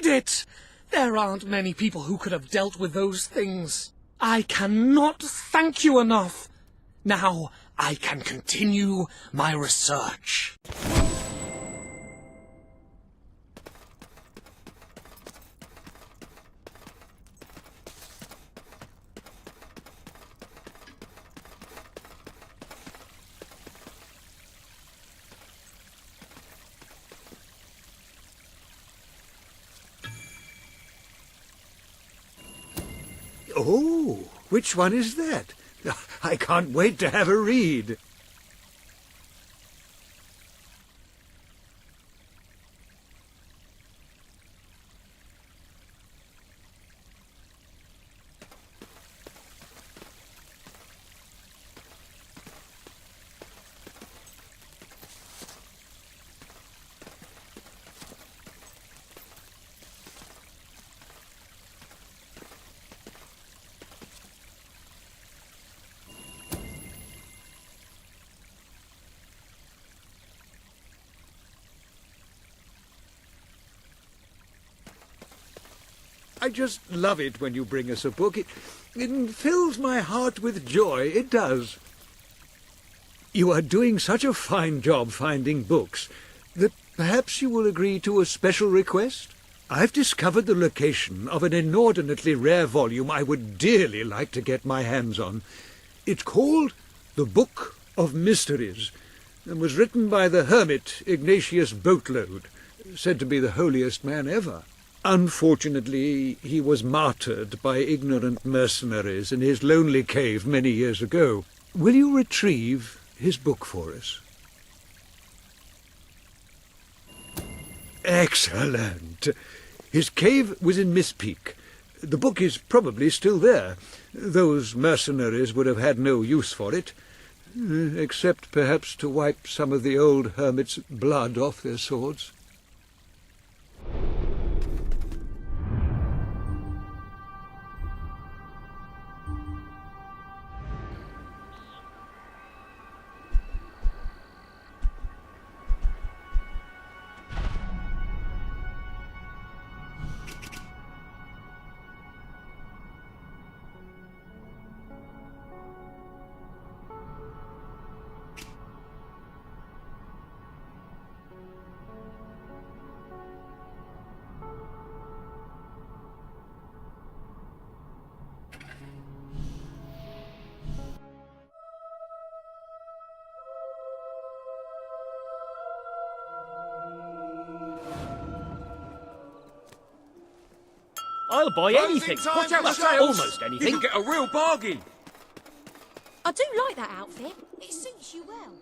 S17: it! There aren't many people who could have dealt with those things. I cannot thank you enough. Now I can continue my research.
S7: Oh, which one is that? I can't wait to have a read. I just love it when you bring us a book. It fills my heart with joy, it does. You are doing such a fine job finding books that perhaps you will agree to a special request. I've discovered the location of an inordinately rare volume I would dearly like to get my hands on. It's called The Book of Mysteries, and was written by the hermit Ignatius Boatload, said to be the holiest man ever. Unfortunately, he was martyred by ignorant mercenaries in his lonely cave many years ago. Will you retrieve his book for us? Excellent. His cave was in Miss Peak. The book is probably still there. Those mercenaries would have had no use for it, except perhaps to wipe some of the old hermit's blood off their swords.
S5: I'll buy anything.
S21: Watch out,
S5: Well,
S21: sales.
S5: almost
S21: You
S5: anything.
S21: can get a real bargain.
S11: I do like that outfit. It suits you well.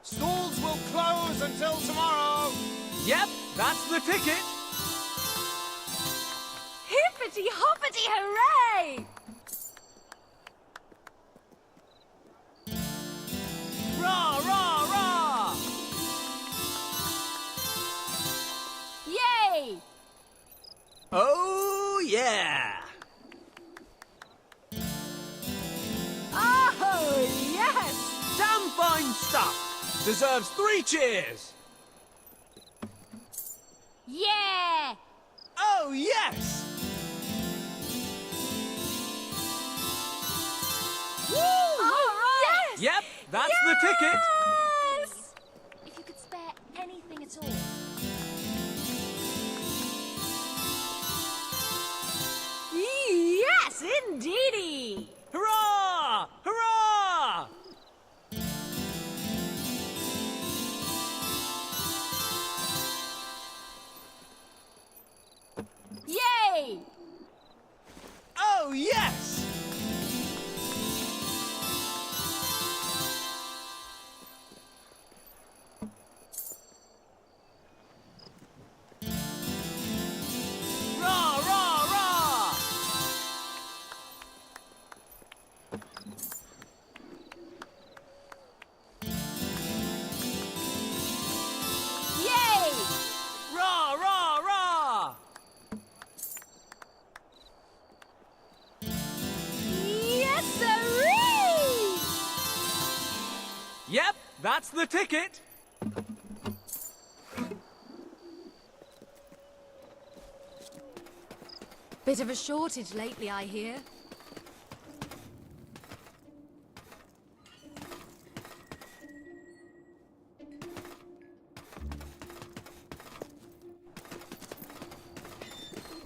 S12: Stalls will close until tomorrow.
S4: Yep, that's the ticket.
S11: Hippity hoppity hooray!
S4: Rah, rah, rah!
S11: Yay!
S4: Oh, yeah!
S11: Oh, yes!
S4: Damn fine stuff! Deserves 3 cheers!
S11: Yeah!
S4: Oh, yes!
S11: Woo! All right!
S4: Yep, that's the ticket!
S11: Yes! If you could spare anything at all. Yes, indeedy!
S4: Hurrah! Hurrah!
S11: Yay!
S4: Oh, yes! That's the ticket!
S16: Bit of a shortage lately, I hear.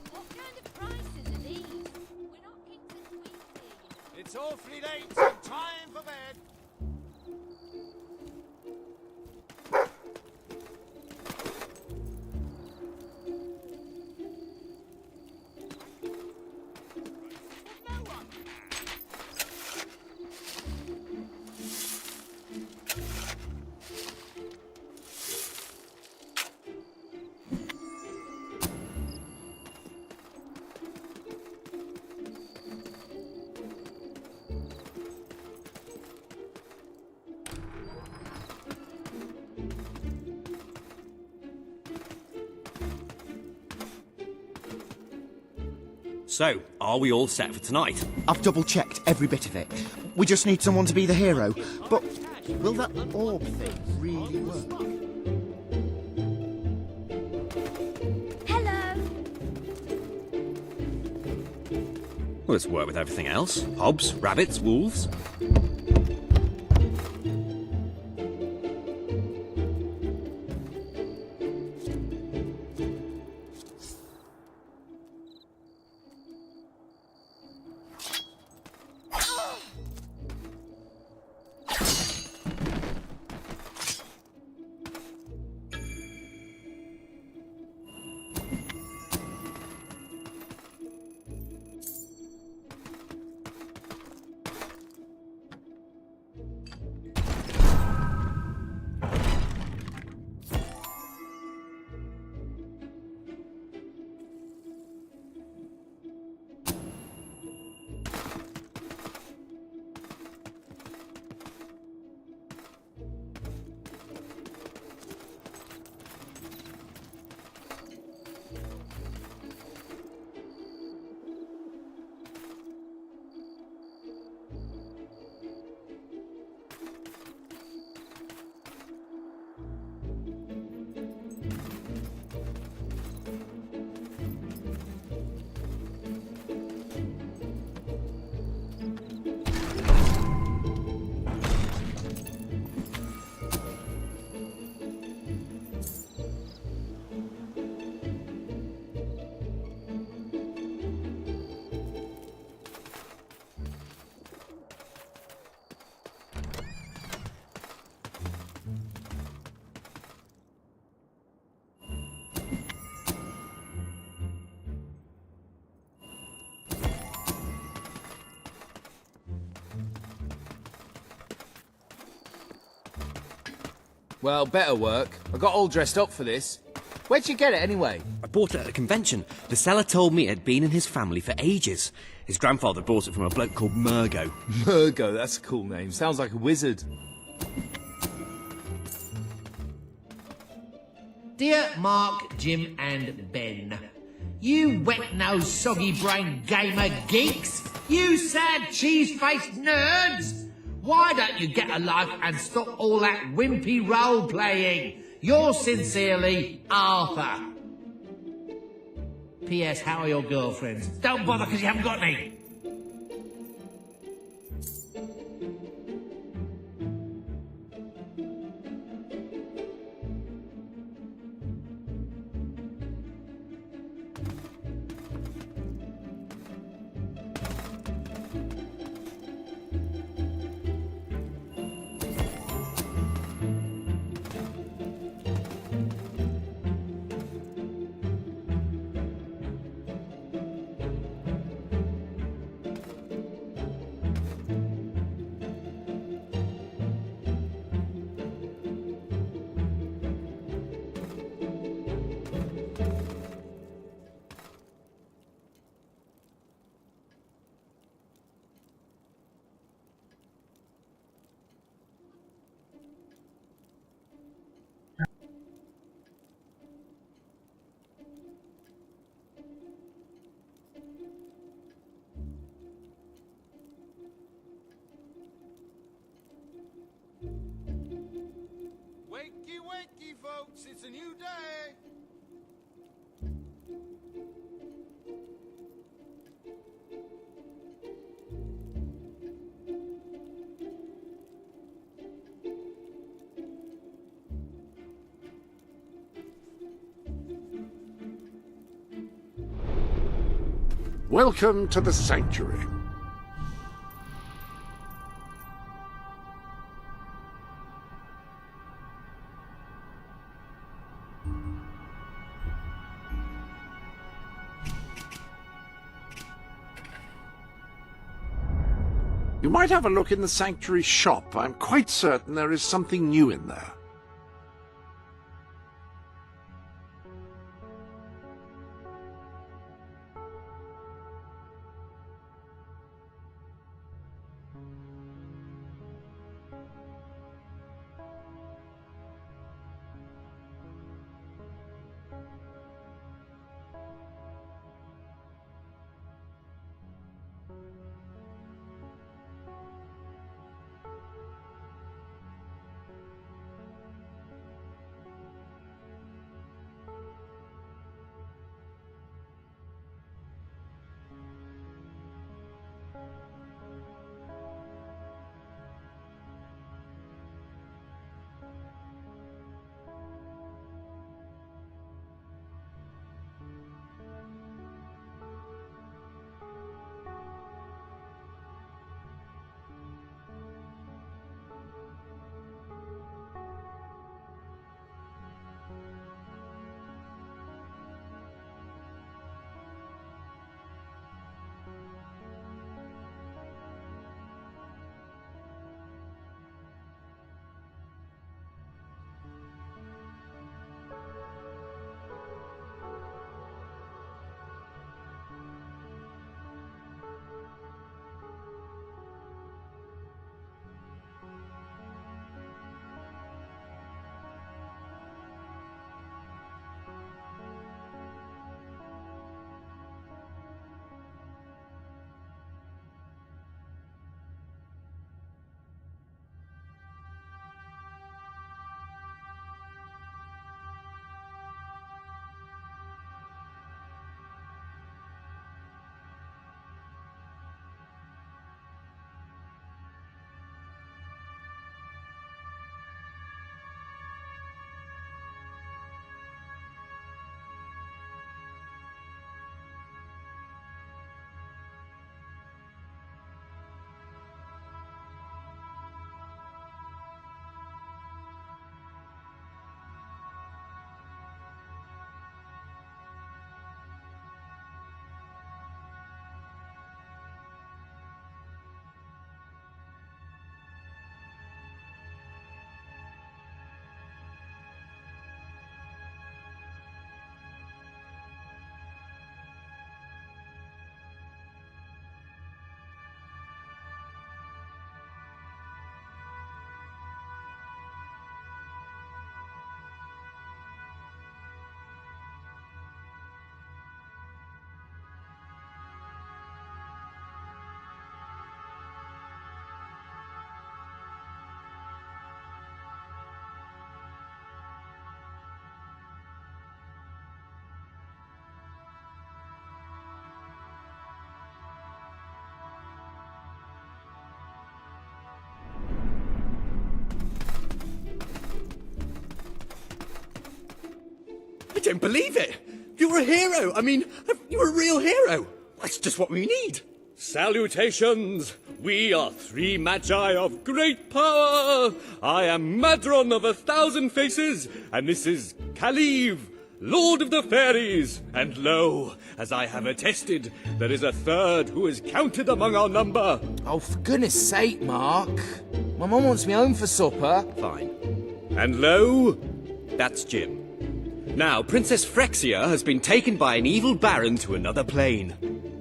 S11: What kind of prices are these? We're not kings and queens here.
S12: It's awfully late and time for bed.
S15: So, are we all set for tonight?
S22: I've double-checked every bit of it. We just need someone to be the hero. But will that orb thing really work?
S1: Hello.
S15: Well, it's work with everything else. Hobs, rabbits, wolves.
S23: Well, better work. I got all dressed up for this. Where'd you get it anyway?
S15: I bought it at a convention. The seller told me it had been in his family for ages. His grandfather bought it from a bloke called Murgo.
S23: Murgo, that's a cool name. Sounds like a wizard.
S18: Dear Mark, Jim, and Ben, you wet-nosed, soggy-brained gamer geeks, you sad cheese-faced nerds, why don't you get a life and stop all that wimpy role-playing? Yours sincerely, Arthur. P.S. How are your girlfriends? Don't bother because you haven't got any.
S12: folks, it's a new day.
S3: Welcome to the Sanctuary. You might have a look in the Sanctuary shop. I'm quite certain there is something new in there.
S15: I don't believe it! You're a hero! I mean, you're a real hero! That's just what we need! Salutations! We are three magi of great power! I am Madron of 1,000 Faces, and this is Kaliv, Lord of the Fairies! And lo, as I have attested, there is a third who is counted among our number!
S23: Oh, for goodness sake, Mark. My mum wants me home for supper.
S15: Fine. And lo, that's Jim. Now, Princess Frexia has been taken by an evil baron to another plane.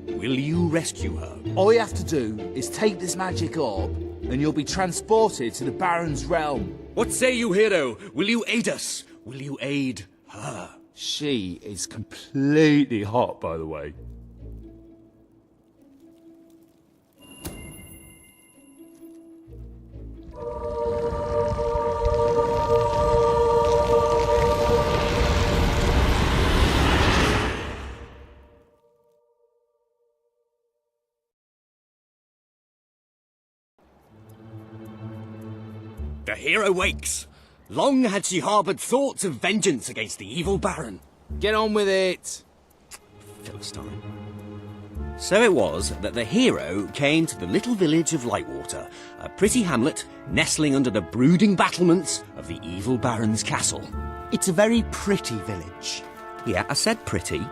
S15: Will you rescue her?
S23: All you have to do is take this magic orb, and you'll be transported to the Baron's realm.
S15: What say you, hero? Will you aid us? Will you aid her?
S23: She is completely hot, by the way.
S15: the hero wakes. Long had she harboured thoughts of vengeance against the evil Baron.
S23: Get on with it.
S15: Philistine. So it was that the hero came to the little village of Lightwater, a pretty hamlet nestling under the brooding battlements of the evil Baron's castle.
S22: It's a very pretty village.
S15: Yeah, I said pretty.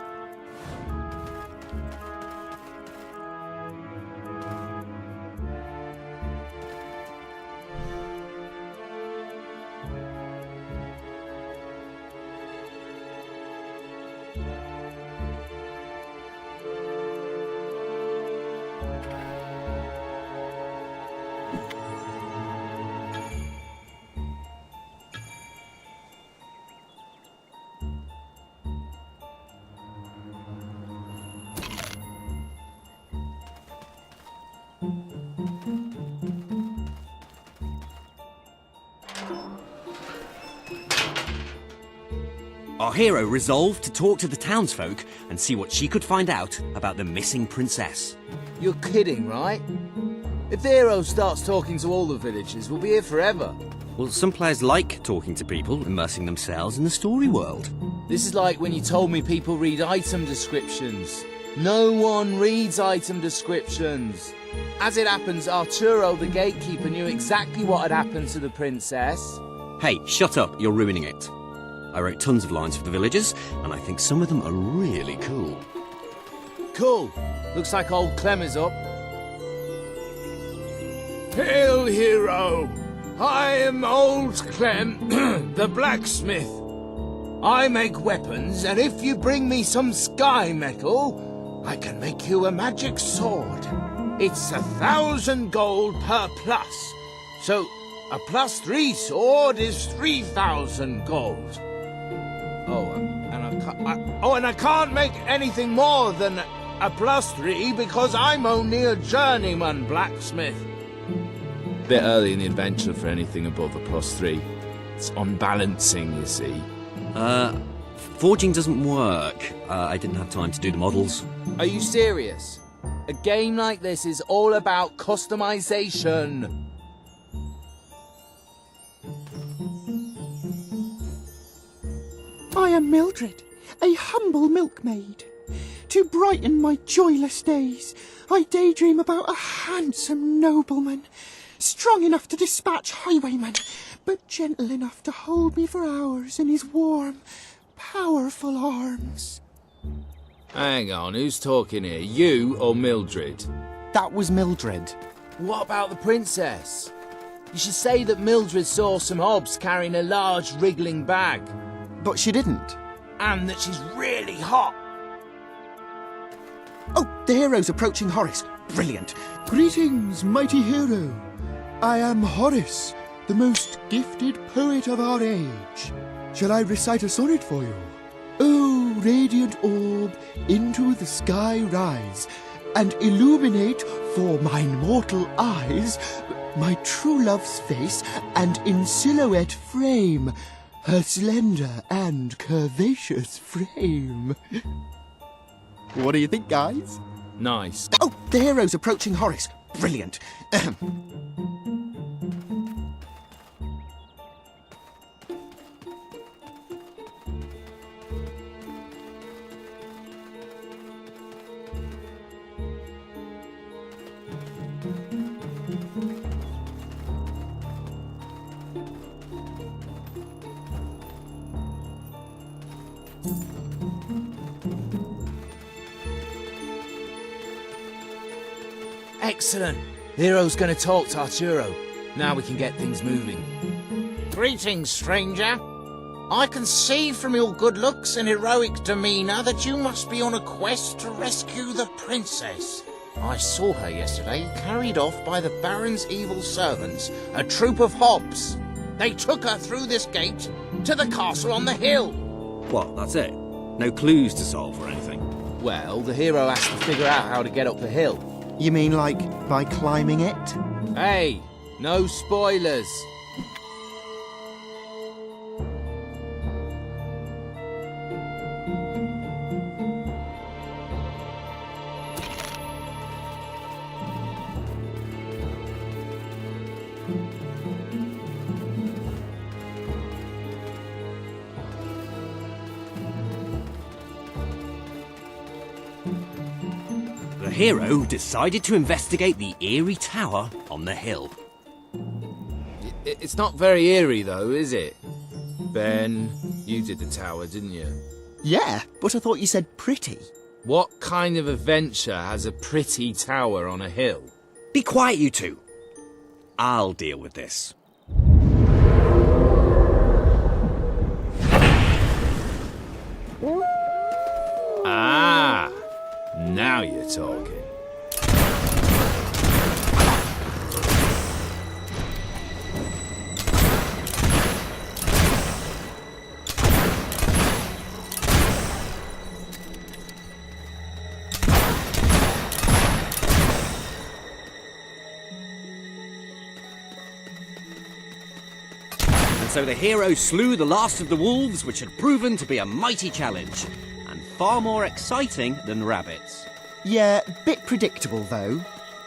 S15: Our hero resolved to talk to the townsfolk and see what she could find out about the missing princess.
S23: You're kidding, right? If the hero starts talking to all the villagers, we'll be here forever.
S15: Well, some players like talking to people, immersing themselves in the story world.
S23: This is like when you told me people read item descriptions. No one reads item descriptions. As it happens, Arturo, the gatekeeper, knew exactly what had happened to the princess.
S15: Hey, shut up, you're ruining it. I wrote tons of lines for the villagers, and I think some of them are really cool.
S23: Cool. Looks like old Clem is up. Hail, hero! I am old Clem, the blacksmith. I make weapons, and if you bring me some sky metal, I can make you a magic sword. It's 1,000 gold per plus. So, a +3 sword is 3,000 gold. And I can't make anything more than a +3 because I'm only a journeyman blacksmith. Bit early in the adventure for anything above a +3. It's unbalancing, you see.
S15: Forging doesn't work. I didn't have time to do the models.
S23: Are you serious? A game like this is all about customization.
S22: I am Mildred, a humble milkmaid. To brighten my joyless days, I daydream about a handsome nobleman, strong enough to dispatch highwaymen, but gentle enough to hold me for hours in his warm, powerful arms.
S23: Hang on, who's talking here? You or Mildred?
S22: That was Mildred.
S23: What about the princess? You should say that Mildred saw some hobs carrying a large wriggling bag.
S22: But she didn't.
S23: And that she's really hot.
S22: Oh, the hero's approaching Horace. Brilliant.
S6: Greetings, mighty hero. I am Horace, the most gifted poet of our age. Shall I recite a sonnet for you? Oh, radiant orb, into the sky rise, and illuminate for mine mortal eyes my true love's face, and in silhouette frame her slender and curvaceous frame. What do you think, guys?
S23: Nice.
S22: Oh, the hero's approaching Horace. Brilliant.
S23: Excellent. The hero's going to talk to Arturo. Now we can get things moving.
S8: Greetings, stranger. I can see from your good looks and heroic demeanour that you must be on a quest to rescue the princess. I saw her yesterday, carried off by the Baron's evil servants, a troop of hobs. They took her through this gate to the castle on the hill.
S15: What, that's it? No clues to solve or anything?
S23: Well, the hero has to figure out how to get up the hill.
S22: You mean like by climbing it?
S23: Hey, no spoilers.
S13: hero decided to investigate the eerie tower on the hill.
S23: It's not very eerie, though, is it? Ben, you did the tower, didn't you?
S22: Yeah, but I thought you said pretty.
S23: What kind of adventure has a pretty tower on a hill?
S13: Be quiet, you two. I'll deal with this.
S23: Ah, now you're talking.
S13: And so the hero slew the last of the wolves, which had proven to be a mighty challenge, and far more exciting than rabbits.
S22: Yeah, bit predictable though.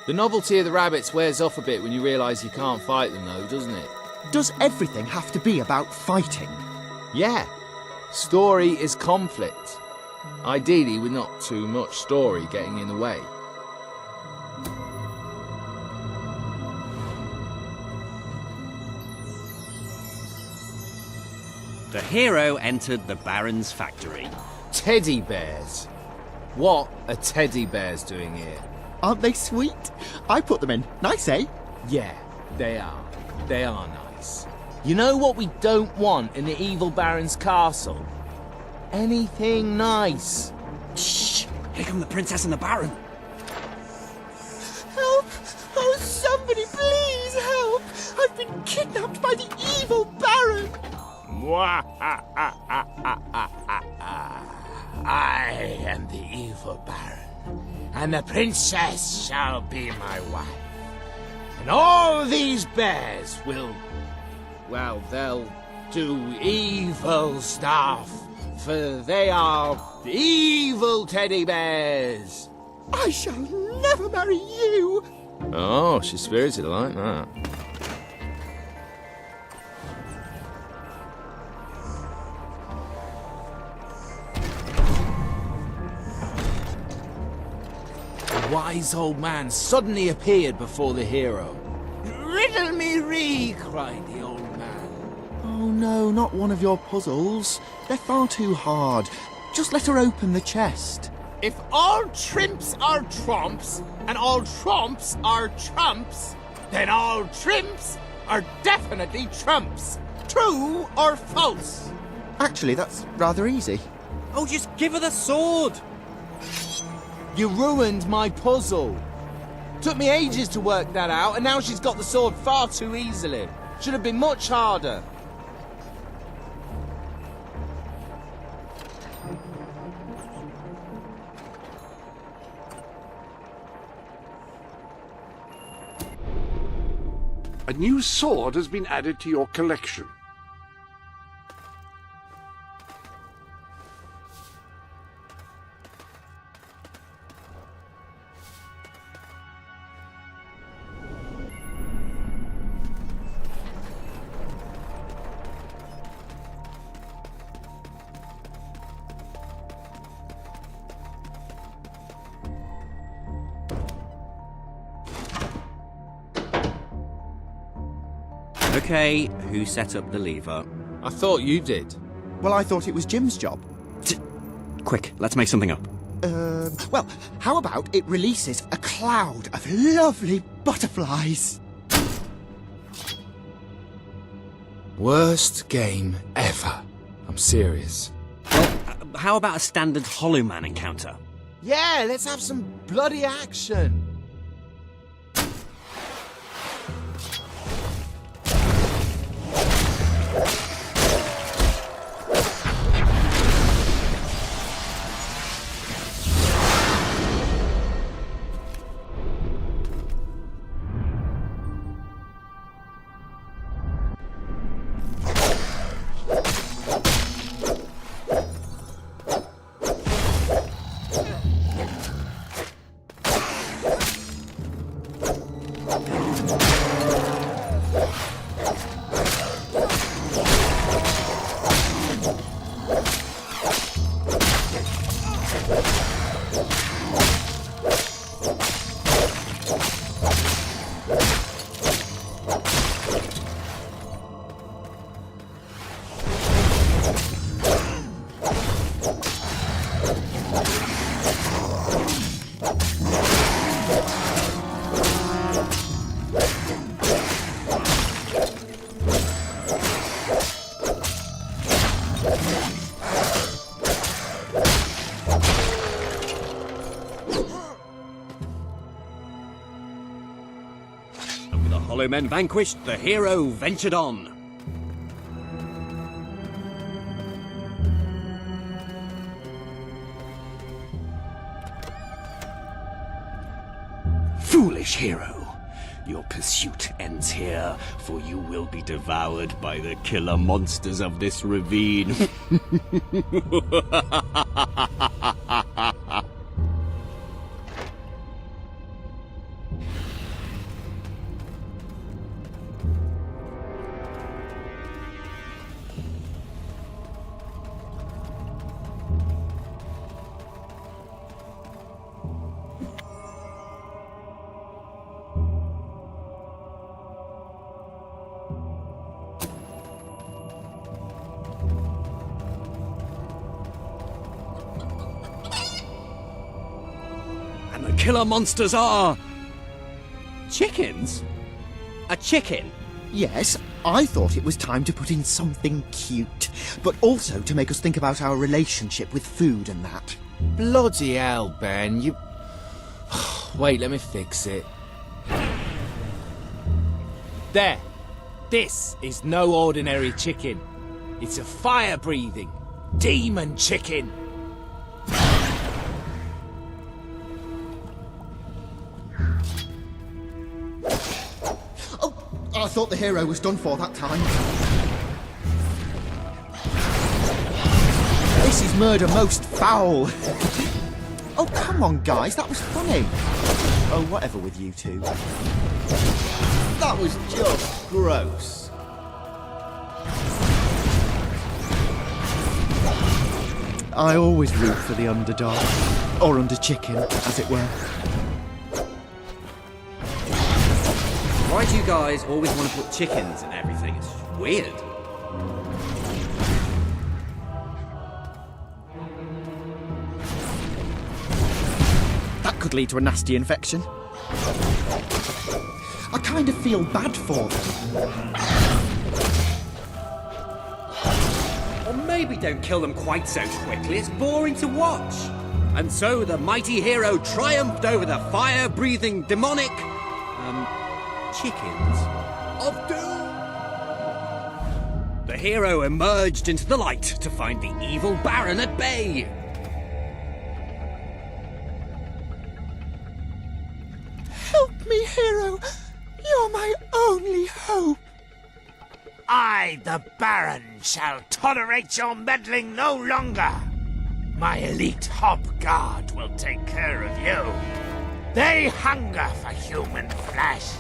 S23: The novelty of the rabbits wears off a bit when you realise you can't fight them though, doesn't it?
S22: Does everything have to be about fighting?
S23: Yeah. Story is conflict. Ideally with not too much story getting in the way.
S13: The hero entered the Baron's factory.
S23: Teddy bears. What are teddy bears doing here?
S22: Aren't they sweet? I put them in. Nice, eh?
S23: Yeah, they are. They are nice. You know what we don't want in the evil Baron's castle? Anything nice.
S13: Shh! Here come the Princess and the Baron.
S22: Help! Oh, somebody please help! I've been kidnapped by the evil Baron!
S23: I am the evil Baron, and the princess shall be my wife. And all these bears will, well, they'll do evil stuff, for they are the evil teddy bears.
S22: I shall never marry you!
S23: Oh, she's spirited like that. The wise old man suddenly appeared before the hero. "Riddle me ree!" cried the old man.
S22: Oh no, not one of your puzzles. They're far too hard. Just let her open the chest.
S23: If all trimps are trumps, and all trumps are trumps, then all trimps are definitely trumps. True or false?
S22: Actually, that's rather easy.
S13: Oh, just give her the sword!
S23: You ruined my puzzle. Took me ages to work that out, and now she's got the sword far too easily. Should have been much harder.
S3: A new sword has been added to your collection.
S13: Okay, who set up the lever?
S23: I thought you did.
S22: Well, I thought it was Jim's job.
S13: Quick, let's make something up.
S22: Well, how about it releases a cloud of lovely butterflies?
S23: Worst game ever. I'm serious.
S13: Well, how about a standard Hollow Man encounter?
S23: Yeah, let's have some bloody action.
S13: fellow men vanquished, the hero ventured on.
S15: Foolish hero! Your pursuit ends here, for you will be devoured by the killer monsters of this ravine.
S13: And the killer monsters are... chickens? A chicken?
S22: Yes, I thought it was time to put in something cute, but also to make us think about our relationship with food and that.
S23: Bloody hell, Ben, you... Wait, let me fix it. There. This is no ordinary chicken. It's a fire-breathing demon chicken.
S22: I thought the hero was done for that time. This is murder most foul. Oh, come on, guys, that was funny. Oh, whatever with you two. That was just gross. I always root for the underdog. Or under chicken, as it were.
S13: Why do you guys always want to put chickens in everything? It's weird.
S22: That could lead to a nasty infection. I kind of feel bad for them.
S13: Or maybe don't kill them quite so quickly, it's boring to watch. And so the mighty hero triumphed over the fire-breathing demonic... chickens of doom. The hero emerged into the light to find the evil Baron at bay.
S22: Help me, hero. You're my only hope.
S12: I, the Baron, shall tolerate your meddling no longer. My elite Hob Guard will take care of you. They hunger for human flesh.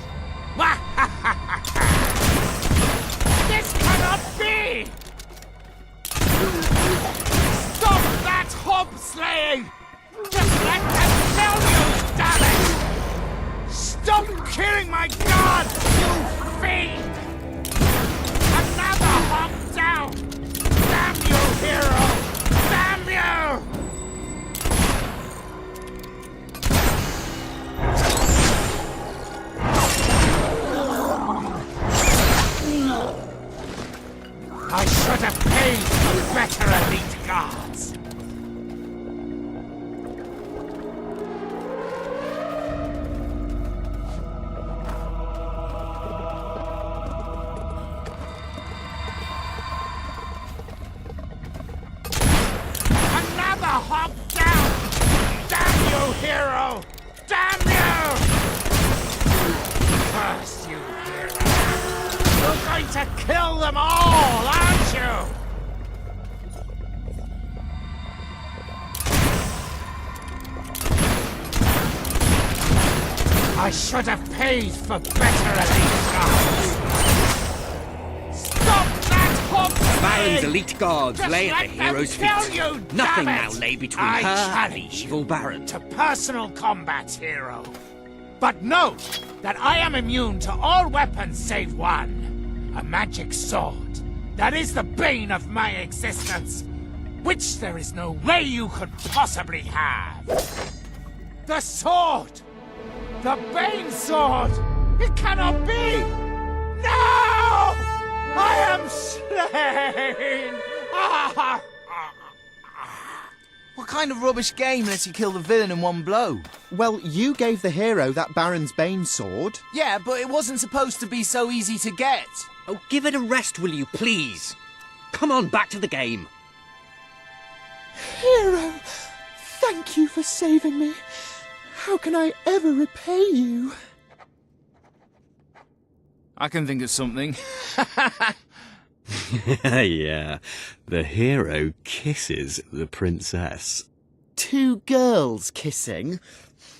S12: This cannot be! Stop that hob slaying! Just let them kill you, damn it! Stop killing my guard, you fiend! Another hob down! Damn you, hero! Damn you! I should have paid for better elite guards. Another hop down! Damn you, hero! Damn you! First, you hero! You're going to kill them all, aren't you? I should have paid for better elite guards. Stop that hob!
S13: The Baron's elite guards
S12: Just
S13: lay at the
S12: let them
S13: hero's
S12: kill
S13: feet.
S12: you,
S13: Nothing
S12: damn
S13: now
S12: it!
S13: lay between
S12: I
S13: her and the
S12: challenge
S13: evil Baron.
S12: to personal combat, hero. But note that I am immune to all weapons save one. A magic sword. That is the bane of my existence. Which there is no way you could possibly have. The sword! The Bane sword! It cannot be! No! I am slain! Ah!
S23: What
S12: kind of rubbish game lets you kill the villain in one blow?
S10: Well, you gave the hero that Baron's Bane sword.
S12: Yeah, but it wasn't supposed to be so easy to get.
S13: Oh, give it a rest, will you, please? Come on, back to the game.
S22: Hero, thank you for saving me. How can I ever repay you?
S12: I can think of something.
S13: Yeah, the hero kisses the princess.
S10: Two girls kissing?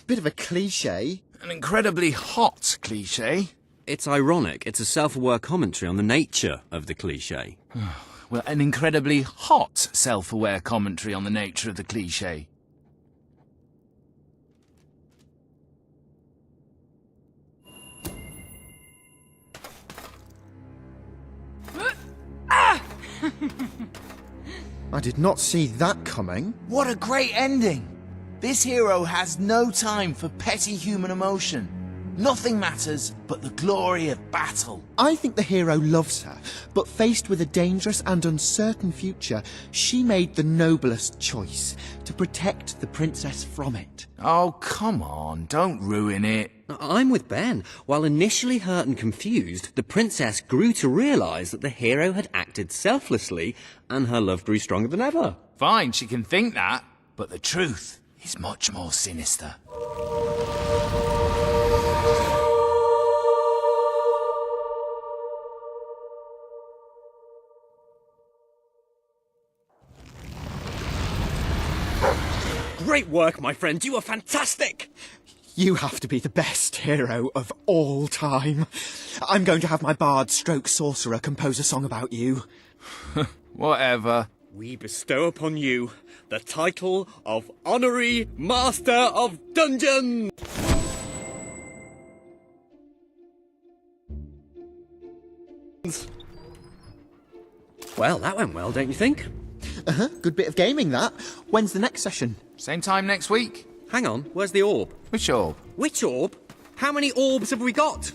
S10: Bit of a cliché.
S12: An incredibly hot cliché.
S13: It's ironic. It's a self-aware commentary on the nature of the cliché.
S12: Well, an incredibly hot self-aware commentary on the nature of the cliché.
S10: I did not see that coming.
S12: What a great ending! This hero has no time for petty human emotion. Nothing matters but the glory of battle.
S10: I think the hero loves her, but faced with a dangerous and uncertain future, she made the noblest choice, to protect the princess from it.
S12: Oh, come on, don't ruin it.
S13: I'm with Ben. While initially hurt and confused, the princess grew to realise that the hero had acted selflessly, and her love grew stronger than ever.
S12: Fine, she can think that, but the truth is much more sinister.
S13: Great work, my friend. You were fantastic.
S10: You have to be the best hero of all time. I'm going to have my bard stroke sorcerer compose a song about you.
S12: Whatever.
S13: We bestow upon you the title of Honorary Master of Dungeons. Well, that went well, don't you think?
S10: Uh-huh, good bit of gaming, that. When's the next session?
S12: Same time next week.
S13: Hang on, where's the orb?
S12: Which orb?
S13: Which orb? How many orbs have we got?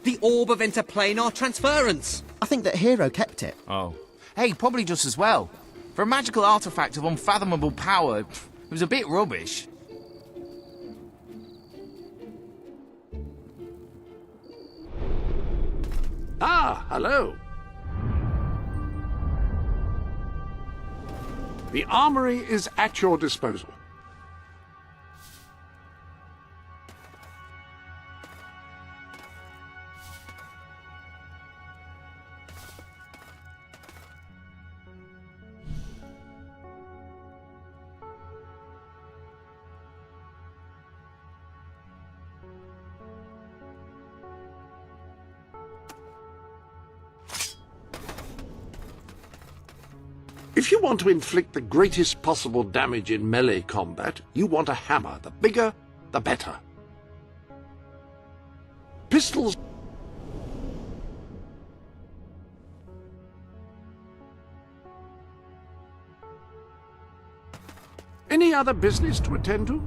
S13: The orb of interplanar transference.
S10: I think that hero kept it.
S12: Oh. Hey, probably just as well. For a magical artifact of unfathomable power, it was a bit rubbish.
S3: Ah, hello. The armory is at your disposal. If you want to inflict the greatest possible damage in melee combat, you want a hammer. The bigger, the better. Pistols... Any other business to attend to?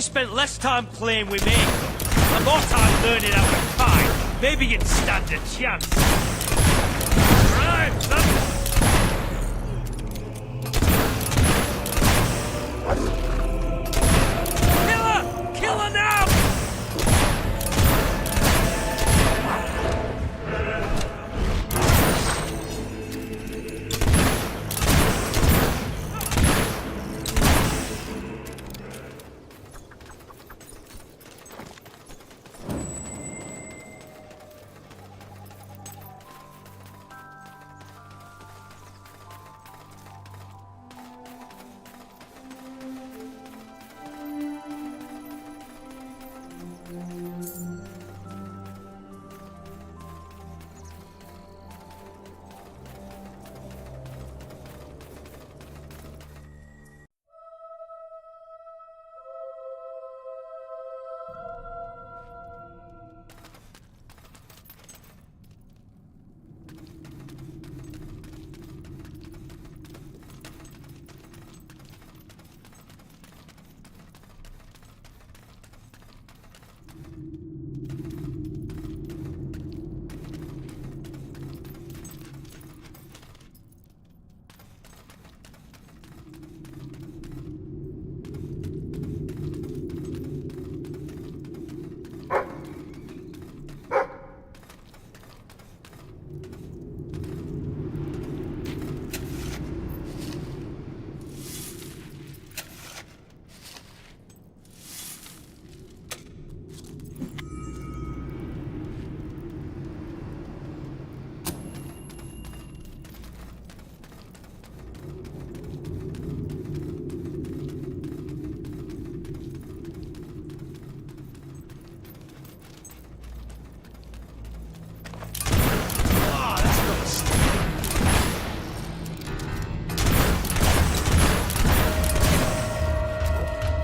S2: spent less time playing with me and more time learning how to fight, maybe you'd stand a chance. Right, that's... Kill her now!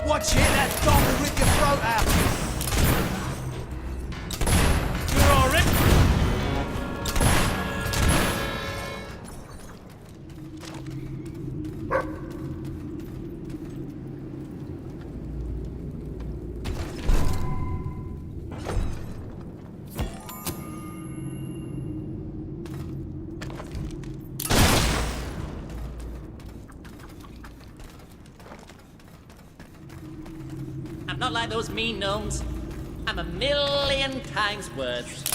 S12: Watch it, that dog will rip your throat out.
S2: You're all right.
S14: I'm not like those mean gnomes. I'm a million times worse.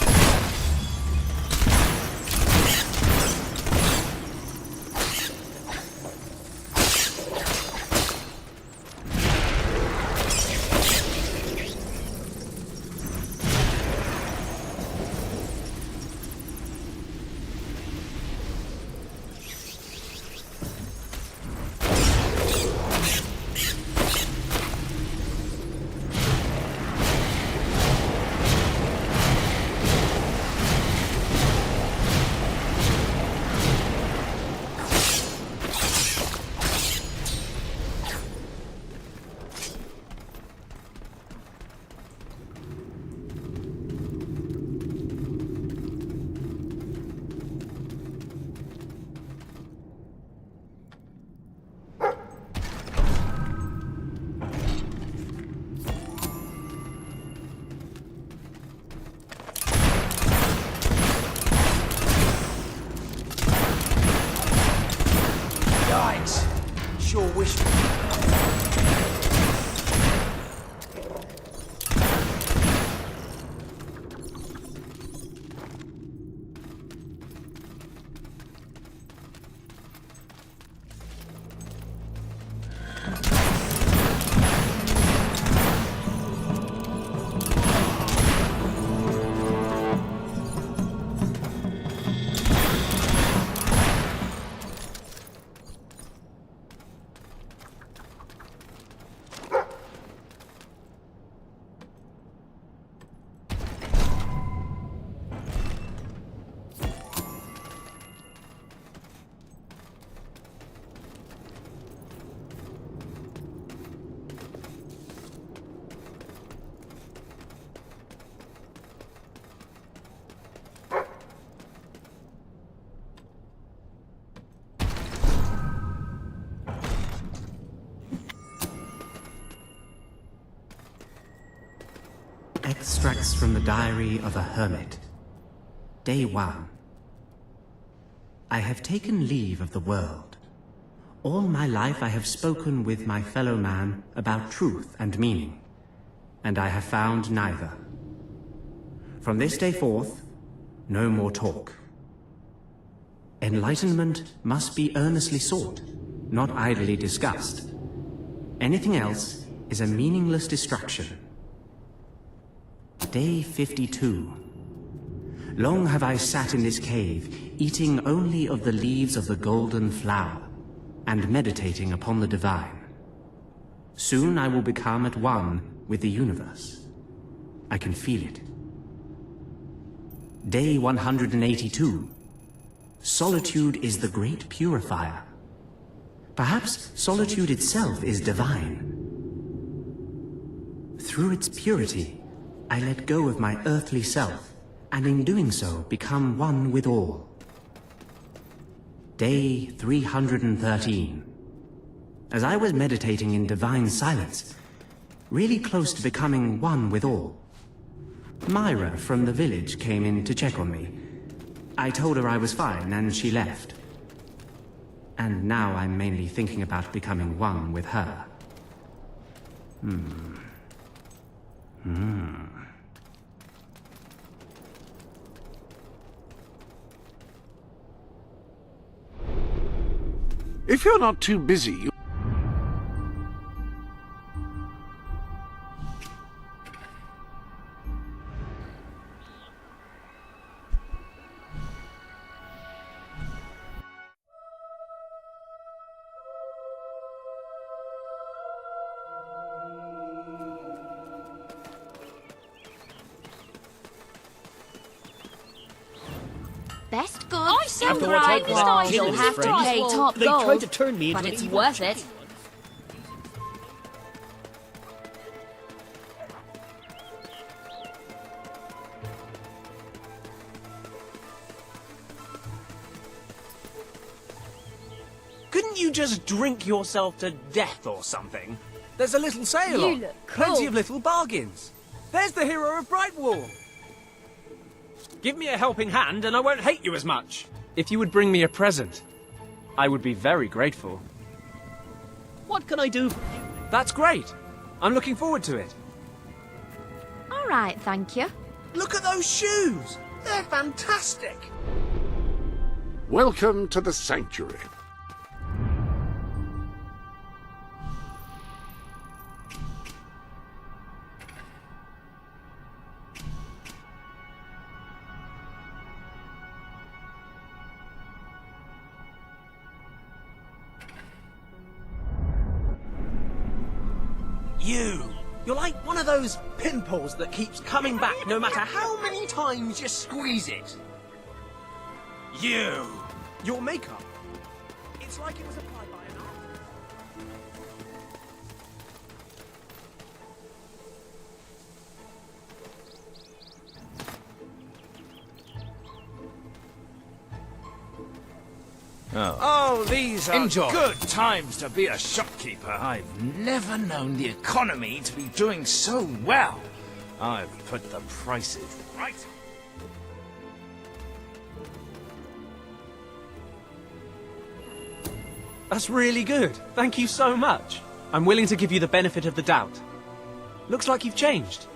S9: Extracts from the Diary of a Hermit. Day 1. I have taken leave of the world. All my life I have spoken with my fellow man about truth and meaning, and I have found neither. From this day forth, no more talk. Enlightenment must be earnestly sought, not idly discussed. Anything else is a meaningless distraction. Day 52. Long have I sat in this cave, eating only of the leaves of the golden flower, and meditating upon the divine. Soon I will become at one with the universe. I can feel it. Day 182. Solitude is the great purifier. Perhaps solitude itself is divine. Through its purity, I let go of my earthly self, and in doing so become one with all. Day 313. As I was meditating in divine silence, really close to becoming one with all, Myra from the village came in to check on me. I told her I was fine, and she left. And now I'm mainly thinking about becoming one with her.
S3: If you're not too busy...
S1: Best goods.
S5: I thought
S1: right.
S5: I was
S1: You'll
S5: killing
S1: have to
S5: friends.
S1: pay top
S5: They
S1: gold,
S5: tried to turn me into
S1: but
S5: an
S1: it's
S5: evil
S1: worth it.
S4: Couldn't you just drink yourself to death or something? There's a little sale
S1: You
S4: on.
S1: look
S4: Plenty
S1: cool.
S4: of little bargains. There's the hero of Brightwall. Give me a helping hand and I won't hate you as much. If you would bring me a present, I would be very grateful.
S5: What can I do?
S4: That's great. I'm looking forward to it.
S1: All right, thank you.
S4: Look at those shoes. They're fantastic.
S3: Welcome to the sanctuary.
S4: You're like one of those pimples that keeps coming back no matter how many times you squeeze it. Your makeup. It's like it was applied by an artist.
S12: Oh, these are
S23: Enjoy.
S12: good times to be a shopkeeper. I've never known the economy to be doing so well. I've put the prices right.
S4: That's really good. Thank you so much. I'm willing to give you the benefit of the doubt. Looks like you've changed.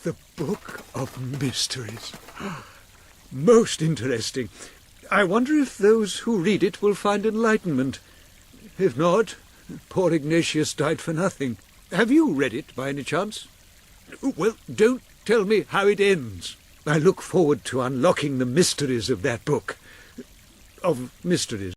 S7: The Book of Mysteries. Most interesting. I wonder if those who read it will find enlightenment. If not, poor Ignatius died for nothing. Have you read it by any chance? Well, don't tell me how it ends. I look forward to unlocking the mysteries of that book. Of mysteries.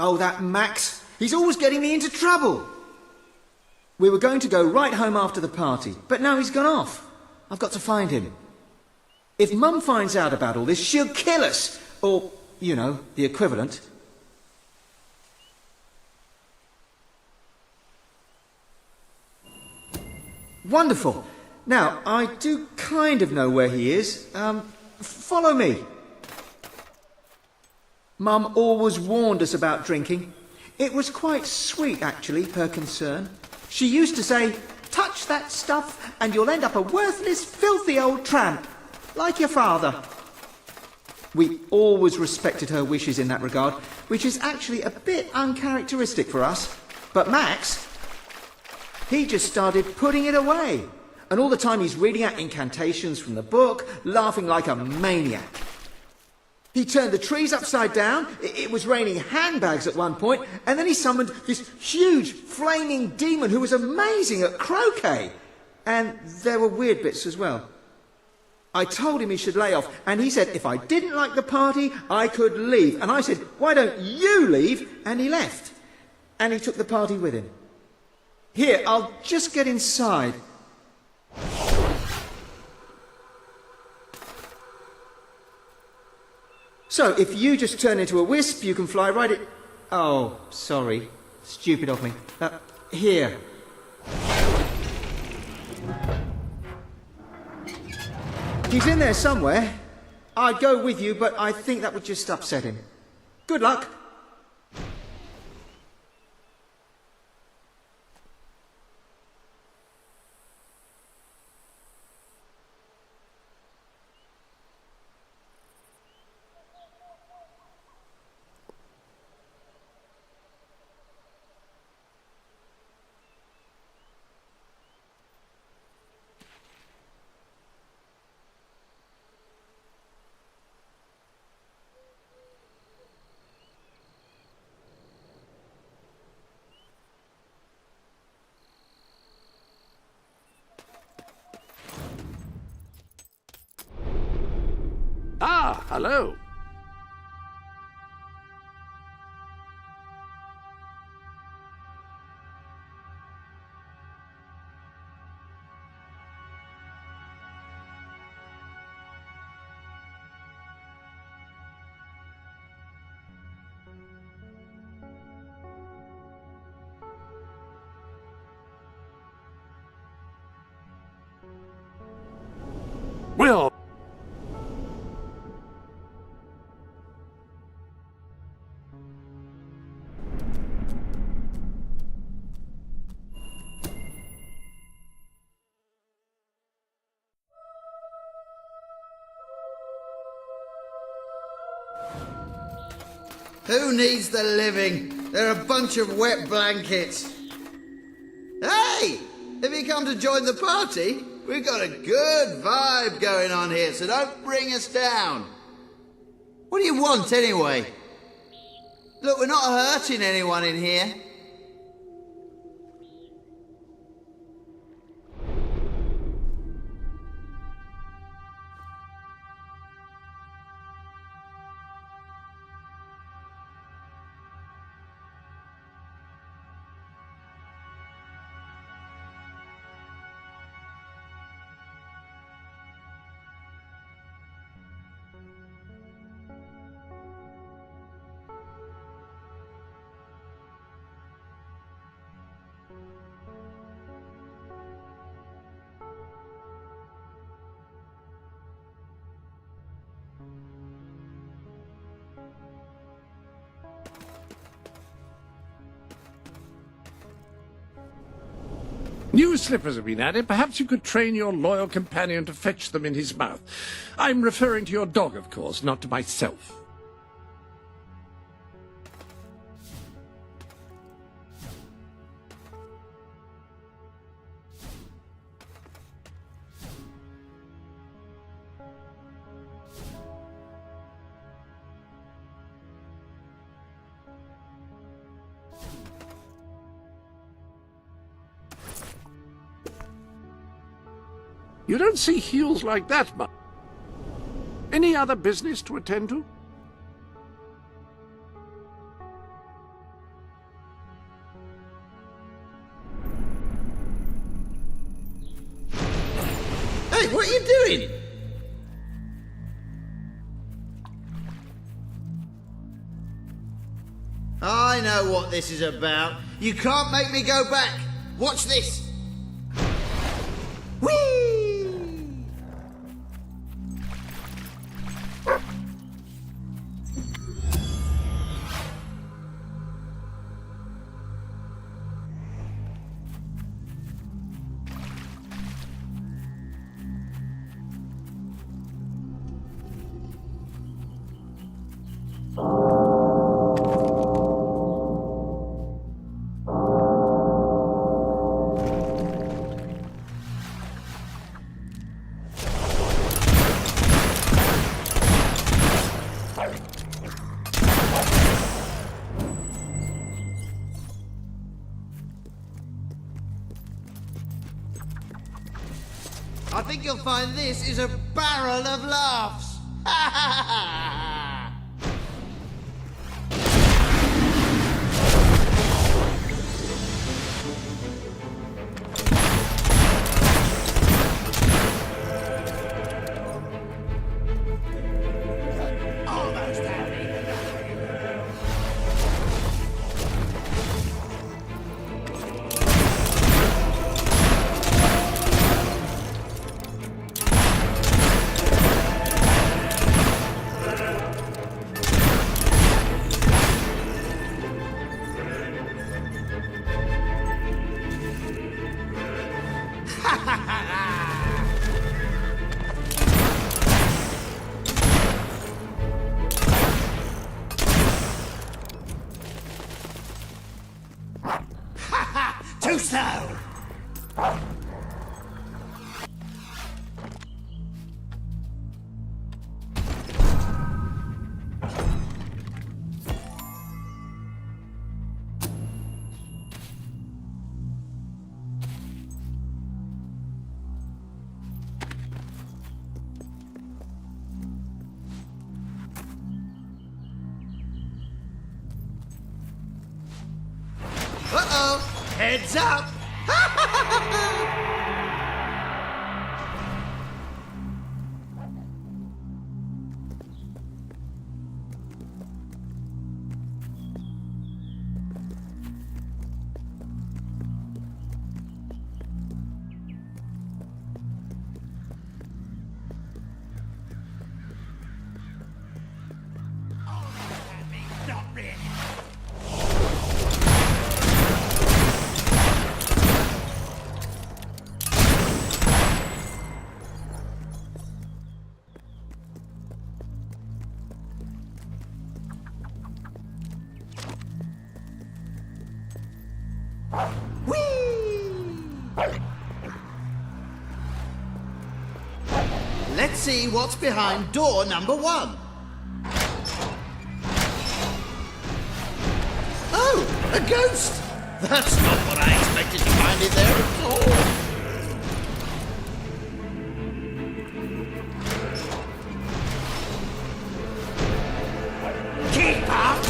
S17: Oh, that Max. He's always getting me into trouble. We were going to go right home after the party, but now he's gone off. I've got to find him. If Mum finds out about all this, she'll kill us. Or, you know, the equivalent. Wonderful. Now, I do kind of know where he is. Follow me. Mum always warned us about drinking. It was quite sweet, actually, her concern. She used to say, touch that stuff and you'll end up a worthless, filthy old tramp, like your father. We always respected her wishes in that regard, which is actually a bit uncharacteristic for us. But Max, he just started putting it away. And all the time he's reading out incantations from the book, laughing like a maniac. He turned the trees upside down, it was raining handbags at one point, and then he summoned this huge flaming demon who was amazing at croquet. And there were weird bits as well. I told him he should lay off, and he said if I didn't like the party, I could leave. And I said, why don't you leave? And he left. And he took the party with him. Here, I'll just get inside. So, if you just turn into a wisp, you can fly right at... Oh, sorry. Stupid of me. Here. He's in there somewhere. I'd go with you, but I think that would just upset him. Good luck.
S3: Hello. Well,
S19: Who needs the living? They're a bunch of wet blankets. Hey! Have you come to join the party? We've got a good vibe going on here, so don't bring us down. What do you want, anyway? Look, we're not hurting anyone in here.
S3: new slippers have been added. Perhaps you could train your loyal companion to fetch them in his mouth. I'm referring to your dog, of course, not to myself. You don't see heels like that much. Any other business to attend to?
S19: Hey, what are you doing? I know what this is about. You can't make me go back. Watch this. Whee! I think you'll find this is a barrel of laughs. Ha ha ha ha! Too slow! Heads up! Let's see what's behind door number 1. Oh, a ghost! That's not what I expected to find in there at all. Keep up!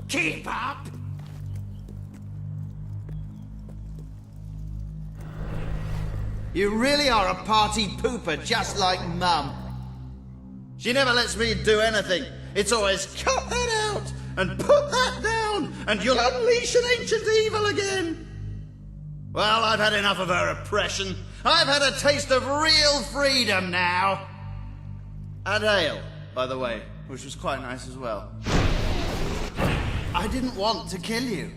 S19: Keep up! You really are a party pooper, just like Mum. She never lets me do anything. It's always, cut that out, and put that down, and you'll unleash an ancient evil again. Well, I've had enough of her oppression. I've had a taste of real freedom now. And ale, by the way, which was quite nice as well. I didn't want to kill you.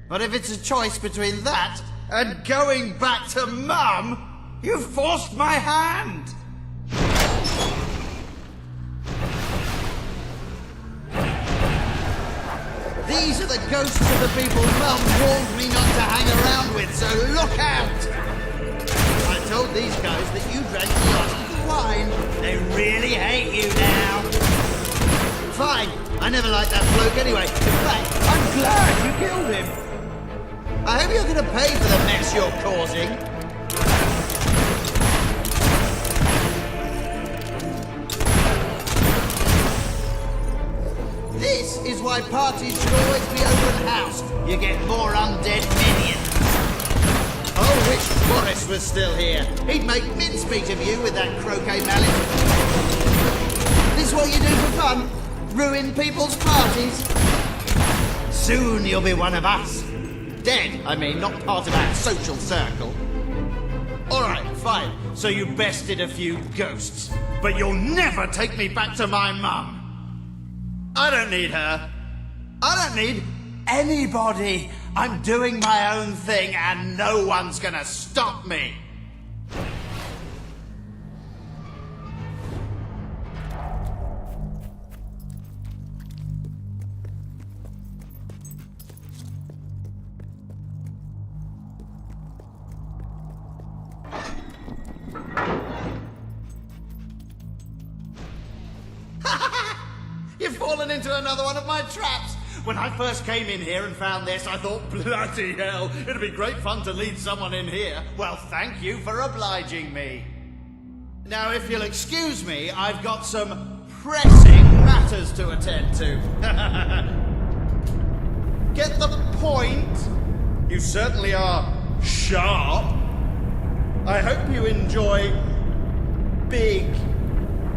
S19: But if it's a choice between that and going back to Mum, you've forced my hand. These are the ghosts of the people Mum warned me not to hang around with, so look out! I told these guys that you drank the last of the wine. They really hate you now. Fine. I never liked that bloke anyway. In fact, I'm glad you killed him. I hope you're going to pay for the mess you're causing. This is why parties should always be open house. You get more undead minions. Oh, wish Boris was still here. He'd make mincemeat of you with that croquet mallet. This what you do for fun? Ruin people's parties? Soon you'll be one of us. Dead, I mean, not part of our social circle. Alright, fine. So you bested a few ghosts. But you'll never take me back to my mum. I don't need her. I don't need anybody. I'm doing my own thing and no one's gonna stop me. You've fallen into another one of my traps. When I first came in here and found this, I thought, bloody hell, it'd be great fun to lead someone in here. Well, thank you for obliging me. Now, if you'll excuse me, I've got some pressing matters to attend to. Get the point? You certainly are sharp. I hope you enjoy big,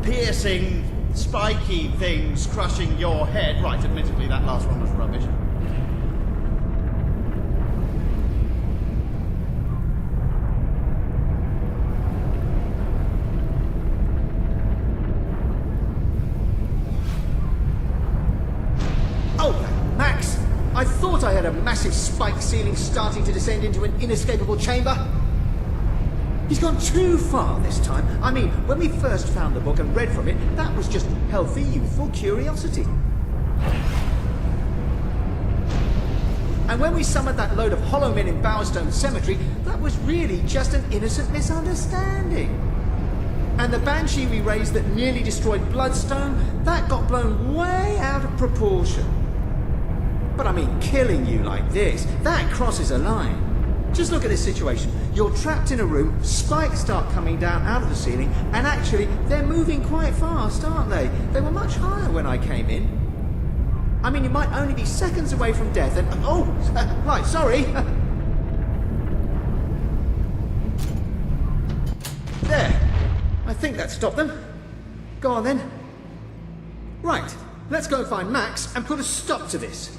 S19: piercing, spiky things crushing your head. Right, admittedly, that last one was rubbish.
S17: Oh, Max! I thought I had a massive spike ceiling starting to descend into an inescapable chamber. He's gone too far this time. I mean, when we first found the book and read from it, that was just healthy, youthful curiosity. And when we summoned that load of hollow men in Bowerstone Cemetery, that was really just an innocent misunderstanding. And the banshee we raised that nearly destroyed Bloodstone, that got blown way out of proportion. But I mean, killing you like this, that crosses a line. Just look at this situation. You're trapped in a room, spikes start coming down out of the ceiling, and actually, they're moving quite fast, aren't they? They were much higher when I came in. I mean, you might only be seconds away from death and... Oh, right, sorry. There. I think that stopped them. Go on then. Right, let's go and find Max and put a stop to this.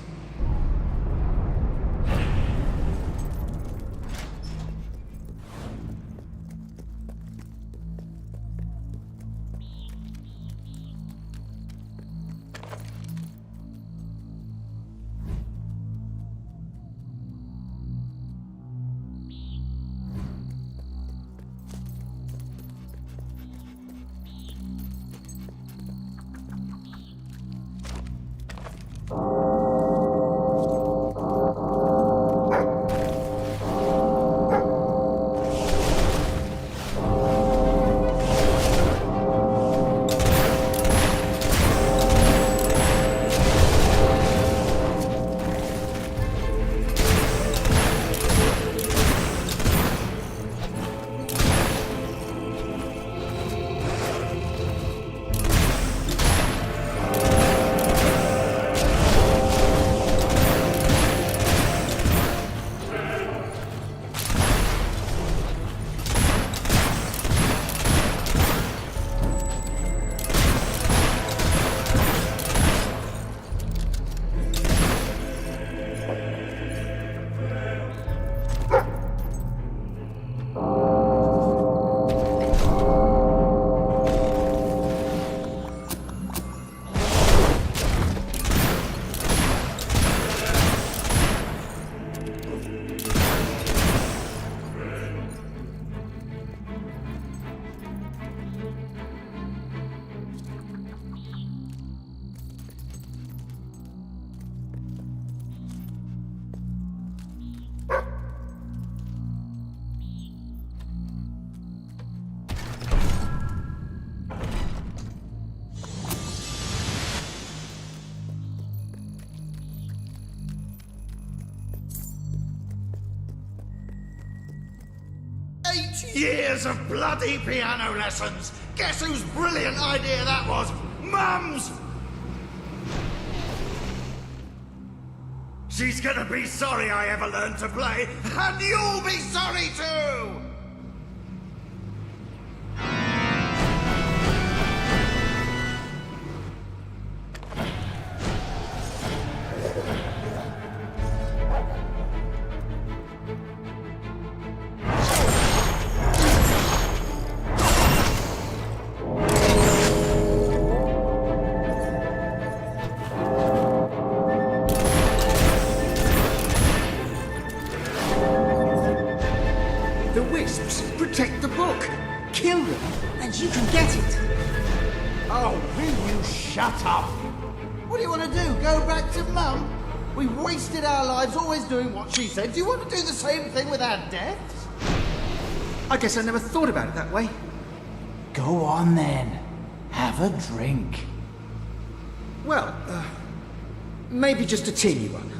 S19: Years of bloody piano lessons! Guess whose brilliant idea that was? Mum's! She's gonna be sorry I ever learned to play, and you'll be sorry too!
S17: Protect the book. Kill them, and you can get it.
S19: Oh, will you shut up? What do you want to do? Go back to Mum? We wasted our lives always doing what she said. Do you want to do the same thing with our deaths?
S17: I guess I never thought about it that way.
S12: Go on then. Have a drink.
S17: Well, maybe just a teeny one.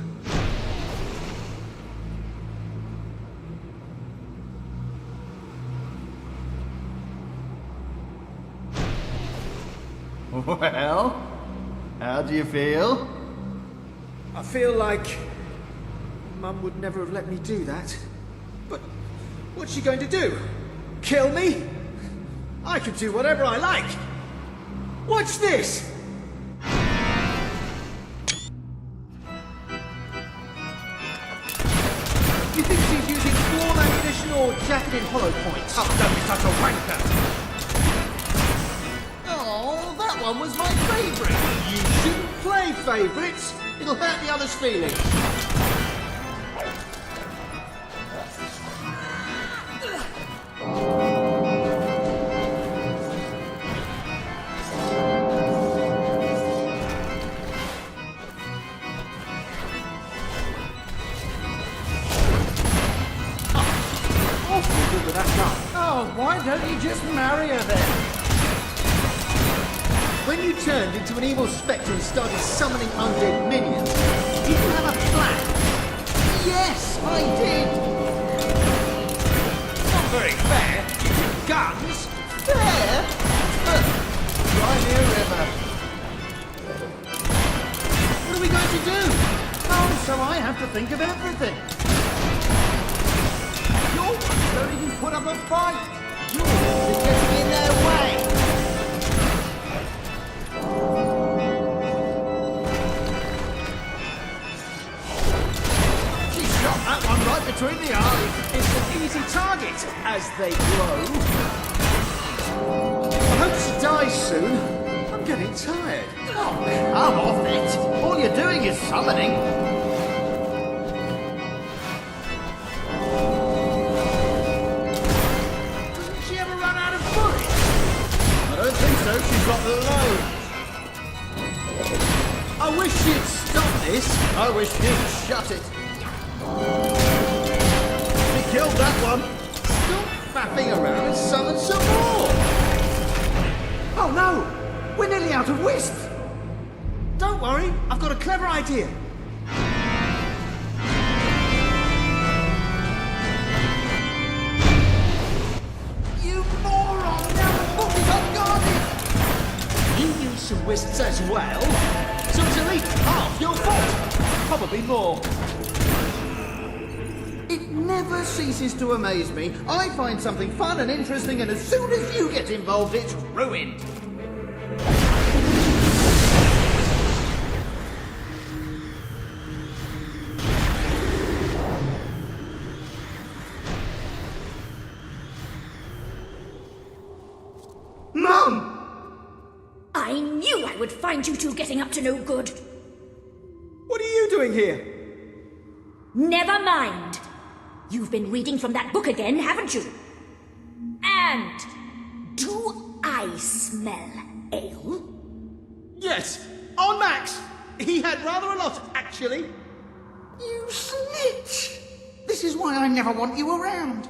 S19: Well, how do you feel?
S17: I feel like Mum would never have let me do that. But what's she going to do? Kill me? I can do whatever I like. Watch this! You think she's using small ammunition or jacketed hollow points?
S19: Oh, don't be such a wanker! Oh, that one was my favourite!
S17: You shouldn't play favourites! It'll hurt the other's feelings.
S19: Oh, why don't you just marry her then?
S17: turned into an evil spectre and started summoning undead minions, did you have a plan? Yes, I did.
S12: Not very fair. Guns?
S17: Fair? Crimea River. What are we going to do? Oh, so I have to think of everything. You're don't even put up a fight. You're getting in their way. She shot that one right between the eyes.
S4: It's an easy target as they grow.
S17: I hope she dies soon. I'm getting tired. Oh, come off it. All you're doing is summoning. Doesn't she ever run out of bullets? I don't think so. She's got loads. I wish she'd stop this. I wish she'd shut it. She killed that one. Stop faffing around and summon some more. Oh no! We're nearly out of whist! Don't worry, I've got a clever idea. You moron! Now the book is unguarded! You use some whisks as well, so it's at least half your fault. Probably more. It never ceases to amaze me. I find something fun and interesting, and as soon as you get involved, it's ruined. Mum!
S16: I knew I would find you two getting up to no good.
S17: What are you doing here?
S16: Never mind. You've been reading from that book again, haven't you? And do I smell ale?
S17: Yes, on Max. He had rather a lot, actually. You snitch! This is why I never want you around.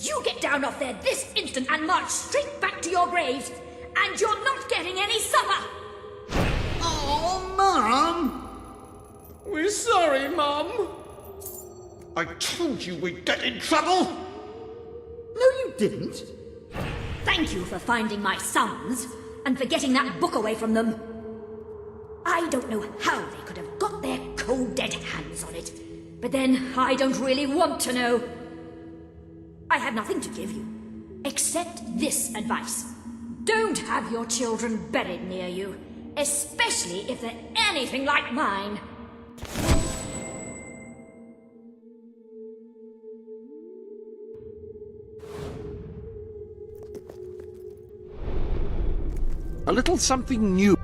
S16: You get down off there this instant and march straight back to your graves, and you're not getting any supper!
S17: Oh, Mum!
S15: We're sorry, Mum.
S17: I told you we'd get in trouble! No, you didn't.
S16: Thank you for finding my sons, and for getting that book away from them. I don't know how they could have got their cold dead hands on it, but then I don't really want to know. I have nothing to give you, except this advice. Don't have your children buried near you, especially if they're anything like mine.
S3: A little something new.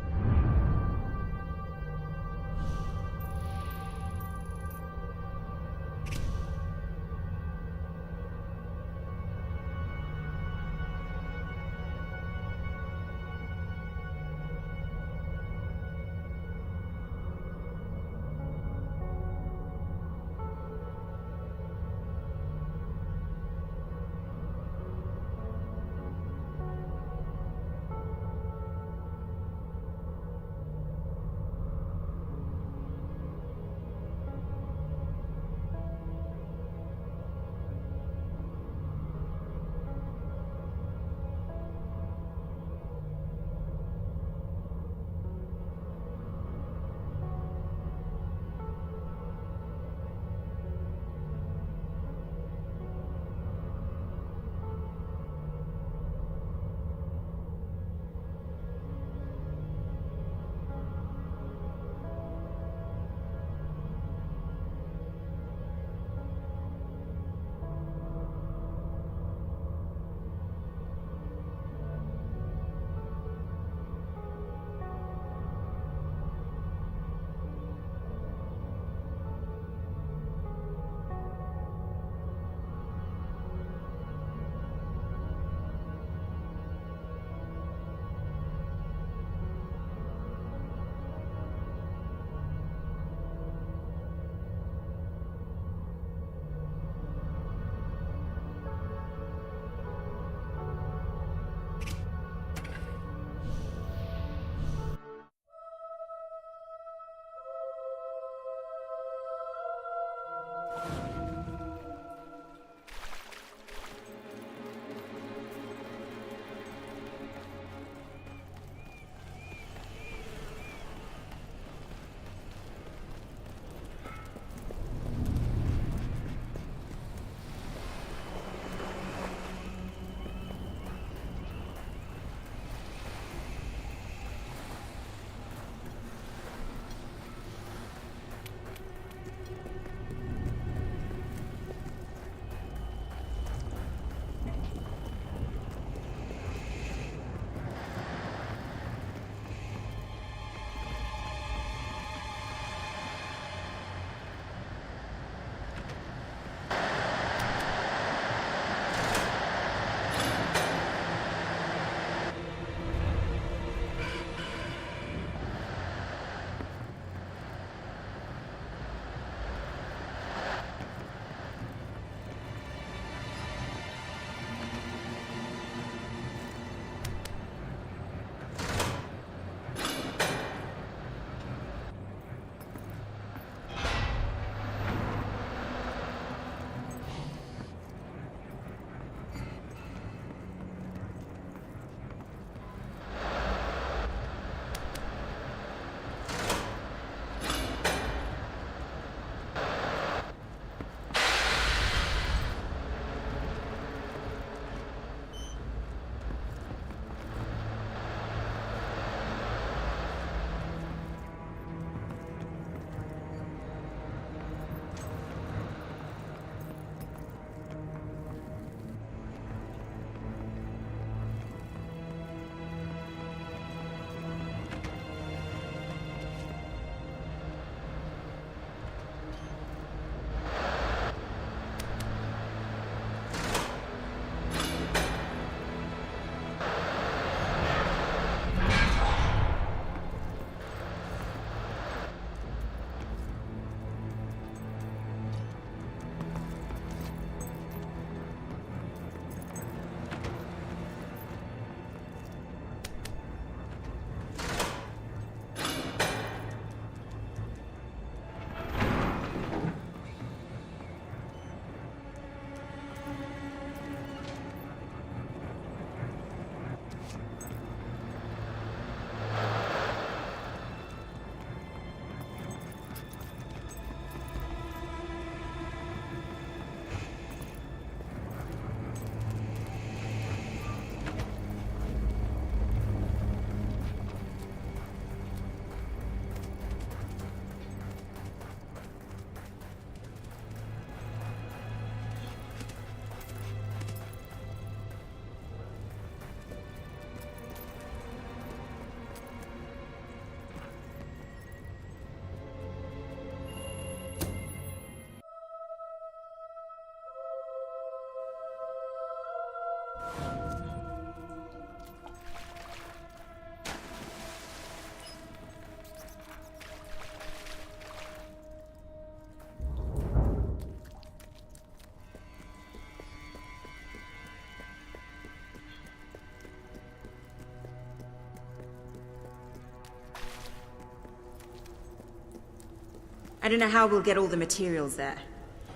S11: I don't know how we'll get all the materials there.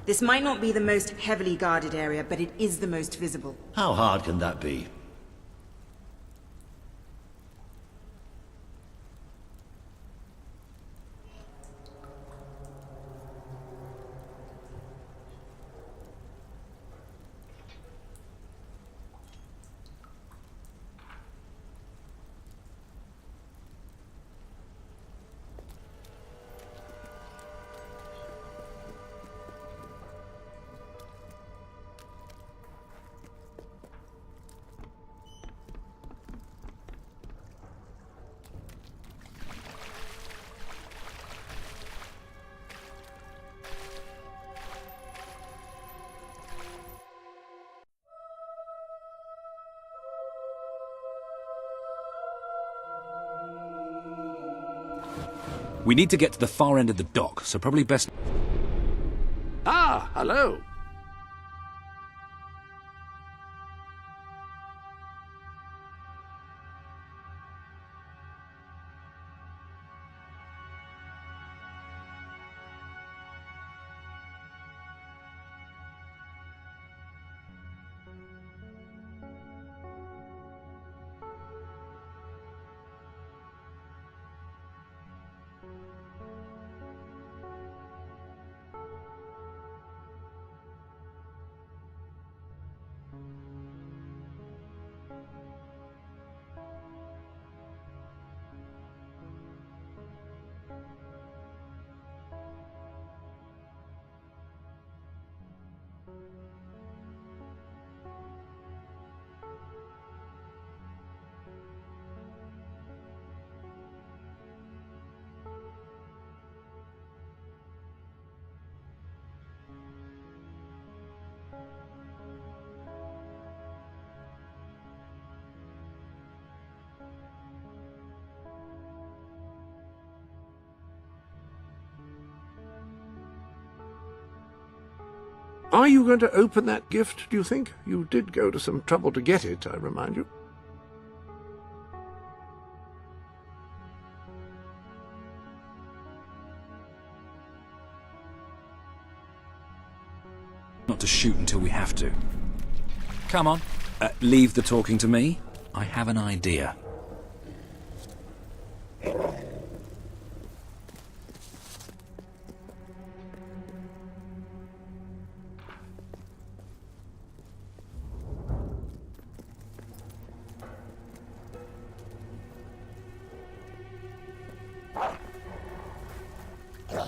S11: This might not be the most heavily guarded area, but it is the most visible.
S20: How hard can that be?
S21: We need to get to the far end of the dock, so probably best...
S3: Ah, hello. Are you going to open that gift, do you think? You did go to some trouble to get it, I remind you.
S21: Not to shoot until we have to. Come on, leave the talking to me. I have an idea.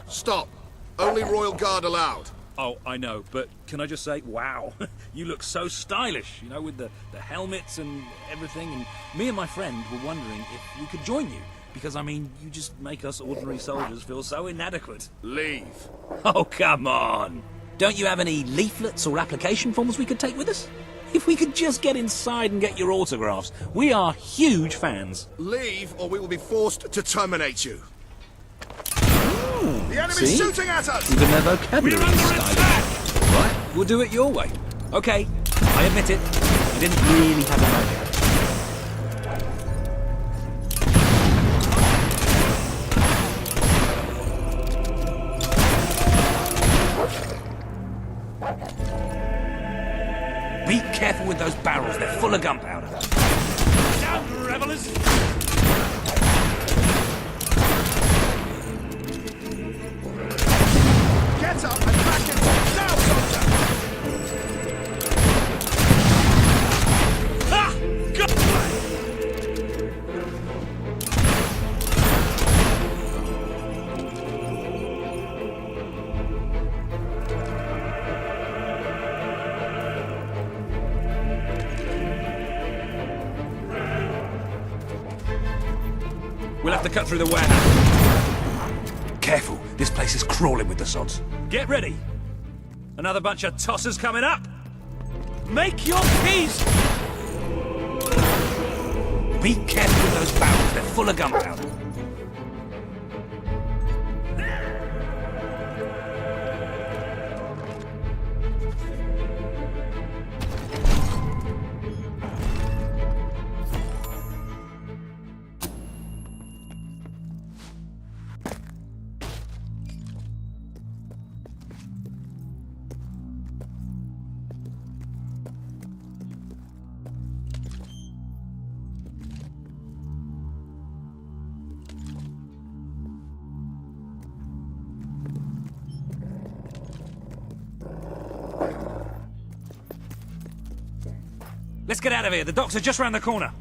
S24: Stop. Only Royal Guard allowed.
S21: Oh, I know, but can I just say, wow, you look so stylish, you know, with the helmets and everything, and me and my friend were wondering if we could join you, because, I mean, you just make us ordinary soldiers feel so inadequate.
S24: Leave.
S21: Oh, come on. Don't you have any leaflets or application forms we could take with us? If we could just get inside and get your autographs, we are huge fans.
S24: Leave, or we will be forced to terminate you.
S21: The
S24: enemy's shooting at us!
S21: Even their vocabulary is stylish. Right, we'll do it your way. Okay, I admit it. I didn't really have an idea. Be careful with those barrels, they're full of gunpowder.
S2: Down, revelers!
S24: Get up and back into it now, soldier!
S2: Ha! Good
S21: We'll have to cut through the warehouse. Careful, this place is crawling with the sods. Get ready. Another bunch of tossers coming up. Make your peace. Be careful with those barrels, they're full of gunpowder. Let's get out of here. The docks are just round the corner.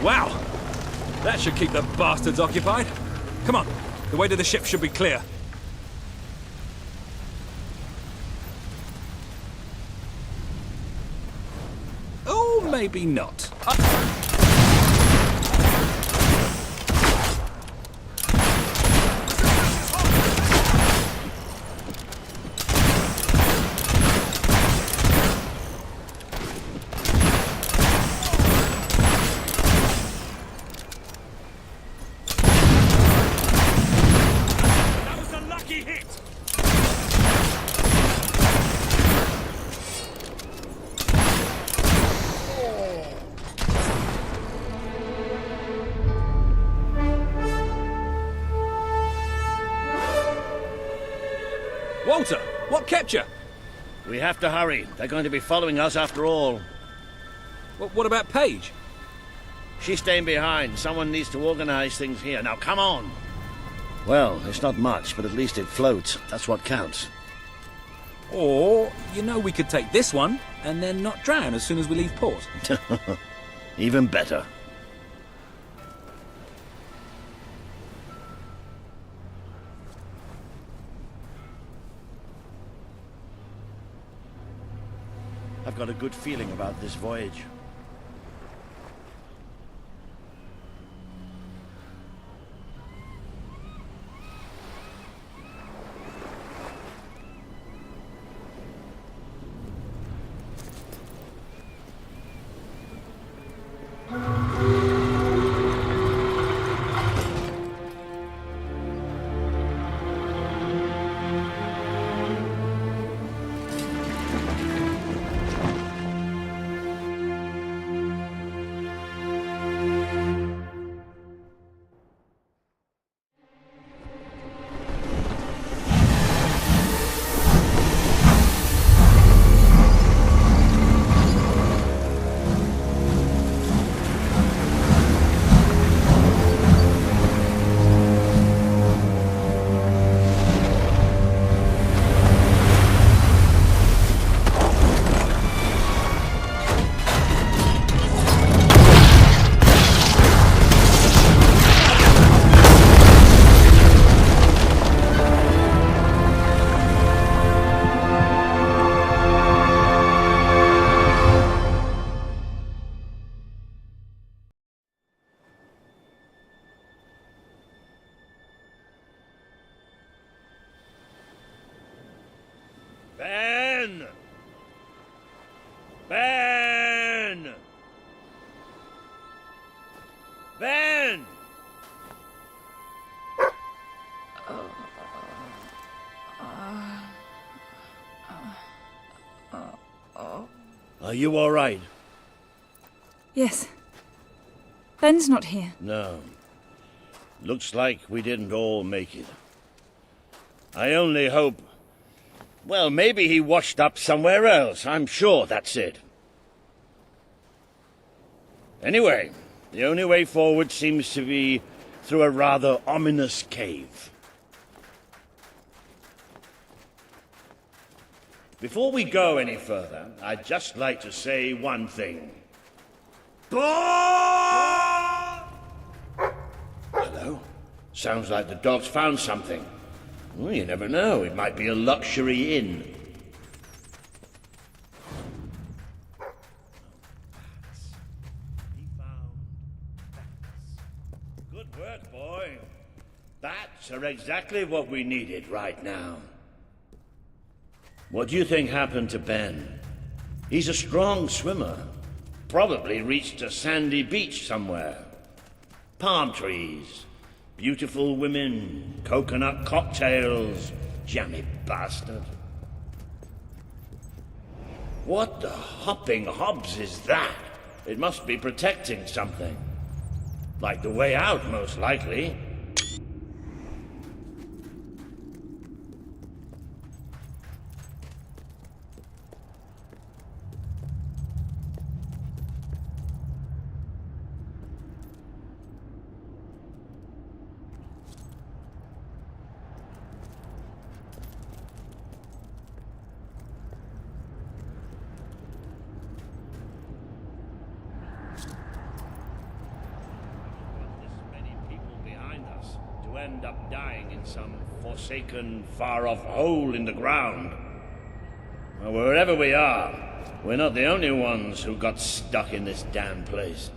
S21: Wow! That should keep the bastards occupied. Come on, the way to the ship should be clear. Oh, maybe not. Walter, what kept you?
S6: We have to hurry. They're going to be following us after all.
S21: What about Paige?
S6: She's staying behind. Someone needs to organize things here. Now, come on! Well, it's not much, but at least it floats. That's what counts.
S21: Or, you know, we could take this one and then not drown as soon as we leave port.
S6: Even better. I've got a good feeling about this voyage. Ben! Ben! Ben! Are you all right?
S8: Yes. Ben's not here.
S6: No. Looks like we didn't all make it. I only hope... Well, maybe he washed up somewhere else. I'm sure that's it. Anyway, the only way forward seems to be through a rather ominous cave. Before we go any further, I'd just like to say one thing. Hello? Sounds like the dog's found something. Well, you never know. It might be a luxury inn. Good work, boy. Bats are exactly what we needed right now. What do you think happened to Ben? He's a strong swimmer. Probably reached a sandy beach somewhere. Palm trees. Beautiful women, coconut cocktails, jammy bastard. What the hopping hobs is that? It must be protecting something. Like the way out, most likely. End up dying in some forsaken, far-off hole in the ground. Well, wherever we are, we're not the only ones who got stuck in this damn place.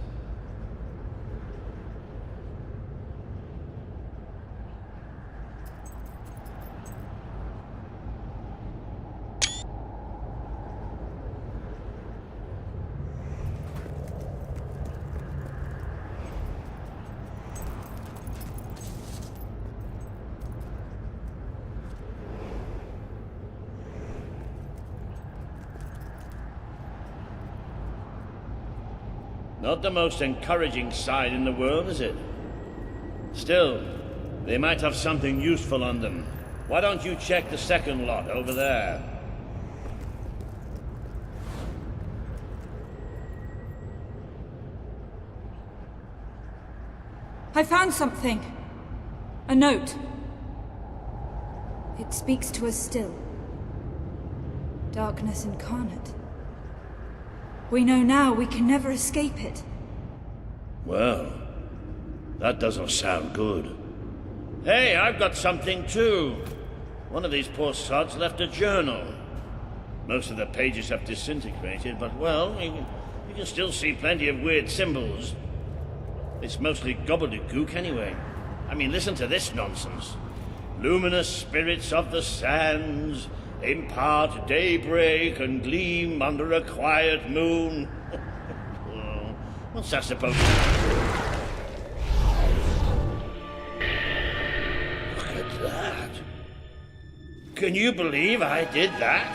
S6: Not the most encouraging sight in the world, is it? Still, they might have something useful on them. Why don't you check the second lot over there?
S8: I found something. A note. It speaks to us still. Darkness incarnate. We know now we can never escape it.
S6: Well, that doesn't sound good. Hey, I've got something too. One of these poor sods left a journal. Most of the pages have disintegrated, but well, you can still see plenty of weird symbols. It's mostly gobbledygook anyway. I mean, listen to this nonsense. Luminous spirits of the sands, impart daybreak and gleam under a quiet moon. Oh, what's that supposed to be? Look at that. Can you believe I did that?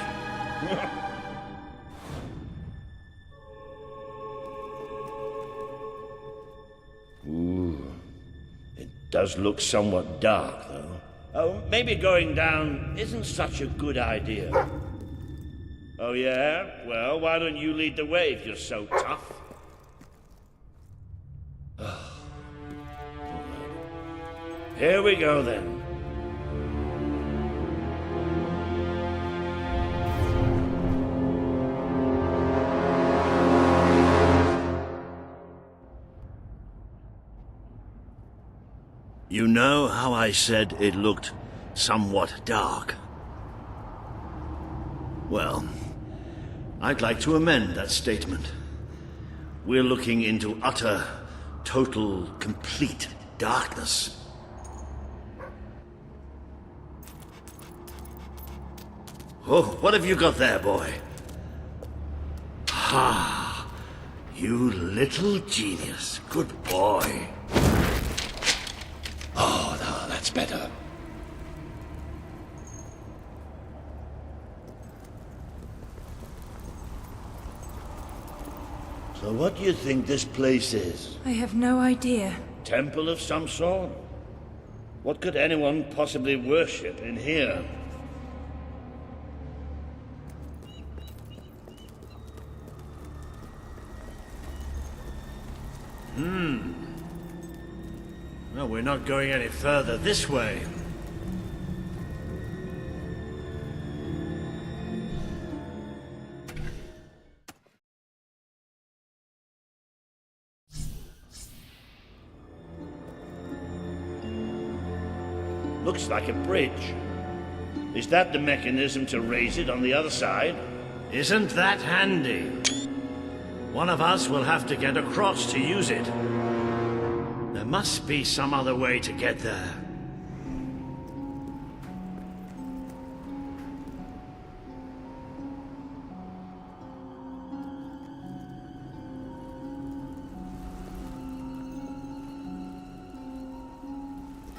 S6: Ooh, it does look somewhat dark, though. Oh, maybe going down isn't such a good idea. Oh, yeah? Well, why don't you lead the way if you're so tough? Here we go, then. You know how I said it looked somewhat dark? Well, I'd like to amend that statement. We're looking into utter, total, complete darkness. Oh, what have you got there, boy? Ah, you little genius. Good boy. Oh, no, that's better. So what do you think this place is?
S8: I have no idea.
S6: Temple of some sort? What could anyone possibly worship in here? Well, we're not going any further this way. Looks like a bridge. Is that the mechanism to raise it on the other side? Isn't that handy? One of us will have to get across to use it. There must be some other way to get there.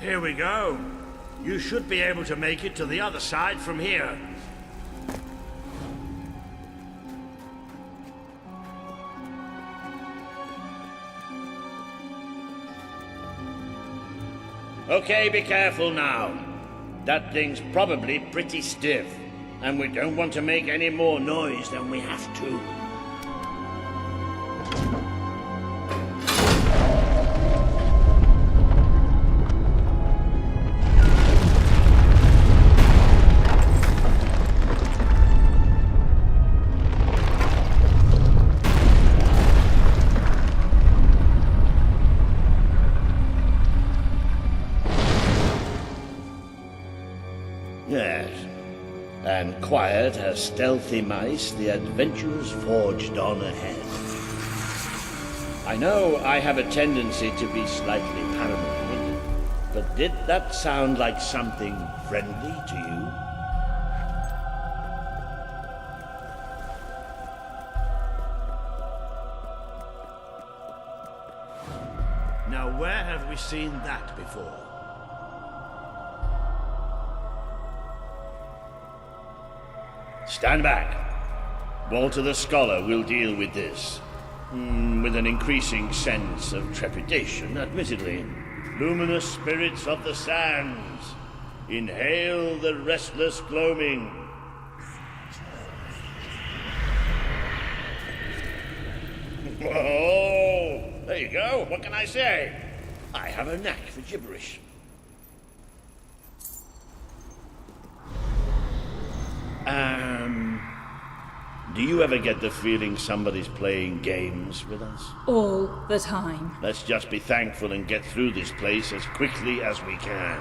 S6: Here we go. You should be able to make it to the other side from here. Okay, be careful now. That thing's probably pretty stiff, and we don't want to make any more noise than we have to. Yes, and quiet as stealthy mice, the adventurers forged on ahead. I know I have a tendency to be slightly paranoid, but did that sound like something friendly to you? Now, where have we seen that before? Stand back. Walter the Scholar will deal with this. With an increasing sense of trepidation, admittedly. Luminous spirits of the sands, inhale the restless gloaming. Whoa! There you go. What can I say? I have a knack for gibberish. Do you ever get the feeling somebody's playing games with us?
S8: All the time.
S6: Let's just be thankful and get through this place as quickly as we can.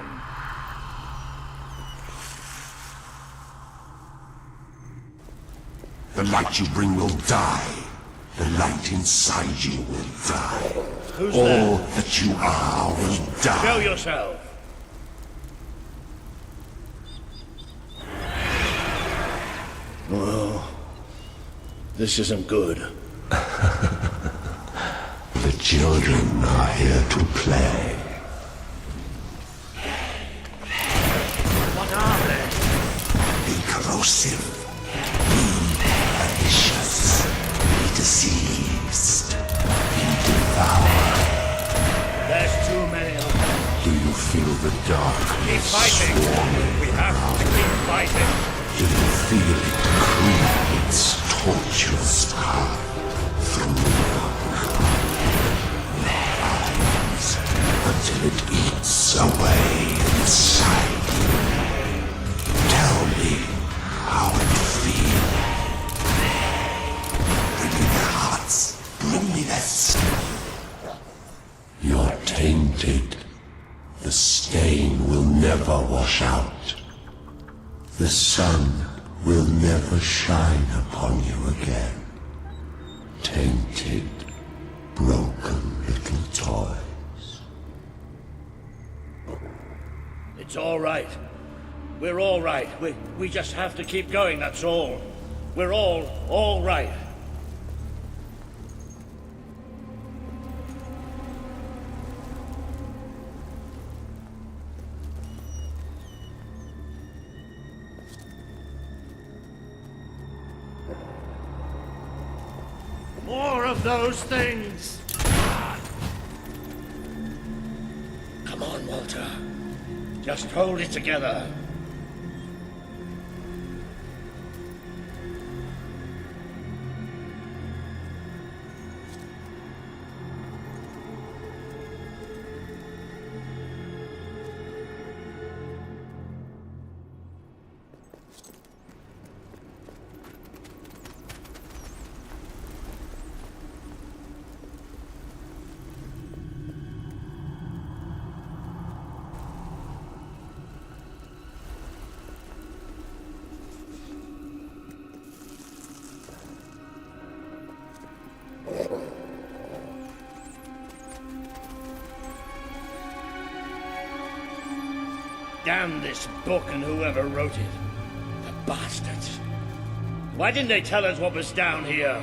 S13: The light you bring will die. The light inside you will die.
S6: Who's
S13: All
S6: there?
S13: that you are will die.
S6: Show yourself. Well, this isn't good.
S13: The children are here to play.
S6: What are they?
S13: Be corrosive. Be pernicious. Be deceived. Be devoured.
S6: There's too many of them.
S13: Do you feel the
S6: Keep
S13: darkness
S6: fighting.
S13: swarming
S6: We have to keep fighting.
S13: Do you feel it creep its torturous path through your eyes until it eats away inside you? Tell me how it feels. Bring me their hearts. Bring me their strength. You're tainted. The stain will never wash out. The sun will never shine upon you again. Tainted, broken little toys.
S6: It's all right. We're all right. We just have to keep going, that's all. We're all right. More of those things! Come on, Walter. Just hold it together. Damn this book and whoever wrote it. The bastards. Why didn't they tell us what was down here?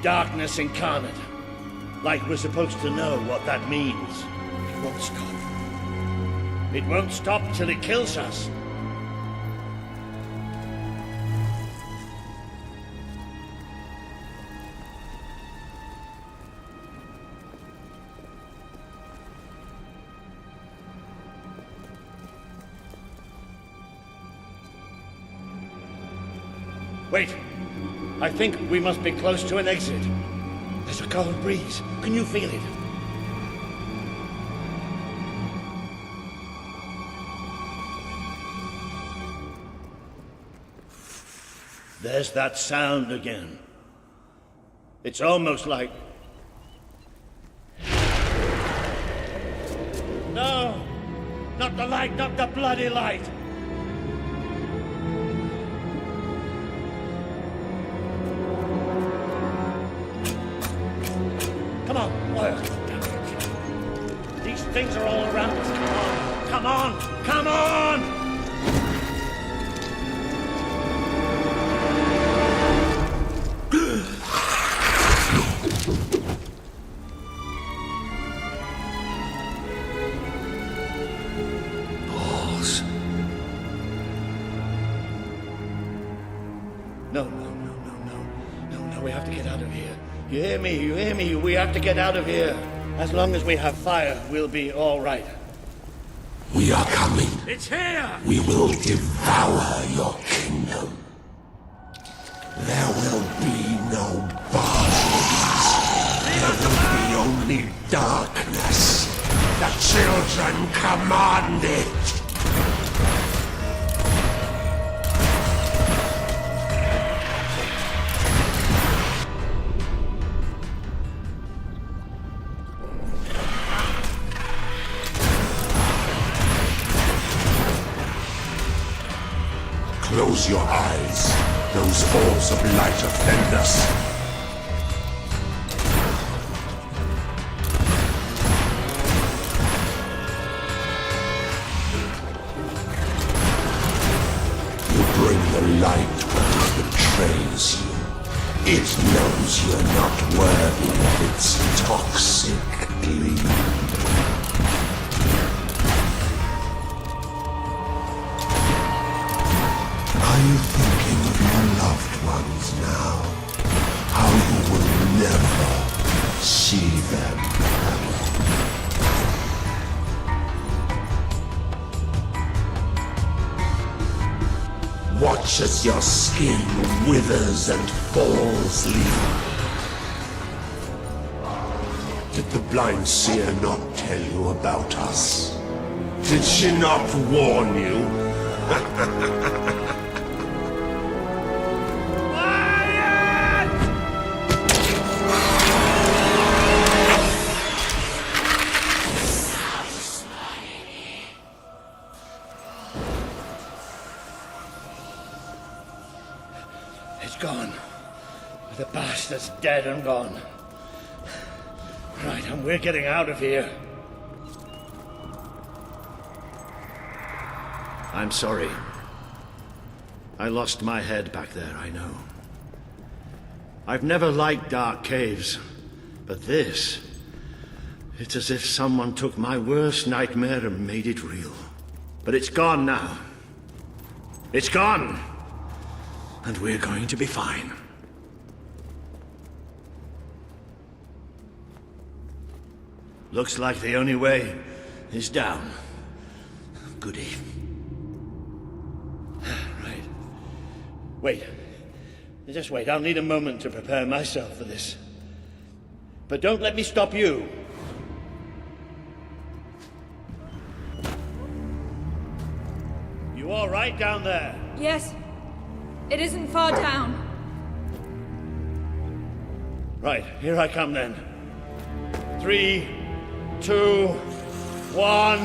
S6: Darkness incarnate. Like we're supposed to know what that means. It won't stop. It won't stop till it kills us. Wait. I think we must be close to an exit. There's a cold breeze. Can you feel it? There's that sound again. It's almost like... No! Not the light, not the bloody light! Come on, Moira. These things are all around us. Come on! Come on!
S13: Pause.
S6: No, we have to get out of here. You hear me? We have to get out of here. As long as we have fire, we'll be all right.
S13: We are coming.
S2: It's here!
S13: We will devour your kingdom. There will be no bodies. There will be only darkness. The children command it. Close your eyes. Those orbs of light offend us. You bring the light, but it betrays you. It knows you're not worthy of its toxic gleam. Are you thinking of your loved ones now? How you will never see them again? Watch as your skin withers and falls lean. Did the blind seer not tell you about us? Did she not warn you?
S6: It's gone. The bastard's dead and gone. Right, and we're getting out of here. I'm sorry. I lost my head back there, I know. I've never liked dark caves, but this... It's as if someone took my worst nightmare and made it real. But it's gone now. It's gone! And we're going to be fine. Looks like the only way is down. Goody. Right. Wait. Just wait. I'll need a moment to prepare myself for this. But don't let me stop you. You all right down there?
S8: Yes. It isn't far down.
S6: Right, here I come then. 3, 2, 1.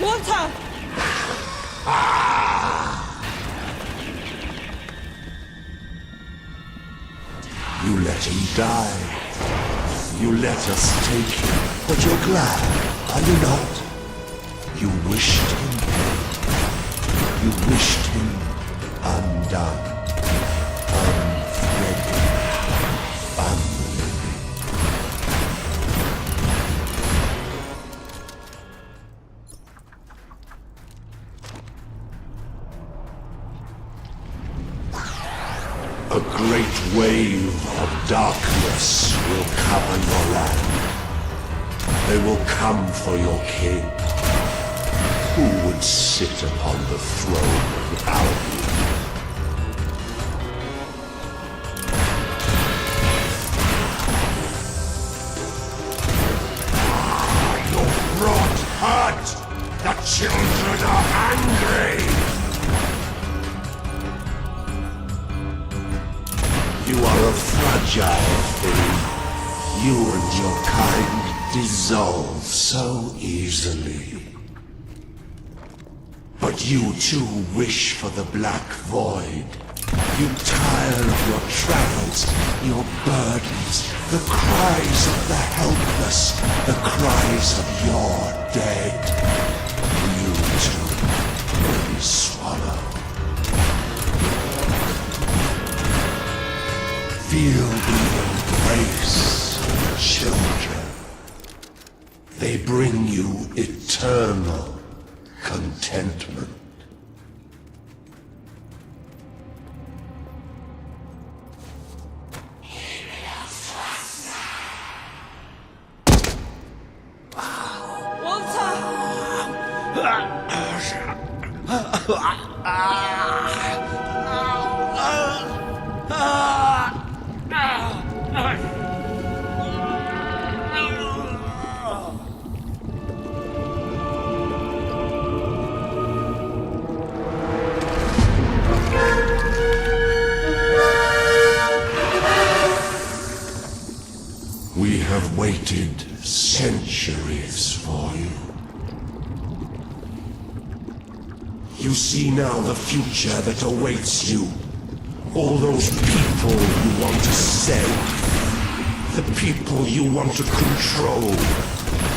S8: Water!
S13: You let him die. You let us take him. But you're glad, are you not? You wished him dead. You wished him undone. Unthreaded. Unliving. A great wave of darkness will cover your land. They will come for your king. Who would sit upon the throne of Albion? Your rot hurt! The children are angry! You are a fragile thing. You and your kind dissolve so easily. But you too wish for the Black Void. You tire of your travels, your burdens, the cries of the helpless, the cries of your dead. You too will be swallowed. Feel the embrace of children. They bring you eternal contentment. We have waited centuries for you. You see now the future that awaits you. All those people you want to save. The people you want to control.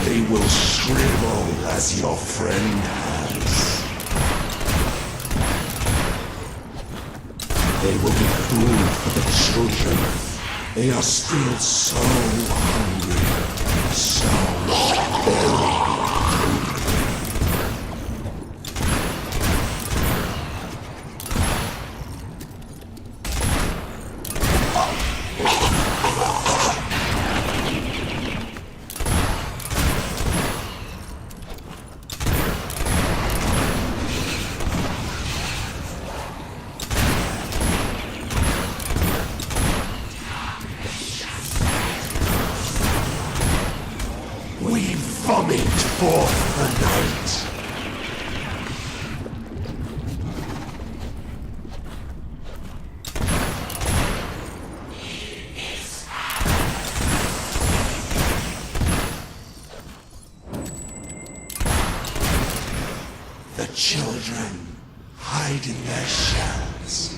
S13: They will shrivel as your friend has. They will be food for the children. They are still so hungry, so very hungry. We vomit forth the night. The children hide in their shells.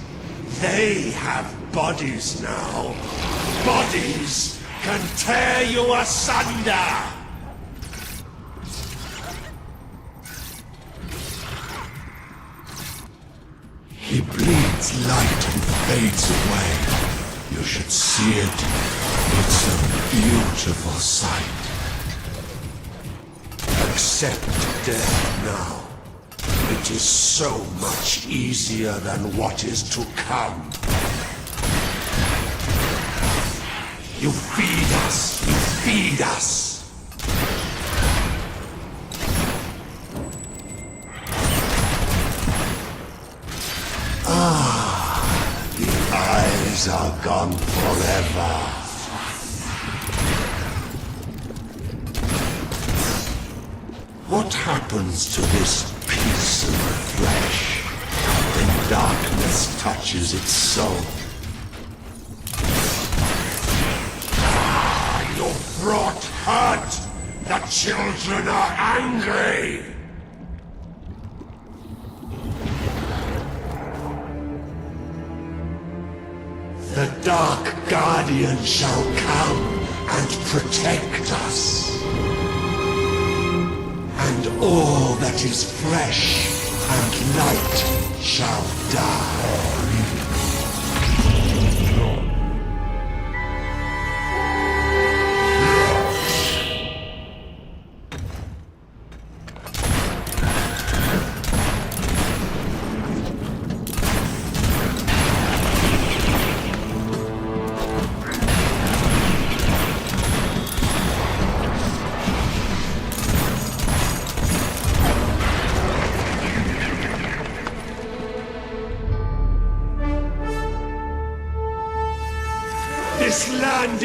S13: They have bodies now. Bodies can tear you asunder. He bleeds light and fades away. You should see it. It's a beautiful sight. Accept death now. It is so much easier than what is to come. You feed us. You feed us. The eyes are gone forever. What happens to this piece of the flesh when darkness touches its soul? Your brought hurt! The children are angry! The Dark Guardian shall come and protect us. And all that is fresh and light shall die.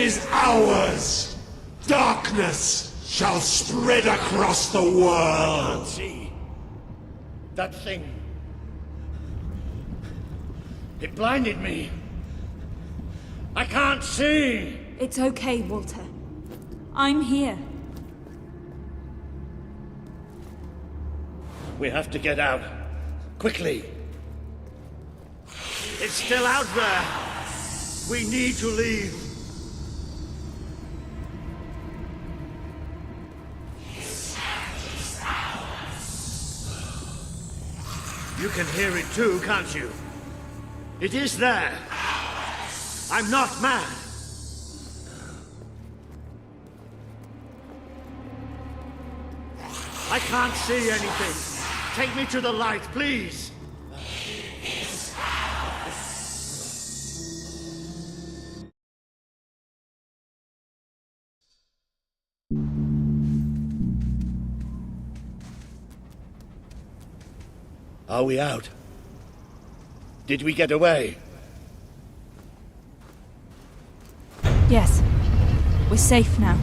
S13: is ours! Darkness shall spread across the world!
S6: See? That thing. It blinded me. I can't see!
S8: It's okay, Walter. I'm here.
S6: We have to get out. Quickly.
S2: It's still out there. We need to leave. You can hear it too, can't you? It is there. I'm not mad. I can't see anything. Take me to the light, please.
S6: Are we out? Did we get away?
S8: Yes. We're safe now.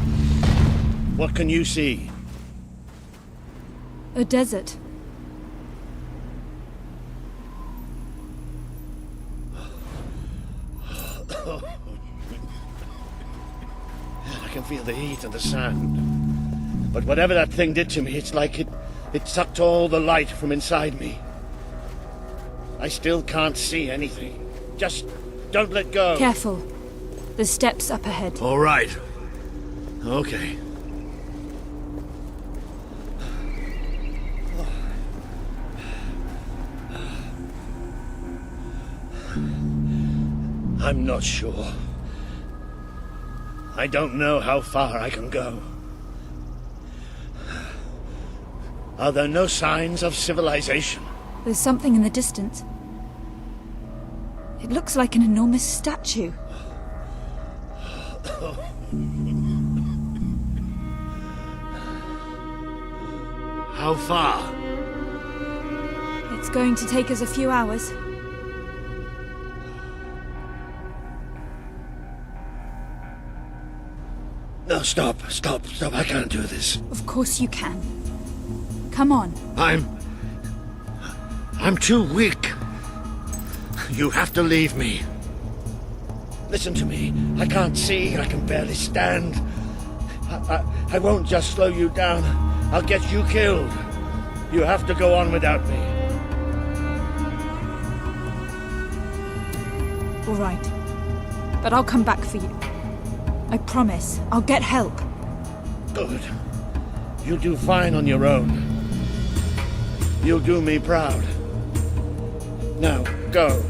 S6: What can you see?
S8: A desert.
S6: I can feel the heat and the sand. But whatever that thing did to me, it's like it sucked all the light from inside me. I still can't see anything. Just don't let go.
S8: Careful. The steps up ahead.
S2: All right. Okay.
S6: I'm not sure. I don't know how far I can go. Are there no signs of civilization?
S8: There's something in the distance. It looks like an enormous statue.
S2: How far?
S8: It's going to take us a few hours.
S6: No, stop. I can't do this.
S8: Of course you can. Come on.
S6: I'm too weak. You have to leave me. Listen to me. I can't see. I can barely stand. I won't just slow you down. I'll get you killed. You have to go on without me.
S8: All right. But I'll come back for you. I promise. I'll get help.
S6: Good. You'll do fine on your own. You'll do me proud. Now, go.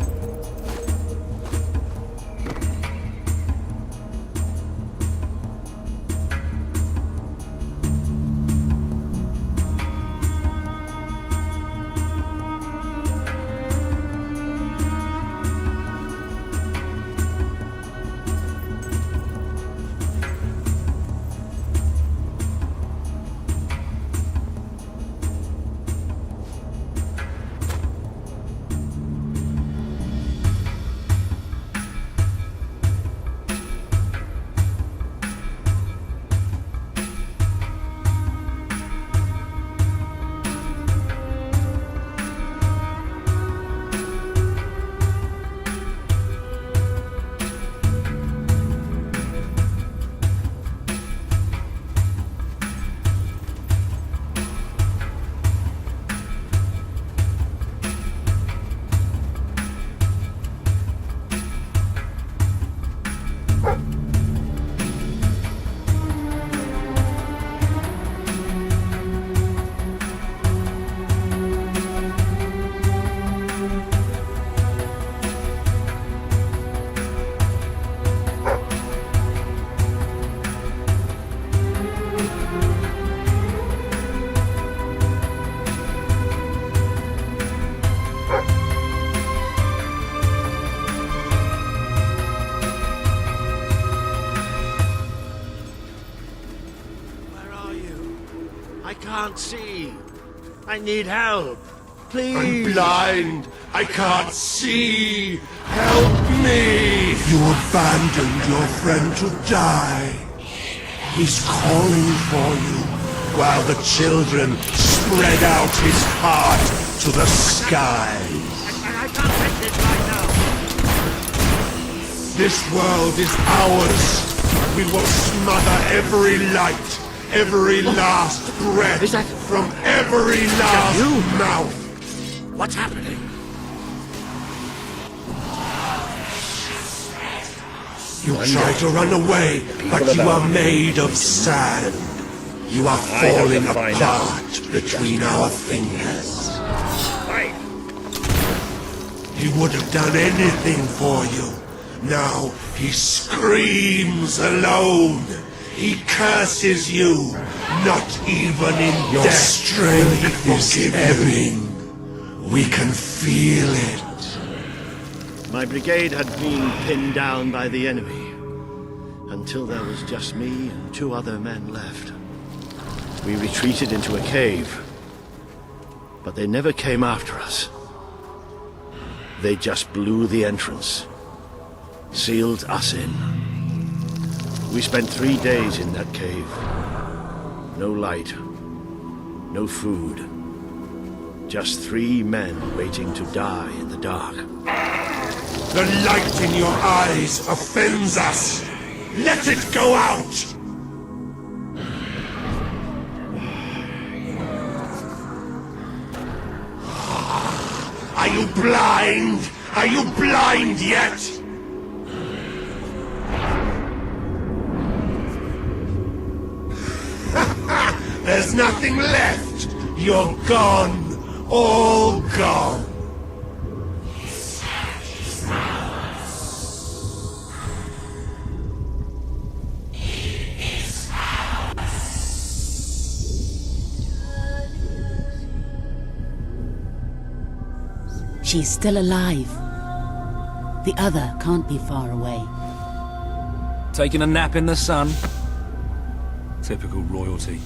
S2: Can't see. I need help. Please.
S13: I'm blind. I can't see. Help me. me! You abandoned your friend to die. He's calling for you, while the children spread out his heart to the skies.
S2: I can't take this right now.
S13: This world is ours. We will smother every light, every last breath from every last mouth.
S2: What's happening?
S13: You try to run away, but you are made of sand. You are falling apart between our fingers. He would have done anything for you. Now he screams alone. He curses you, not even in your strength is ebbing. We can feel it.
S2: My brigade had been pinned down by the enemy, until there was just me and 2 other men left. We retreated into a cave, but they never came after us. They just blew the entrance, sealed us in. We spent 3 days in that cave. No light, no food. Just 3 men waiting to die in the dark.
S13: The light in your eyes offends us. Let it go out! Are you blind? Are you blind yet? There's nothing left. You're gone. All gone.
S10: She's still alive. The other can't be far away.
S21: Taking a nap in the sun? Typical royalty.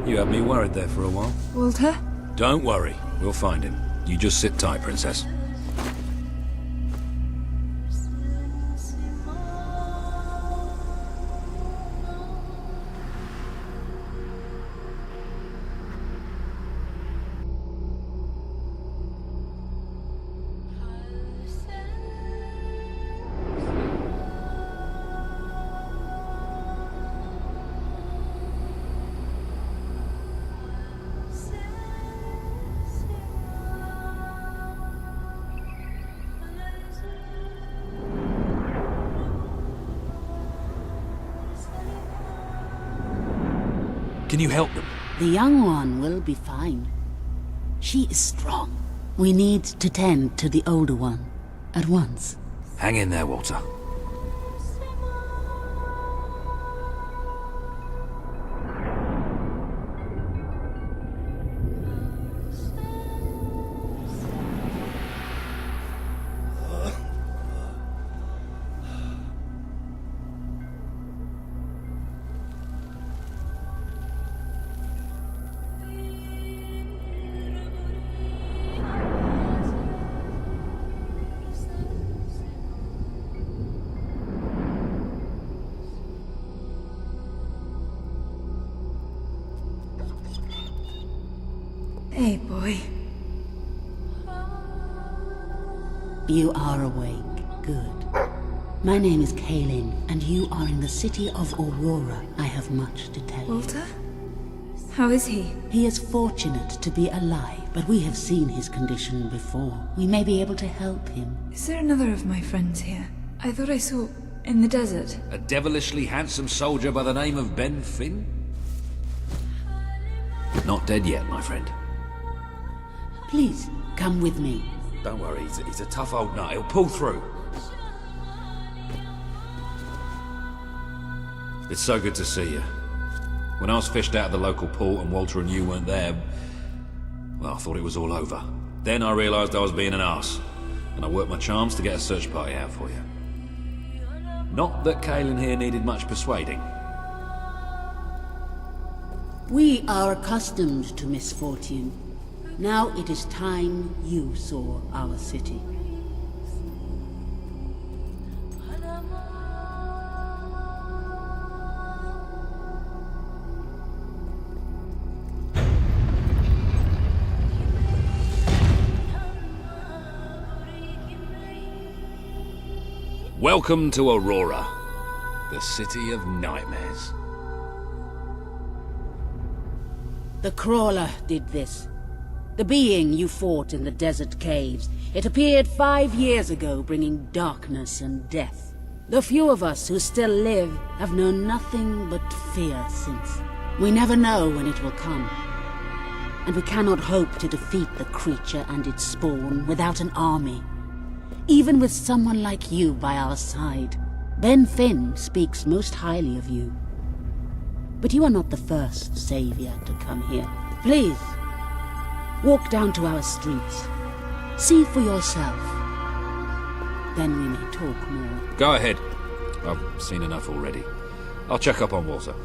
S21: You had me worried there for a while.
S8: Walter?
S21: Don't worry, we'll find him. You just sit tight, Princess. Can you help them?
S10: The young one will be fine. She is strong. We need to tend to the older one at once.
S21: Hang in there, Walter.
S8: Hey, boy.
S10: You are awake. Good. My name is Kaelin, and you are in the city of Aurora. I have much to tell you.
S8: Walter? How is he?
S10: He is fortunate to be alive, but we have seen his condition before. We may be able to help him.
S8: Is there another of my friends here? I thought I saw in the desert.
S21: A devilishly handsome soldier by the name of Ben Finn? Not dead yet, my friend.
S10: Please, come with me.
S21: Don't worry, he's a tough old nut. He'll pull through. It's so good to see you. When I was fished out of the local port and Walter and you weren't there, well, I thought it was all over. Then I realised I was being an arse, and I worked my charms to get a search party out for you. Not that Kaelin here needed much persuading.
S10: We are accustomed to misfortune. Now it is time you saw our city.
S14: Welcome to Aurora, the city of nightmares.
S10: The Crawler did this. The being you fought in the desert caves. It appeared 5 years ago, bringing darkness and death. The few of us who still live have known nothing but fear since. We never know when it will come. And we cannot hope to defeat the creature and its spawn without an army. Even with someone like you by our side. Ben Finn speaks most highly of you. But you are not the first savior to come here. Please, walk down to our streets. See for yourself. Then we may talk more.
S14: Go ahead. I've seen enough already. I'll check up on Walter.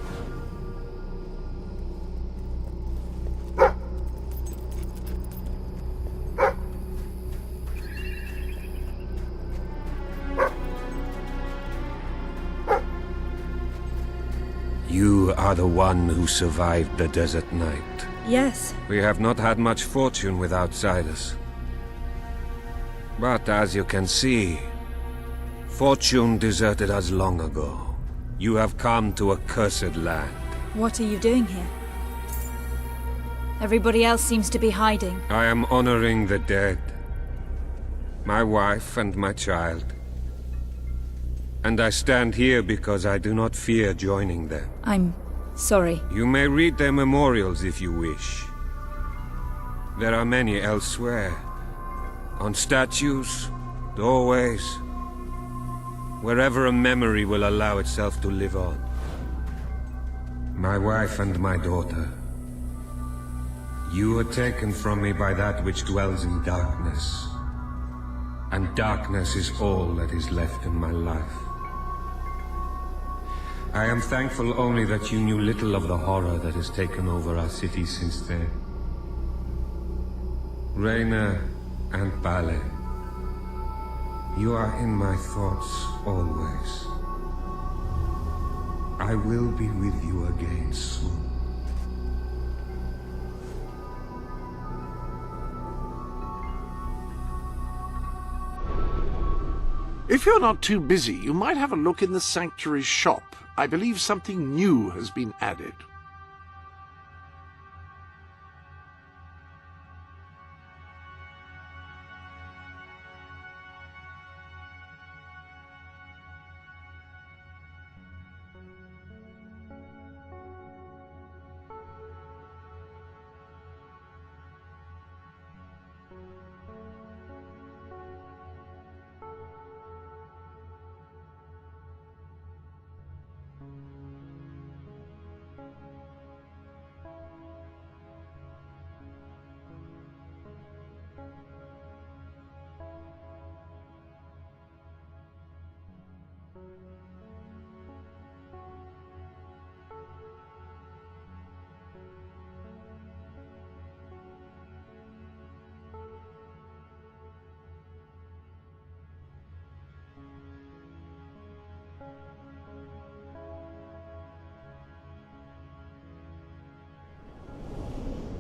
S18: You are the one who survived the desert night.
S8: Yes.
S18: We have not had much fortune with outsiders. But as you can see, fortune deserted us long ago. You have come to a cursed land.
S8: What are you doing here? Everybody else seems to be hiding.
S18: I am honoring the dead. My wife and my child. And I stand here because I do not fear joining them.
S8: I'm sorry.
S18: You may read their memorials if you wish. There are many elsewhere. On statues, doorways, wherever a memory will allow itself to live on. My wife and my daughter. You were taken from me by that which dwells in darkness. And darkness is all that is left in my life. I am thankful only that you knew little of the horror that has taken over our city since then. Reina and Bale, you are in my thoughts always. I will be with you again soon.
S3: If you're not too busy, you might have a look in the Sanctuary shop. I believe something new has been added.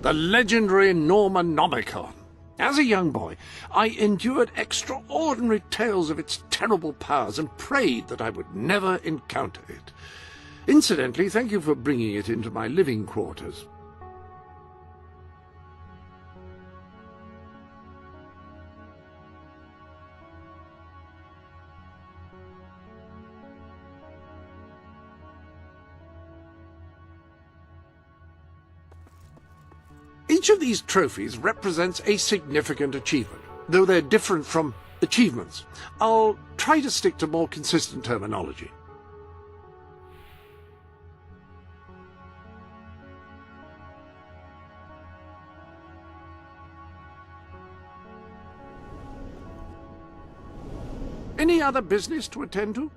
S3: The legendary Normonomicon. As a young boy, I endured extraordinary tales of its terrible powers and prayed that I would never encounter it. Incidentally, thank you for bringing it into my living quarters. Each of these trophies represents a significant achievement, though they're different from achievements. I'll try to stick to more consistent terminology. Any other business to attend to?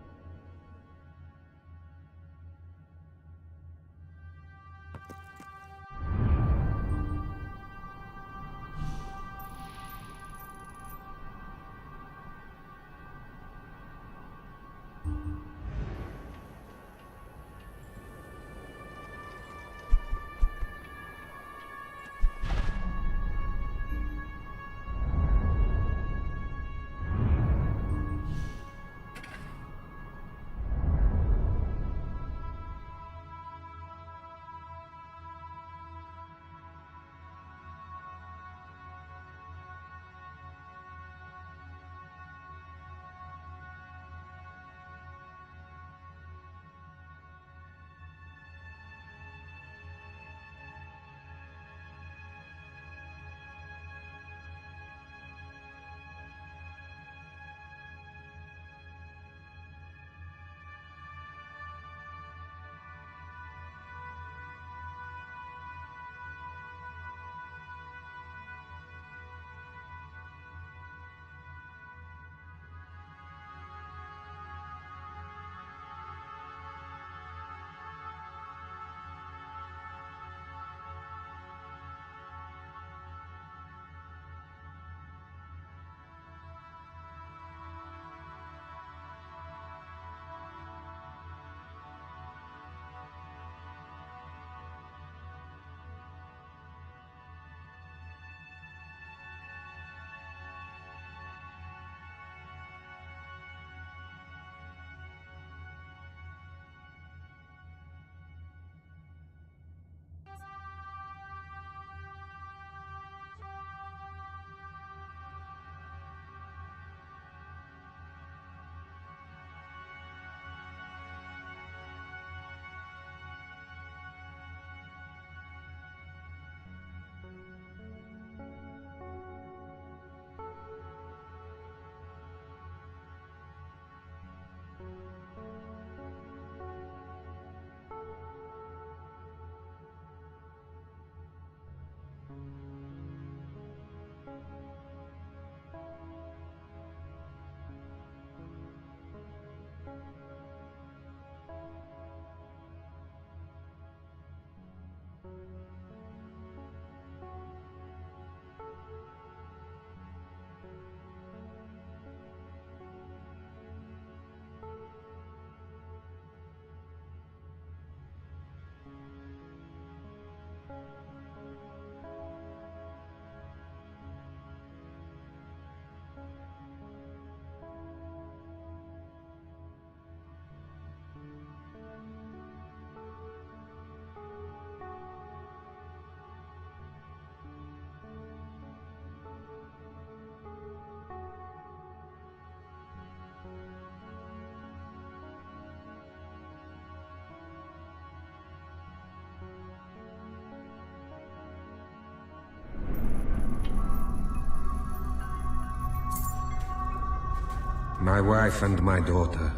S18: My wife and my daughter.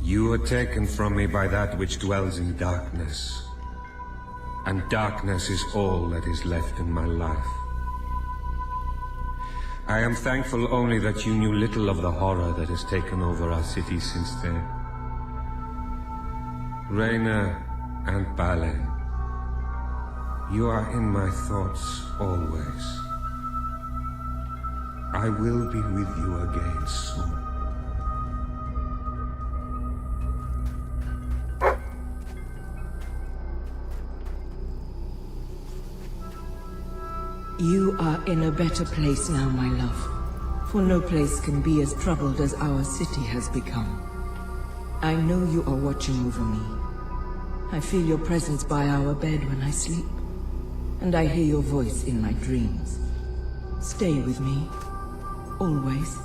S18: You were taken from me by that which dwells in darkness. And darkness is all that is left in my life. I am thankful only that you knew little of the horror that has taken over our city since then. Raina and Balen, you are in my thoughts always. I will be with you again soon.
S5: You are in a better place now, my love. For no place can be as troubled as our city has become. I know you are watching over me. I feel your presence by our bed when I sleep. And I hear your voice in my dreams. Stay with me. Always.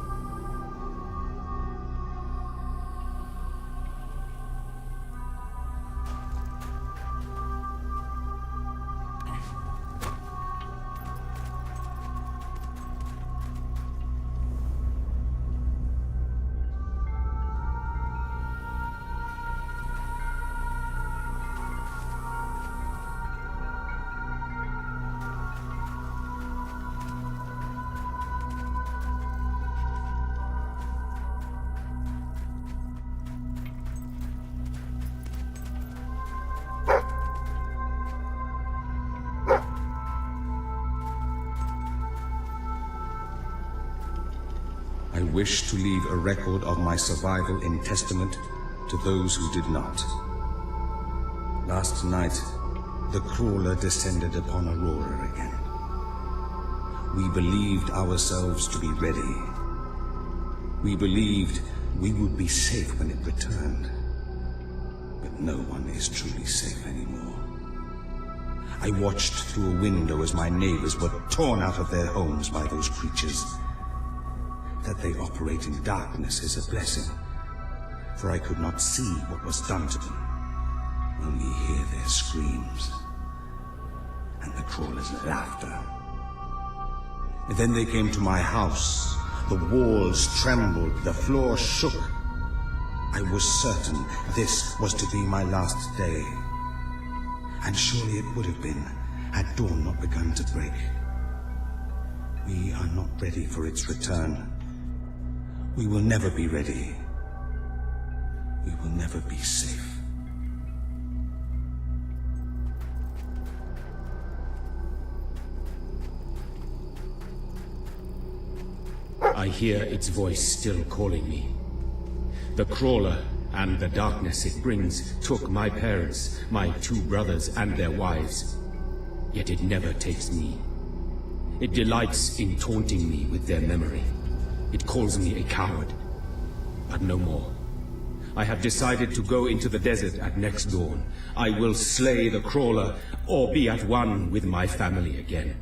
S9: I wish to leave a record of my survival in testament to those who did not. Last night, the crawler descended upon Aurora again. We believed ourselves to be ready. We believed we would be safe when it returned. But no one is truly safe anymore. I watched through a window as my neighbors were torn out of their homes by those creatures. That they operate in darkness is a blessing, for I could not see what was done to them, only hear their screams and the crawler's laughter. And then they came to my house. The walls trembled, the floor shook. I was certain this was to be my last day, and surely it would have been had dawn not begun to break. We are not ready for its return. We will never be ready. We will never be safe.
S20: I hear its voice still calling me. The crawler and the darkness it brings took my parents, my 2 brothers and their wives. Yet it never takes me. It delights in taunting me with their memory. It calls me a coward, but no more. I have decided to go into the desert at next dawn. I will slay the crawler, or be at one with my family again.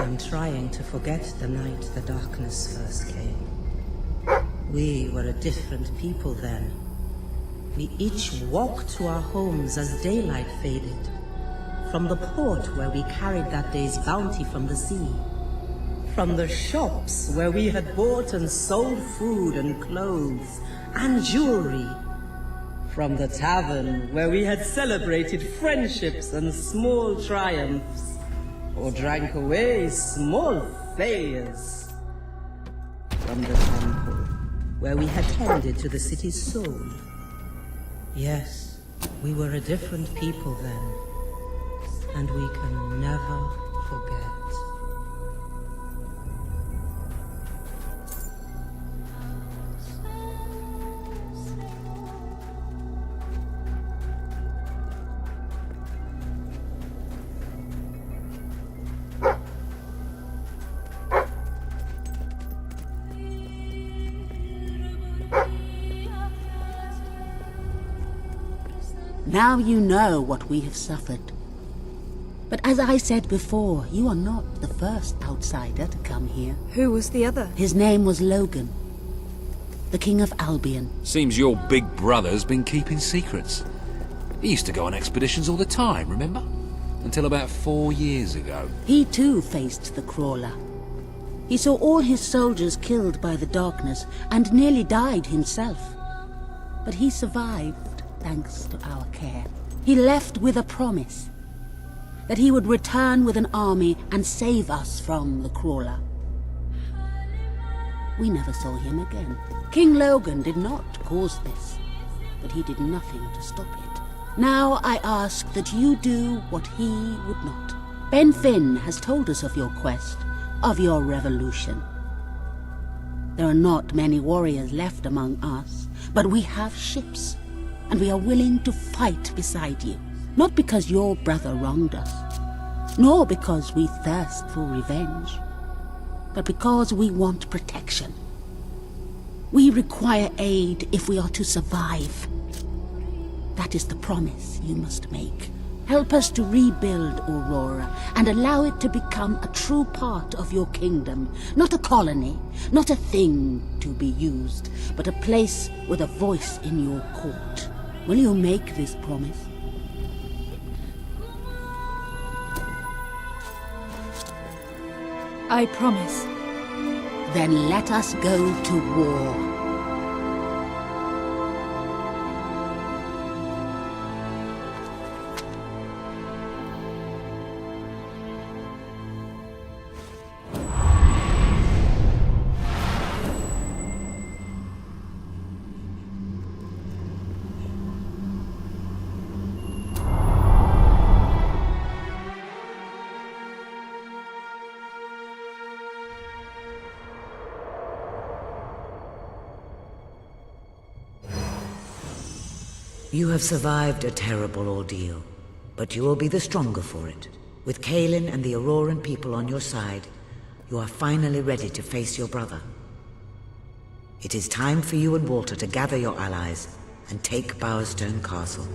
S1: I'm trying to forget the night the darkness first came. We were a different people then. We each walked to our homes as daylight faded. From the port where we carried that day's bounty from the sea. From the shops where we had bought and sold food and clothes and jewelry. From the tavern where we had celebrated friendships and small triumphs. Or drank away small failures. From the temple where we had tended to the city's soul. Yes, we were a different people then. And we can never forget.
S10: Now you know what we have suffered. But as I said before, you are not the first outsider to come here.
S8: Who was the other?
S10: His name was Logan, the King of Albion.
S14: Seems your big brother's been keeping secrets. He used to go on expeditions all the time, remember? Until about 4 years ago.
S10: He too faced the Crawler. He saw all his soldiers killed by the darkness and nearly died himself. But he survived thanks to our care. He left with a promise that he would return with an army and save us from the Crawler. We never saw him again. King Logan did not cause this, but he did nothing to stop it. Now I ask that you do what he would not. Ben Finn has told us of your quest, of your revolution. There are not many warriors left among us, but we have ships, and we are willing to fight beside you. Not because your brother wronged us, nor because we thirst for revenge, but because we want protection. We require aid if we are to survive. That is the promise you must make. Help us to rebuild Aurora and allow it to become a true part of your kingdom. Not a colony, not a thing to be used, but a place with a voice in your court. Will you make this promise?
S8: I promise.
S10: Then let us go to war.
S7: You have survived a terrible ordeal, but you will be the stronger for it. With Kaelin and the Auroran people on your side, you are finally ready to face your brother. It is time for you and Walter to gather your allies and take Bowerstone Castle.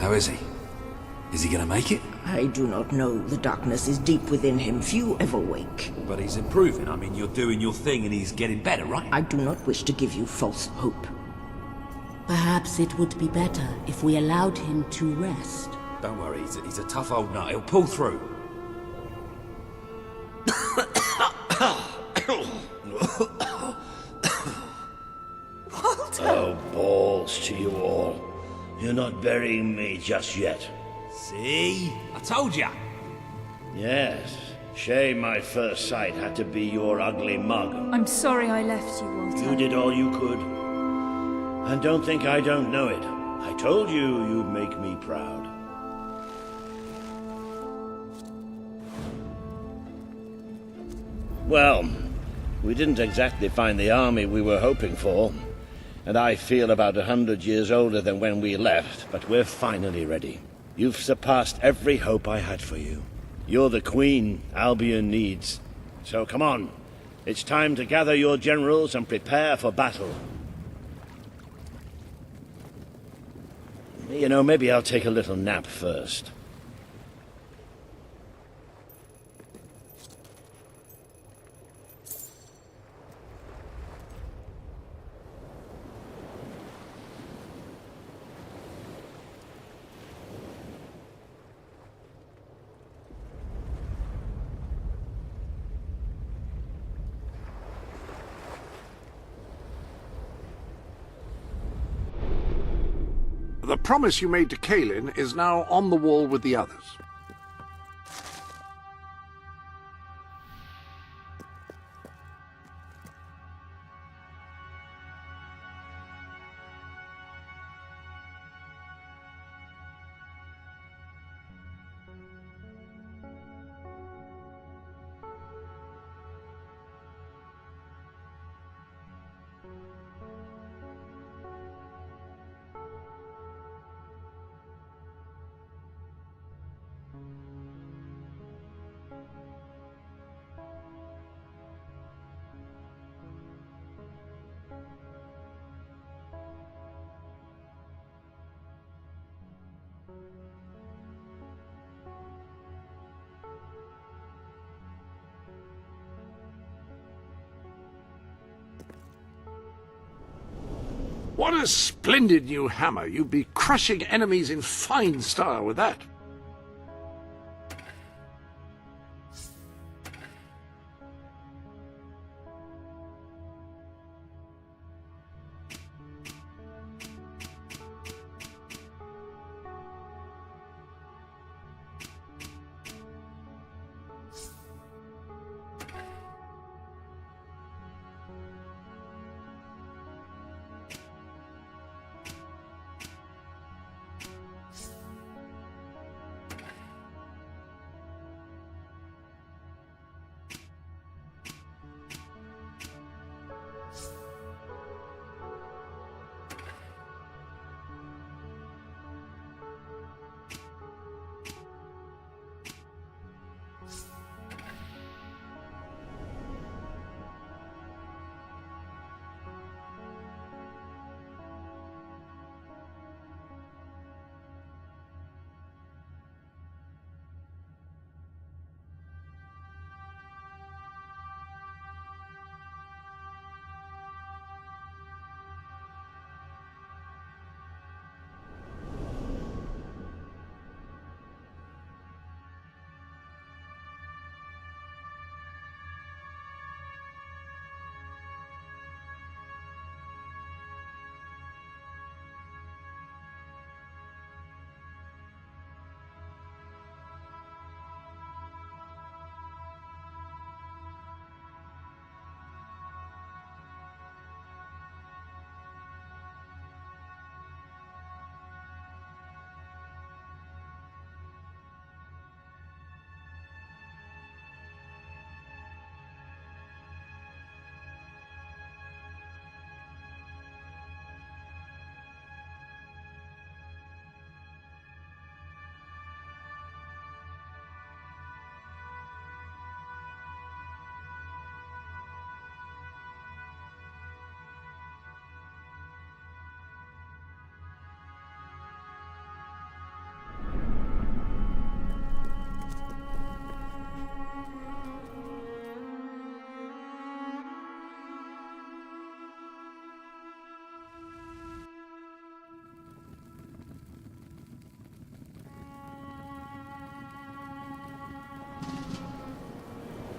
S14: How is he? Is he gonna make it?
S5: I do not know. The darkness is deep within him. Few ever wake.
S14: But he's improving. I mean, you're doing your thing and he's getting better, right?
S5: I do not wish to give you false hope.
S10: Perhaps it would be better if we allowed him to rest.
S14: Don't worry, he's a tough old nut. He'll pull through.
S6: to you all. You're not burying me just yet.
S21: See? I told ya.
S6: Yes. Shame my first sight had to be your ugly mug.
S8: I'm sorry I left you, Walter.
S6: You did all you could. And don't think I don't know it. I told you you'd make me proud. Well, we didn't exactly find the army we were hoping for. And I feel about 100 years older than when we left, but we're finally ready. You've surpassed every hope I had for you. You're the queen Albion needs. So come on. It's time to gather your generals and prepare for battle. You know, maybe I'll take a little nap first.
S3: The promise you made to Kaelin is now on the wall with the others. What a splendid new hammer! You'd be crushing enemies in fine style with that.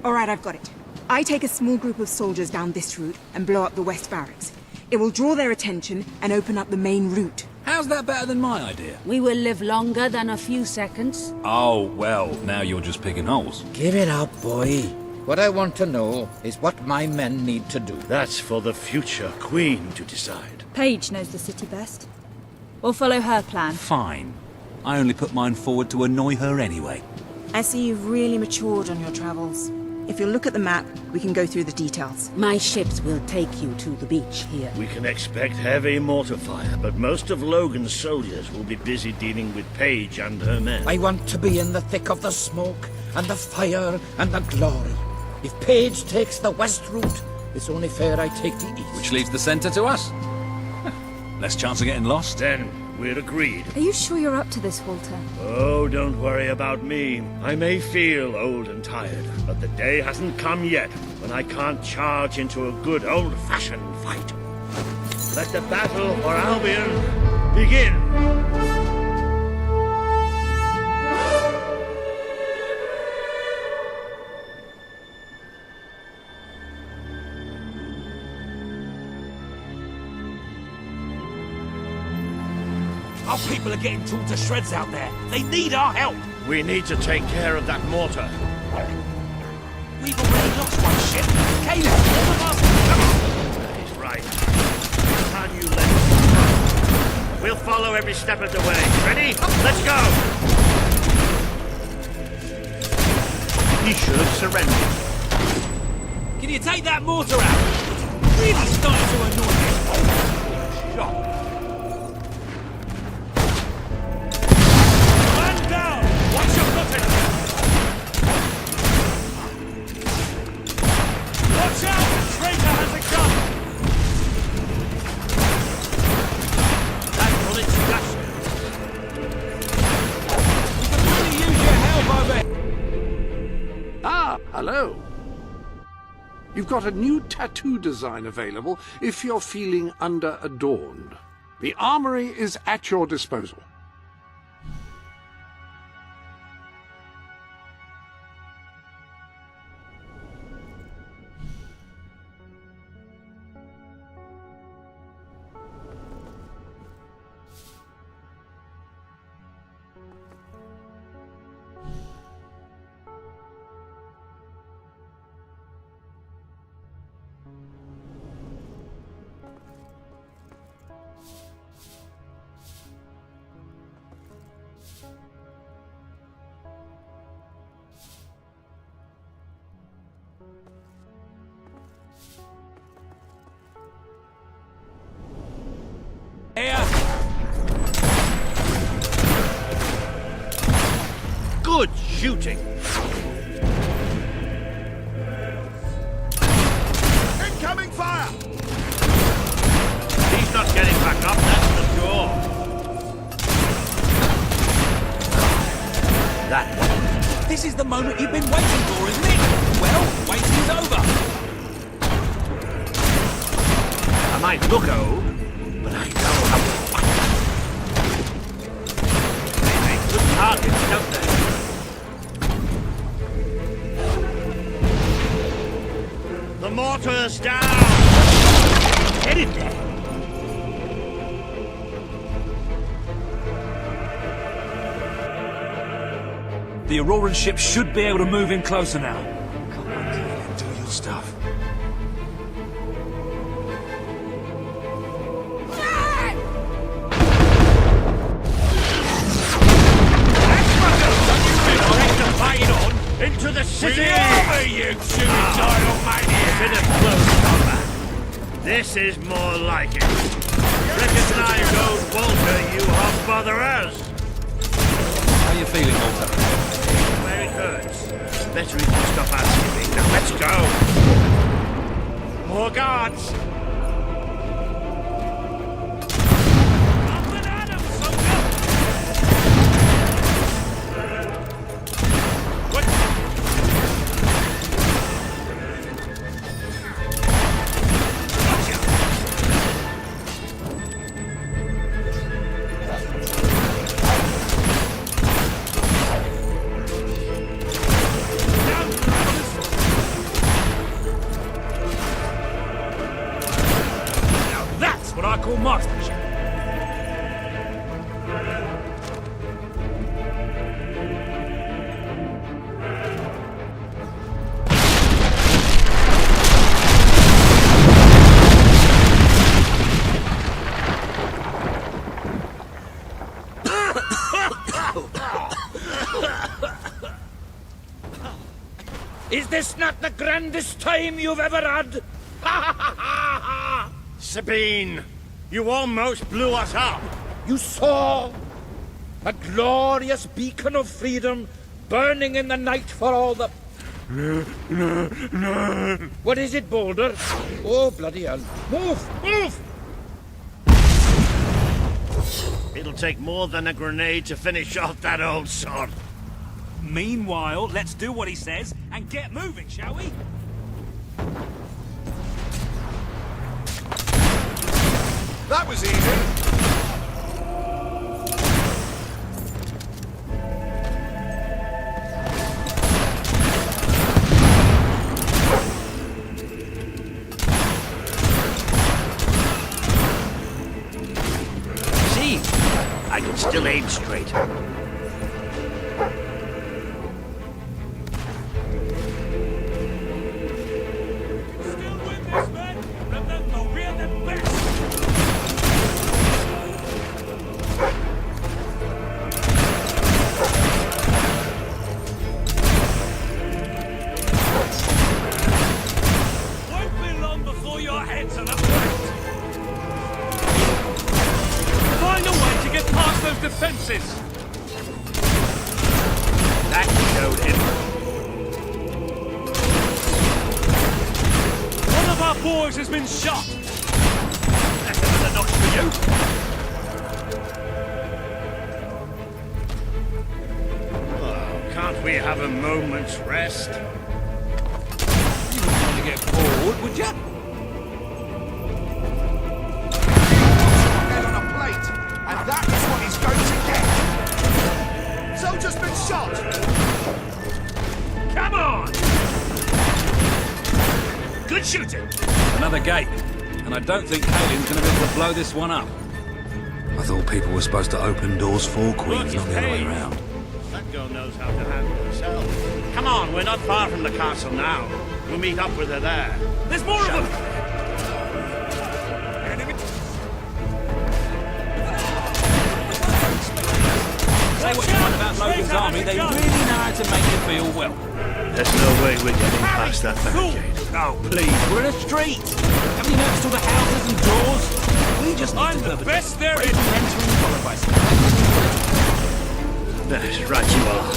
S11: All right, I've got it. I take a small group of soldiers down this route and blow up the west barracks. It will draw their attention and open up the main route.
S21: How's that better than my idea?
S10: We will live longer than a few seconds.
S21: Oh, well, now you're just picking holes.
S12: Give it up, boy. What I want to know is what my men need to do.
S2: That's for the future Queen to decide.
S8: Paige knows the city best. We'll follow her plan.
S14: Fine. I only put mine forward to annoy her anyway.
S11: I see you've really matured on your travels. If you'll look at the map, we can go through the details.
S10: My ships will take you to the beach here.
S2: We can expect heavy mortar fire, but most of Logan's soldiers will be busy dealing with Paige and her men.
S12: I want to be in the thick of the smoke, and the fire, and the glory. If Paige takes the west route, it's only fair I take the east.
S14: Which leaves the centre to us. Less chance of getting lost.
S2: Then we're agreed.
S8: Are you sure you're up to this, Walter?
S2: Oh, don't worry about me. I may feel old and tired, but the day hasn't come yet when I can't charge into a good old-fashioned fight. Let the battle for Albion begin.
S21: Our people are getting torn to shreds out there. They need our help.
S2: We need to take care of that mortar.
S21: We've already lost one ship. Caleb, all of us. Come on.
S2: He's right. How do you let us? We'll follow every step of the way. Ready? Let's go! He should have surrendered.
S21: Can you take that mortar out? It's really starting to annoy me. Shot. Man down! Watch your footing! Watch out! The traitor has a gun!
S2: That bullet's gushed.
S21: We can really use your help over.
S3: Ah, hello. You've got a new tattoo design available if you're feeling under-adorned. The armory is at your disposal.
S2: Good shooting.
S24: Incoming fire!
S2: He's not getting back up, that's for sure. That one.
S21: This is the moment you've been waiting for, isn't it? Well, waiting's over.
S2: I might look old, but I know how to fight. They make good targets, don't they? The mortar's down! Get it there!
S21: The Auroran ship should be able to move in closer now. Come on, Caleb, do your stuff.
S2: Into the city!
S21: Over, you suicidal maniac!
S2: Bit of close combat. This is more like it. Recognize old Walter, you hot-botherers!
S14: How you feeling, Walter?
S2: Where it hurts. Better if you stop asking me. Now let's go! More guards!
S21: called marksmanship.
S12: Is this not the grandest time you've ever had?
S2: Sabine, you almost blew us up.
S12: You saw a glorious beacon of freedom burning in the night for all the... What is it, Boulder? Oh, bloody hell. Move! Move!
S2: It'll take more than a grenade to finish off that old sod.
S21: Meanwhile, let's do what he says and get moving, shall we?
S24: That was easy.
S2: See? I can still aim straight.
S3: defenses!
S2: That showed him.
S3: One of our boys has been shot! That's another notch for you!
S2: Oh, can't we have a moment's rest?
S14: You wouldn't want to get bored, would you?
S24: Head on a plate, and that is what he's going to get. Soldier's been shot.
S3: Come on! Good shooting!
S14: Another gate. And I don't think Kaelin's going to be able to blow this one up. I thought people were supposed to open doors for queens, not the other way around.
S2: That girl knows how to handle herself. Come on, we're not far from the castle now. We'll meet up with her there.
S3: There's more of them!
S14: Say what you want about Logan's army, they really know how to make you feel well.
S2: There's no way we're getting past that barricade.
S14: Oh, please, we're in a street. Haven't you noticed all the houses and doors? We just need
S3: I'm
S14: to
S3: the best there is.
S14: entering followed by some...
S2: That's right, you are.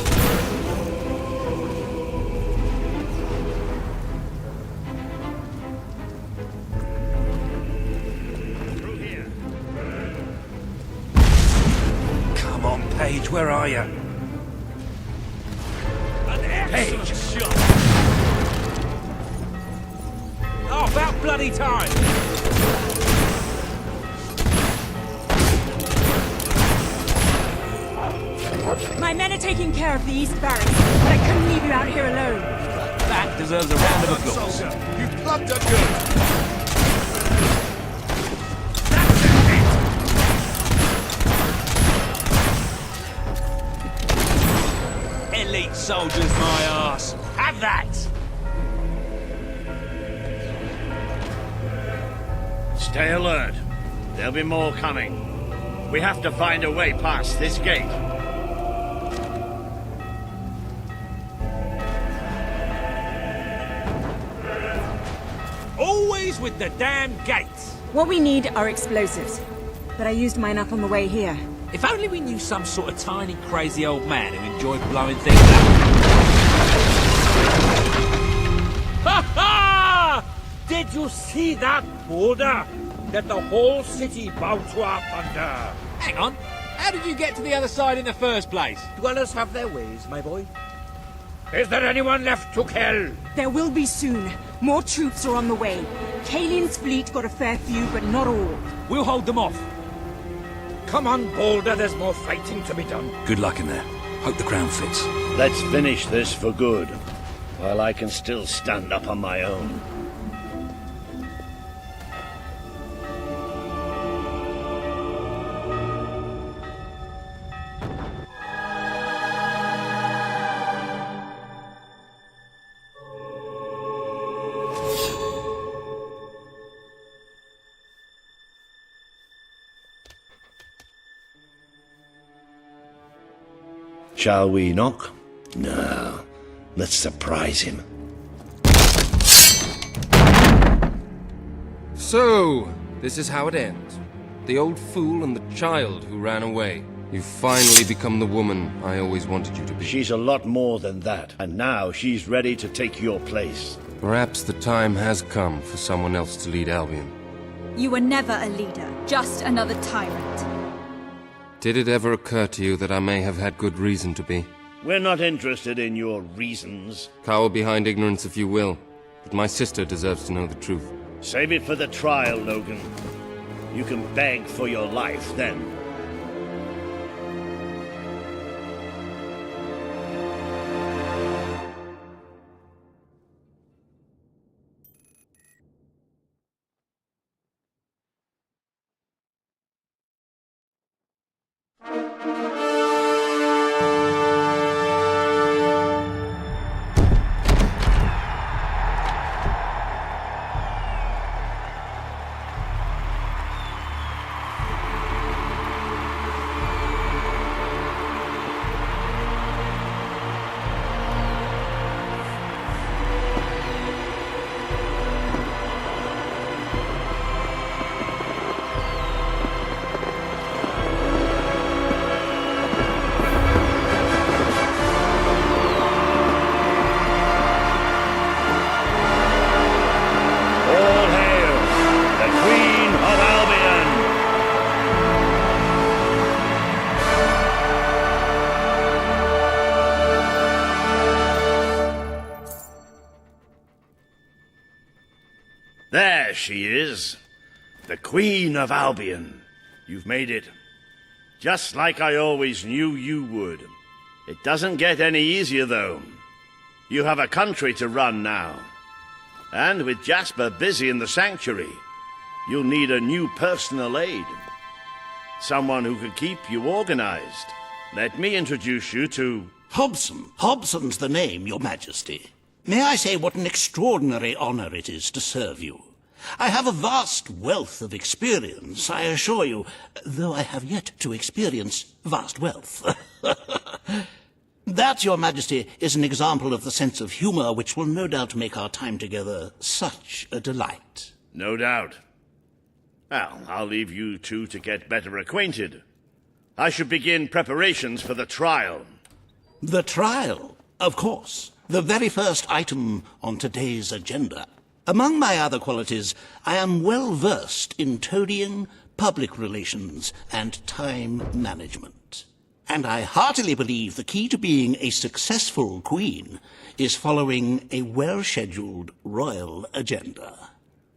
S14: Come on, Paige, where are you?
S3: An excellent shot!
S14: Oh, about bloody time!
S11: My men are taking care of the East Barracks, but I couldn't leave you out here alone.
S14: That deserves a round of applause.
S24: Soldier, you plugged her good.
S14: Elite soldiers, my arse. Have that!
S2: Stay alert. There'll be more coming. We have to find a way past this gate.
S14: Always with the damn gates.
S11: What we need are explosives, but I used mine up on the way here.
S14: If only we knew some sort of tiny, crazy old man who enjoyed blowing things up.
S12: Ha ha! Did you see that, Boulder? That the whole city bowed to our thunder.
S14: Hang on. How did you get to the other side in the first place?
S12: Dwellers have their ways, my boy. Is there anyone left to kill?
S11: There will be soon. More troops are on the way. Kaelin's fleet got a fair few, but not all.
S14: We'll hold them off.
S12: Come on, Boulder, there's more fighting to be done.
S14: Good luck in there. Hope the crown fits.
S2: Let's finish this for good, while I can still stand up on my own.
S6: Shall we knock? No. Let's surprise him.
S4: So, this is how it ends. The old fool and the child who ran away. You've finally become the woman I always wanted you to be.
S6: She's a lot more than that, and now she's ready to take your place.
S4: Perhaps the time has come for someone else to lead Albion.
S8: You were never a leader, just another tyrant.
S4: Did it ever occur to you that I may have had good reason to be?
S6: We're not interested in your reasons.
S4: Cower behind ignorance if you will, but my sister deserves to know the truth.
S6: Save it for the trial, Logan. You can beg for your life then. There she is. The Queen of Albion. You've made it. Just like I always knew you would. It doesn't get any easier, though. You have a country to run now. And with Jasper busy in the sanctuary, you'll need a new personal aide. Someone who could keep you organized. Let me introduce you to...
S19: Hobson. Hobson's the name, Your Majesty. May I say what an extraordinary honor it is to serve you? I have a vast wealth of experience, I assure you, though I have yet to experience vast wealth. That, Your Majesty, is an example of the sense of humor which will no doubt make our time together such a delight.
S6: No doubt. Well, I'll leave you two to get better acquainted. I should begin preparations for the trial.
S19: The trial, of course. The very first item on today's agenda. Among my other qualities, I am well versed in toadying, public relations, and time management. And I heartily believe the key to being a successful queen is following a well-scheduled royal agenda.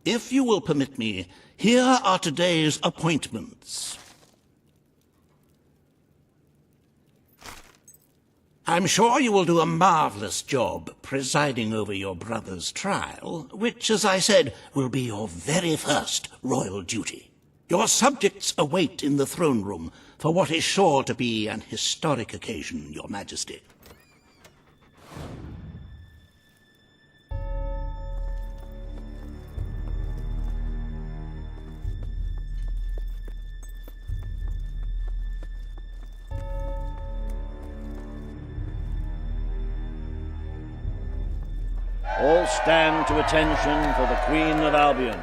S19: If you will permit me, here are today's appointments. I'm sure you will do a marvelous job presiding over your brother's trial, which, as I said, will be your very first royal duty. Your subjects await in the throne room for what is sure to be an historic occasion, Your Majesty.
S6: All stand to attention for the Queen of Albion.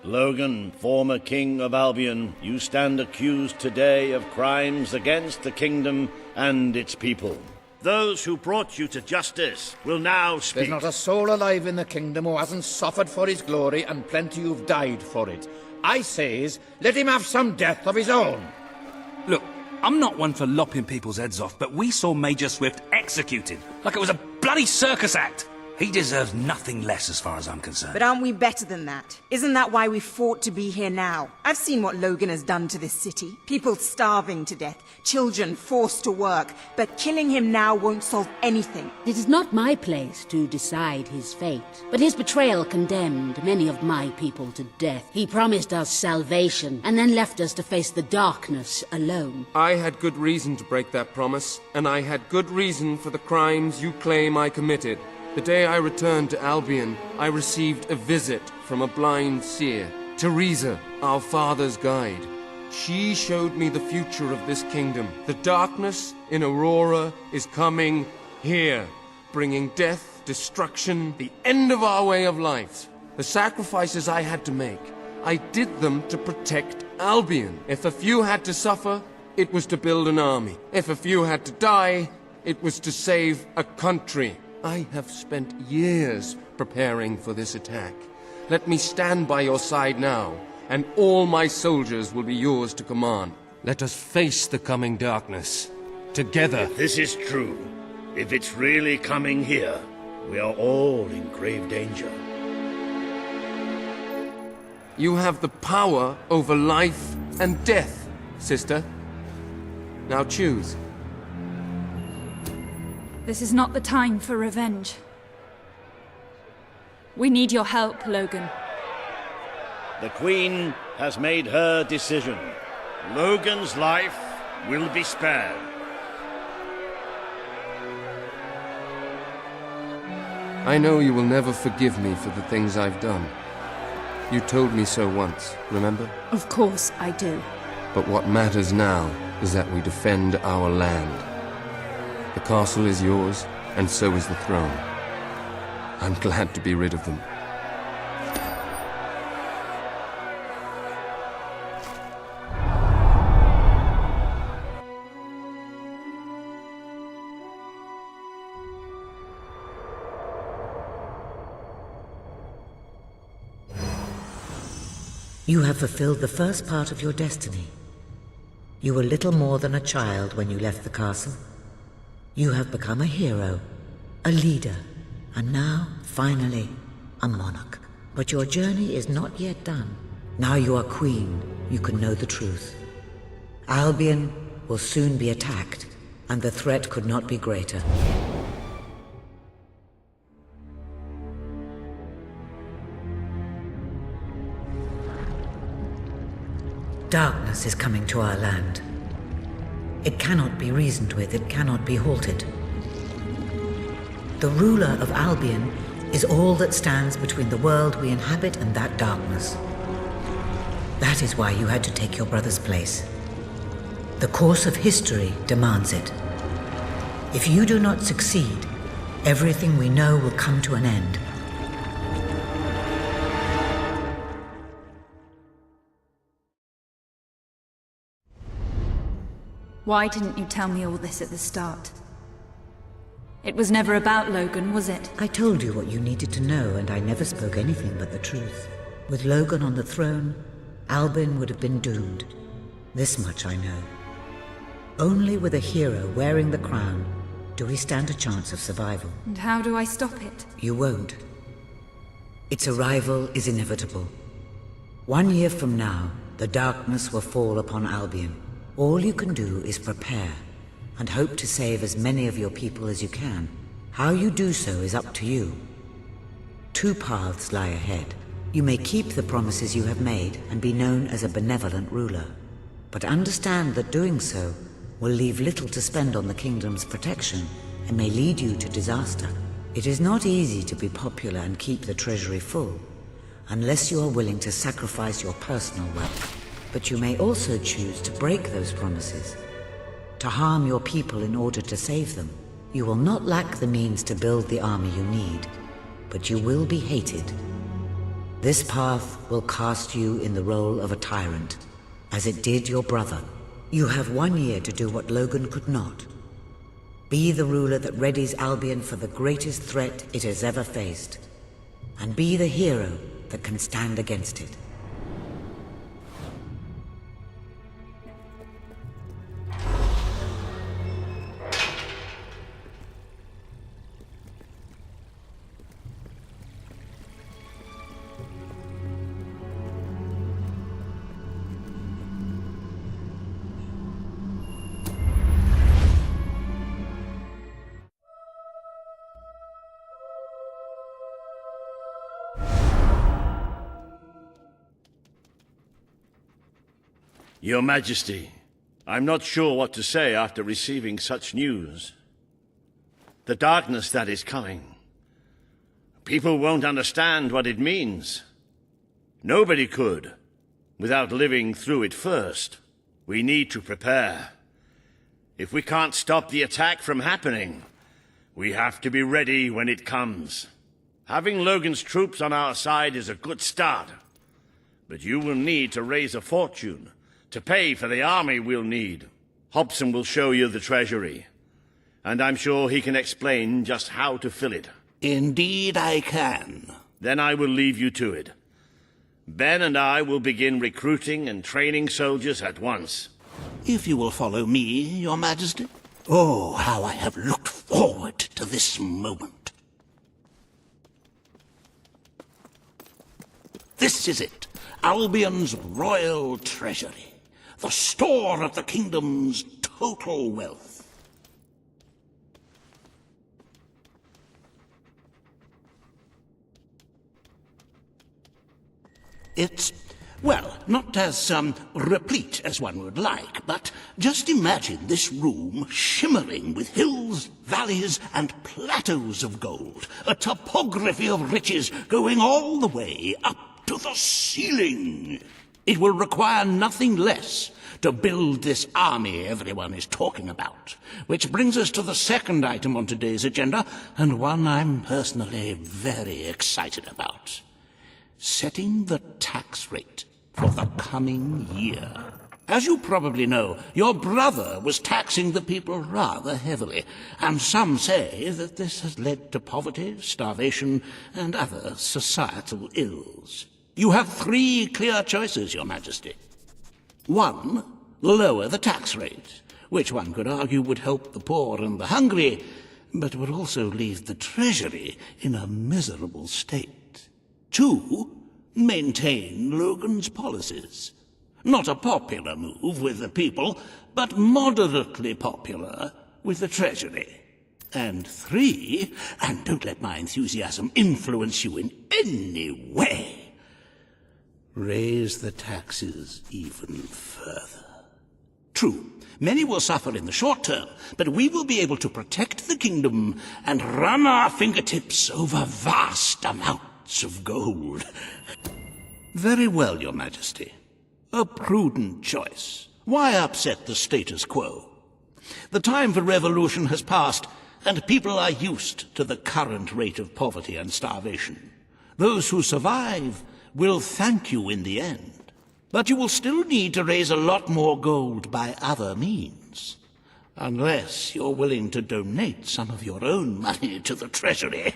S6: Logan, former King of Albion, you stand accused today of crimes against the kingdom and its people. Those who brought you to justice will now speak.
S12: There's not a soul alive in the kingdom who hasn't suffered for his glory, and plenty who've died for it. I says, let him have some death of his own.
S21: Look, I'm not one for lopping people's heads off, but we saw Major Swift executed like it was a bloody circus act.
S14: He deserves nothing less as far as I'm concerned.
S11: But aren't we better than that? Isn't that why we fought to be here now? I've seen what Logan has done to this city. People starving to death, children forced to work. But killing him now won't solve anything.
S10: It is not my place to decide his fate, but his betrayal condemned many of my people to death. He promised us salvation, and then left us to face the darkness alone.
S4: I had good reason to break that promise, and I had good reason for the crimes you claim I committed. The day I returned to Albion, I received a visit from a blind seer, Teresa, our father's guide. She showed me the future of this kingdom. The darkness in Aurora is coming here, bringing death, destruction, the end of our way of life. The sacrifices I had to make, I did them to protect Albion. If a few had to suffer, it was to build an army. If a few had to die, it was to save a country. I have spent years preparing for this attack. Let me stand by your side now, and all my soldiers will be yours to command. Let us face the coming darkness, together.
S6: If this is true, if it's really coming here, we are all in grave danger.
S4: You have the power over life and death, sister. Now choose.
S8: This is not the time for revenge. We need your help, Logan.
S6: The Queen has made her decision. Logan's life will be spared.
S4: I know you will never forgive me for the things I've done. You told me so once, remember?
S8: Of course I do.
S4: But what matters now is that we defend our land. The castle is yours, and so is the throne. I'm glad to be rid of them.
S7: You have fulfilled the first part of your destiny. You were little more than a child when you left the castle. You have become a hero, a leader, and now, finally, a monarch. But your journey is not yet done. Now you are queen, you can know the truth. Albion will soon be attacked, and the threat could not be greater. Darkness is coming to our land. It cannot be reasoned with, it cannot be halted. The ruler of Albion is all that stands between the world we inhabit and that darkness. That is why you had to take your brother's place. The course of history demands it. If you do not succeed, everything we know will come to an end.
S8: Why didn't you tell me all this at the start? It was never about Logan, was it?
S7: I told you what you needed to know, and I never spoke anything but the truth. With Logan on the throne, Albion would have been doomed. This much I know. Only with a hero wearing the crown do we stand a chance of survival.
S8: And how do I stop it?
S7: You won't. Its arrival is inevitable. 1 year from now, the darkness will fall upon Albion. All you can do is prepare, and hope to save as many of your people as you can. How you do so is up to you. 2 paths lie ahead. You may keep the promises you have made and be known as a benevolent ruler. But understand that doing so will leave little to spend on the kingdom's protection and may lead you to disaster. It is not easy to be popular and keep the treasury full, unless you are willing to sacrifice your personal wealth. But you may also choose to break those promises, to harm your people in order to save them. You will not lack the means to build the army you need, but you will be hated. This path will cast you in the role of a tyrant, as it did your brother. You have 1 year to do what Logan could not. Be the ruler that readies Albion for the greatest threat it has ever faced, and be the hero that can stand against it.
S2: Your Majesty, I'm not sure what to say after receiving such news. The darkness that is coming. People won't understand what it means. Nobody could, without living through it first. We need to prepare. If we can't stop the attack from happening, we have to be ready when it comes. Having Logan's troops on our side is a good start. But you will need to raise a fortune to pay for the army we'll need. Hobson will show you the treasury, and I'm sure he can explain just how to fill it.
S19: Indeed I can.
S2: Then I will leave you to it. Ben and I will begin recruiting and training soldiers at once.
S19: If you will follow me, Your Majesty. Oh, how I have looked forward to this moment. This is it, Albion's royal treasury, the store of the kingdom's total wealth. It's, well, not as replete as one would like, but just imagine this room shimmering with hills, valleys, and plateaus of gold, a topography of riches going all the way up to the ceiling. It will require nothing less to build this army everyone is talking about. Which brings us to the second item on today's agenda, and one I'm personally very excited about. Setting the tax rate for the coming year. As you probably know, your brother was taxing the people rather heavily, and some say that this has led to poverty, starvation, and other societal ills. You have 3 clear choices, Your Majesty. 1, lower the tax rate, which one could argue would help the poor and the hungry, but would also leave the treasury in a miserable state. 2, maintain Logan's policies. Not a popular move with the people, but moderately popular with the Treasury. And 3, and don't let my enthusiasm influence you in any way, raise the taxes even further. True, many will suffer in the short term, but we will be able to protect the kingdom and run our fingertips over vast amounts of gold. Very well, Your Majesty. A prudent choice. Why upset the status quo? The time for revolution has passed, and people are used to the current rate of poverty and starvation. Those who survive will thank you in the end. But you will still need to raise a lot more gold by other means. Unless you're willing to donate some of your own money to the treasury.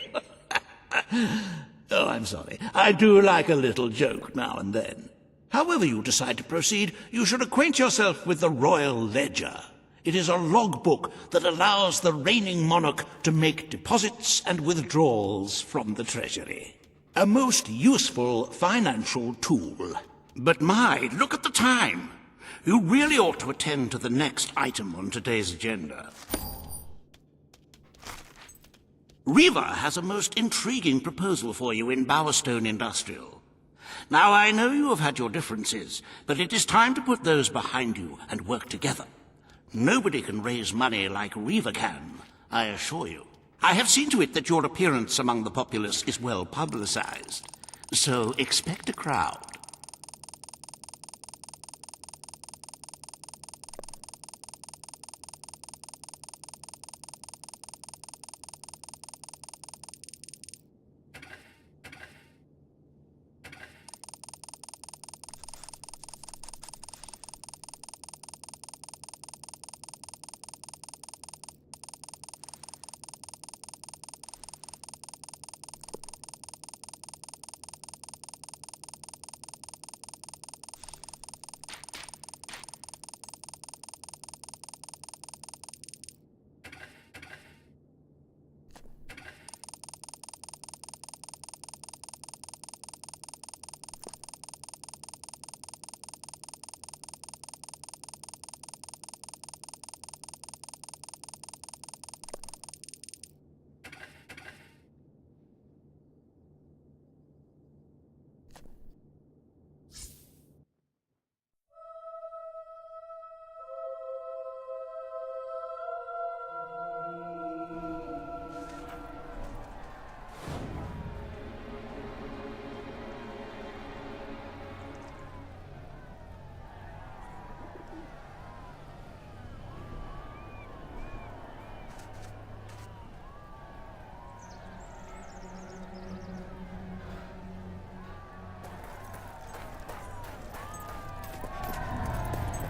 S19: Oh, I'm sorry. I do like a little joke now and then. However you decide to proceed, you should acquaint yourself with the Royal Ledger. It is a logbook that allows the reigning monarch to make deposits and withdrawals from the treasury. A most useful financial tool. But my, look at the time. You really ought to attend to the next item on today's agenda. Riva has a most intriguing proposal for you in Bowerstone Industrial. Now, I know you have had your differences, but it is time to put those behind you and work together. Nobody can raise money like Riva can, I assure you. I have seen to it that your appearance among the populace is well publicized, so expect a crowd.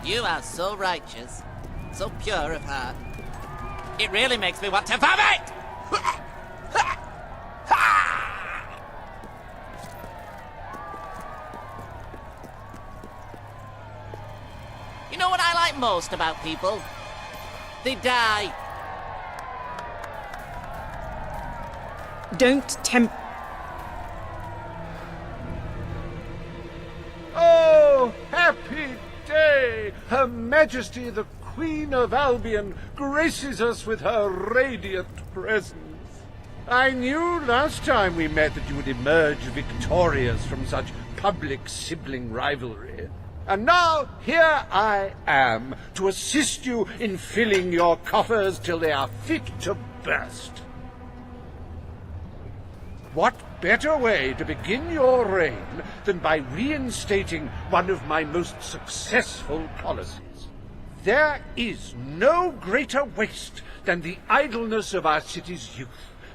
S15: You are so righteous, so pure of heart. It really makes me want to vomit! You know what I like most about people? They die.
S11: Don't tempt...
S3: Oh, happy day! Her Majesty the Queen of Albion graces us with her radiant presence. I knew last time we met that you would emerge victorious from such public sibling rivalry. And now here I am to assist you in filling your coffers till they are fit to burst. What better way to begin your reign than by reinstating one of my most successful policies? There is no greater waste than the idleness of our city's youth,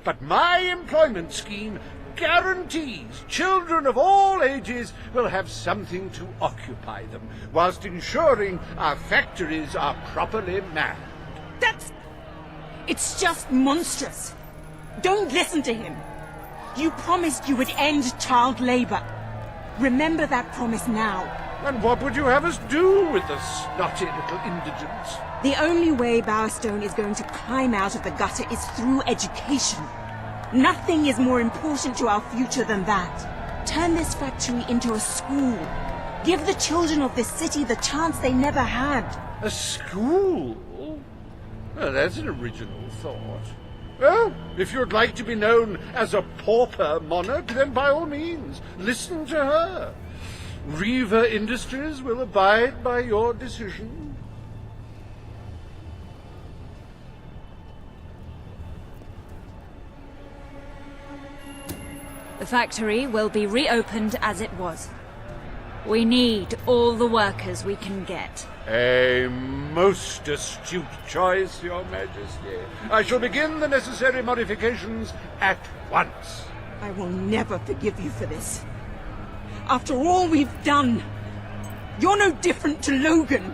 S3: but my employment scheme guarantees children of all ages will have something to occupy them, whilst ensuring our factories are properly manned.
S11: It's just monstrous. Don't listen to him. You promised you would end child labor. Remember that promise now.
S3: And what would you have us do with the snotty little indigents?
S11: The only way Bowerstone is going to climb out of the gutter is through education. Nothing is more important to our future than that. Turn this factory into a school. Give the children of this city the chance they never had.
S3: A school? Well, that's an original thought. Well, if you'd like to be known as a pauper monarch, then by all means, listen to her. Reaver Industries will abide by your decision.
S8: The factory will be reopened as it was. We need all the workers we can get.
S3: A most astute choice, Your Majesty. I shall begin the necessary modifications at once.
S11: I will never forgive you for this. After all we've done, you're no different to Logan.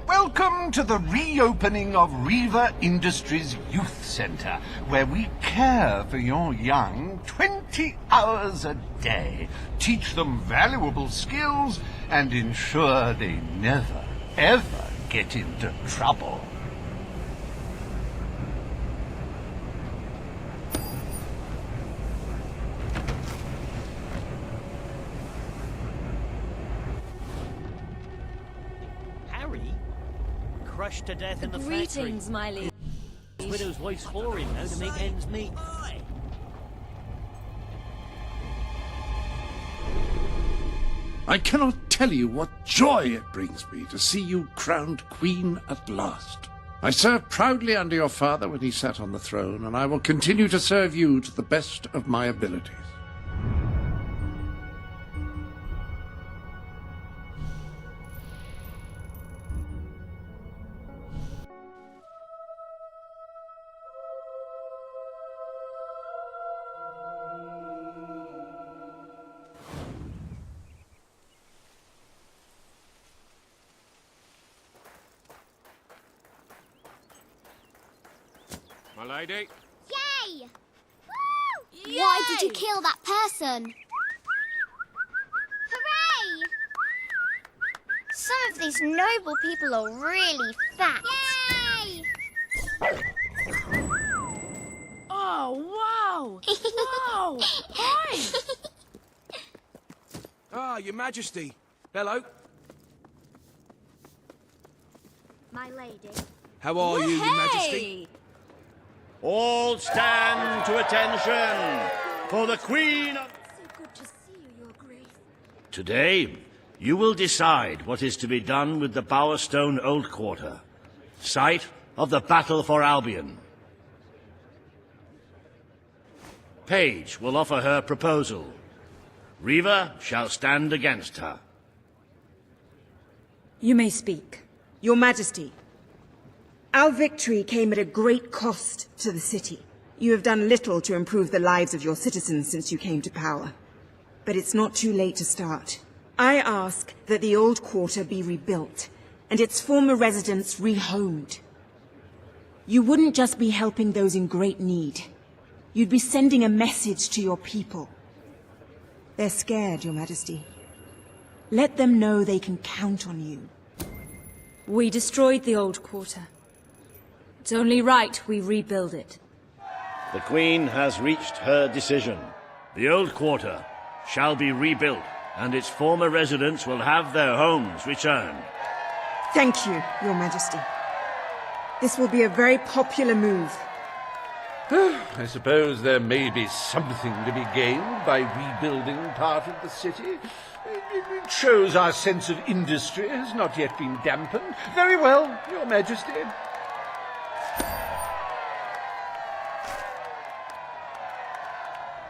S17: Welcome to the reopening of Reaver Industries Youth Centre, where we care for your young 20 hours a day, teach them valuable skills, and ensure they never, ever get into trouble.
S22: Crushed to death in the factory.
S23: Greetings, my liege.
S22: Widow's wife's whoring now to make ends meet.
S3: I cannot tell you what joy it brings me to see you crowned queen at last. I served proudly under your father when he sat on the throne, and I will continue to serve you to the best of my abilities.
S18: My lady?
S25: Yay! Woo! Yay! Why did you kill that person? Hooray! Some of these noble people are really fat. Yay!
S26: Oh, wow! Wow! Hi!
S21: Ah, Your Majesty. Hello.
S25: My lady.
S21: How are you, Your Majesty?
S2: All stand to attention for the Queen of...
S25: So good to see you, Your Grace.
S2: Today, you will decide what is to be done with the Bowerstone Old Quarter, site of the Battle for Albion. Paige will offer her proposal. Reaver shall stand against her.
S8: You may speak.
S11: Your Majesty, Our victory came at a great cost to the city. You have done little to improve the lives of your citizens since you came to power. But it's not too late to start. I ask that the old quarter be rebuilt, and its former residents rehomed. You wouldn't just be helping those in great need. You'd be sending a message to your people. They're scared, Your Majesty. Let them know they can count on you.
S8: We destroyed the old quarter. It's only right we rebuild it.
S2: The Queen has reached her decision. The old quarter shall be rebuilt, and its former residents will have their homes returned.
S11: Thank you, Your Majesty. This will be a very popular move.
S17: I suppose there may be something to be gained by rebuilding part of the city. It shows our sense of industry has not yet been dampened. Very well, Your Majesty.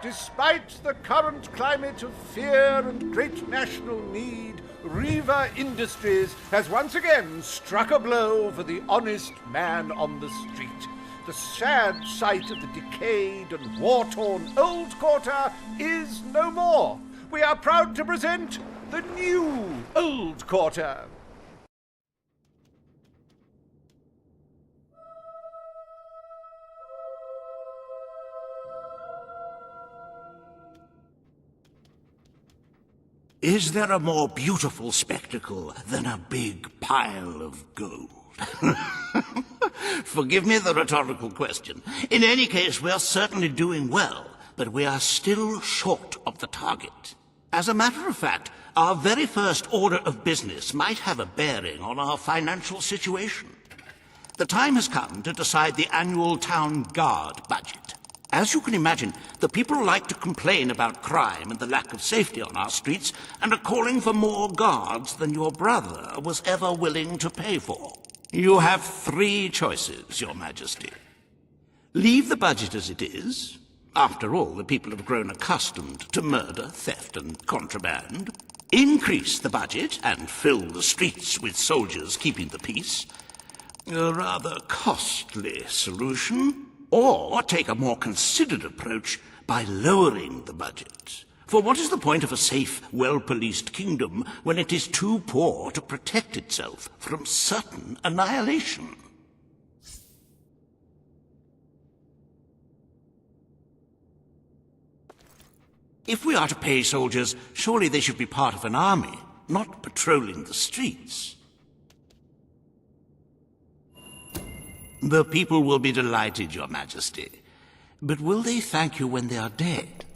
S17: Despite the current climate of fear and great national need, Riva Industries has once again struck a blow for the honest man on the street. The sad sight of the decayed and war-torn old quarter is no more. We are proud to present the new old quarter.
S19: Is there a more beautiful spectacle than a big pile of gold? Forgive me the rhetorical question. In any case, we are certainly doing well, but we are still short of the target. As a matter of fact, our very first order of business might have a bearing on our financial situation. The time has come to decide the annual town guard budget. As you can imagine, the people like to complain about crime and the lack of safety on our streets, and are calling for more guards than your brother was ever willing to pay for. You have 3 choices, Your Majesty. Leave the budget as it is. After all, the people have grown accustomed to murder, theft, and contraband. Increase the budget and fill the streets with soldiers keeping the peace. A rather costly solution. Or take a more considered approach by lowering the budget. For what is the point of a safe, well-policed kingdom when it is too poor to protect itself from certain annihilation? If we are to pay soldiers, surely they should be part of an army, not patrolling the streets. The people will be delighted, Your Majesty. But will they thank you when they are dead?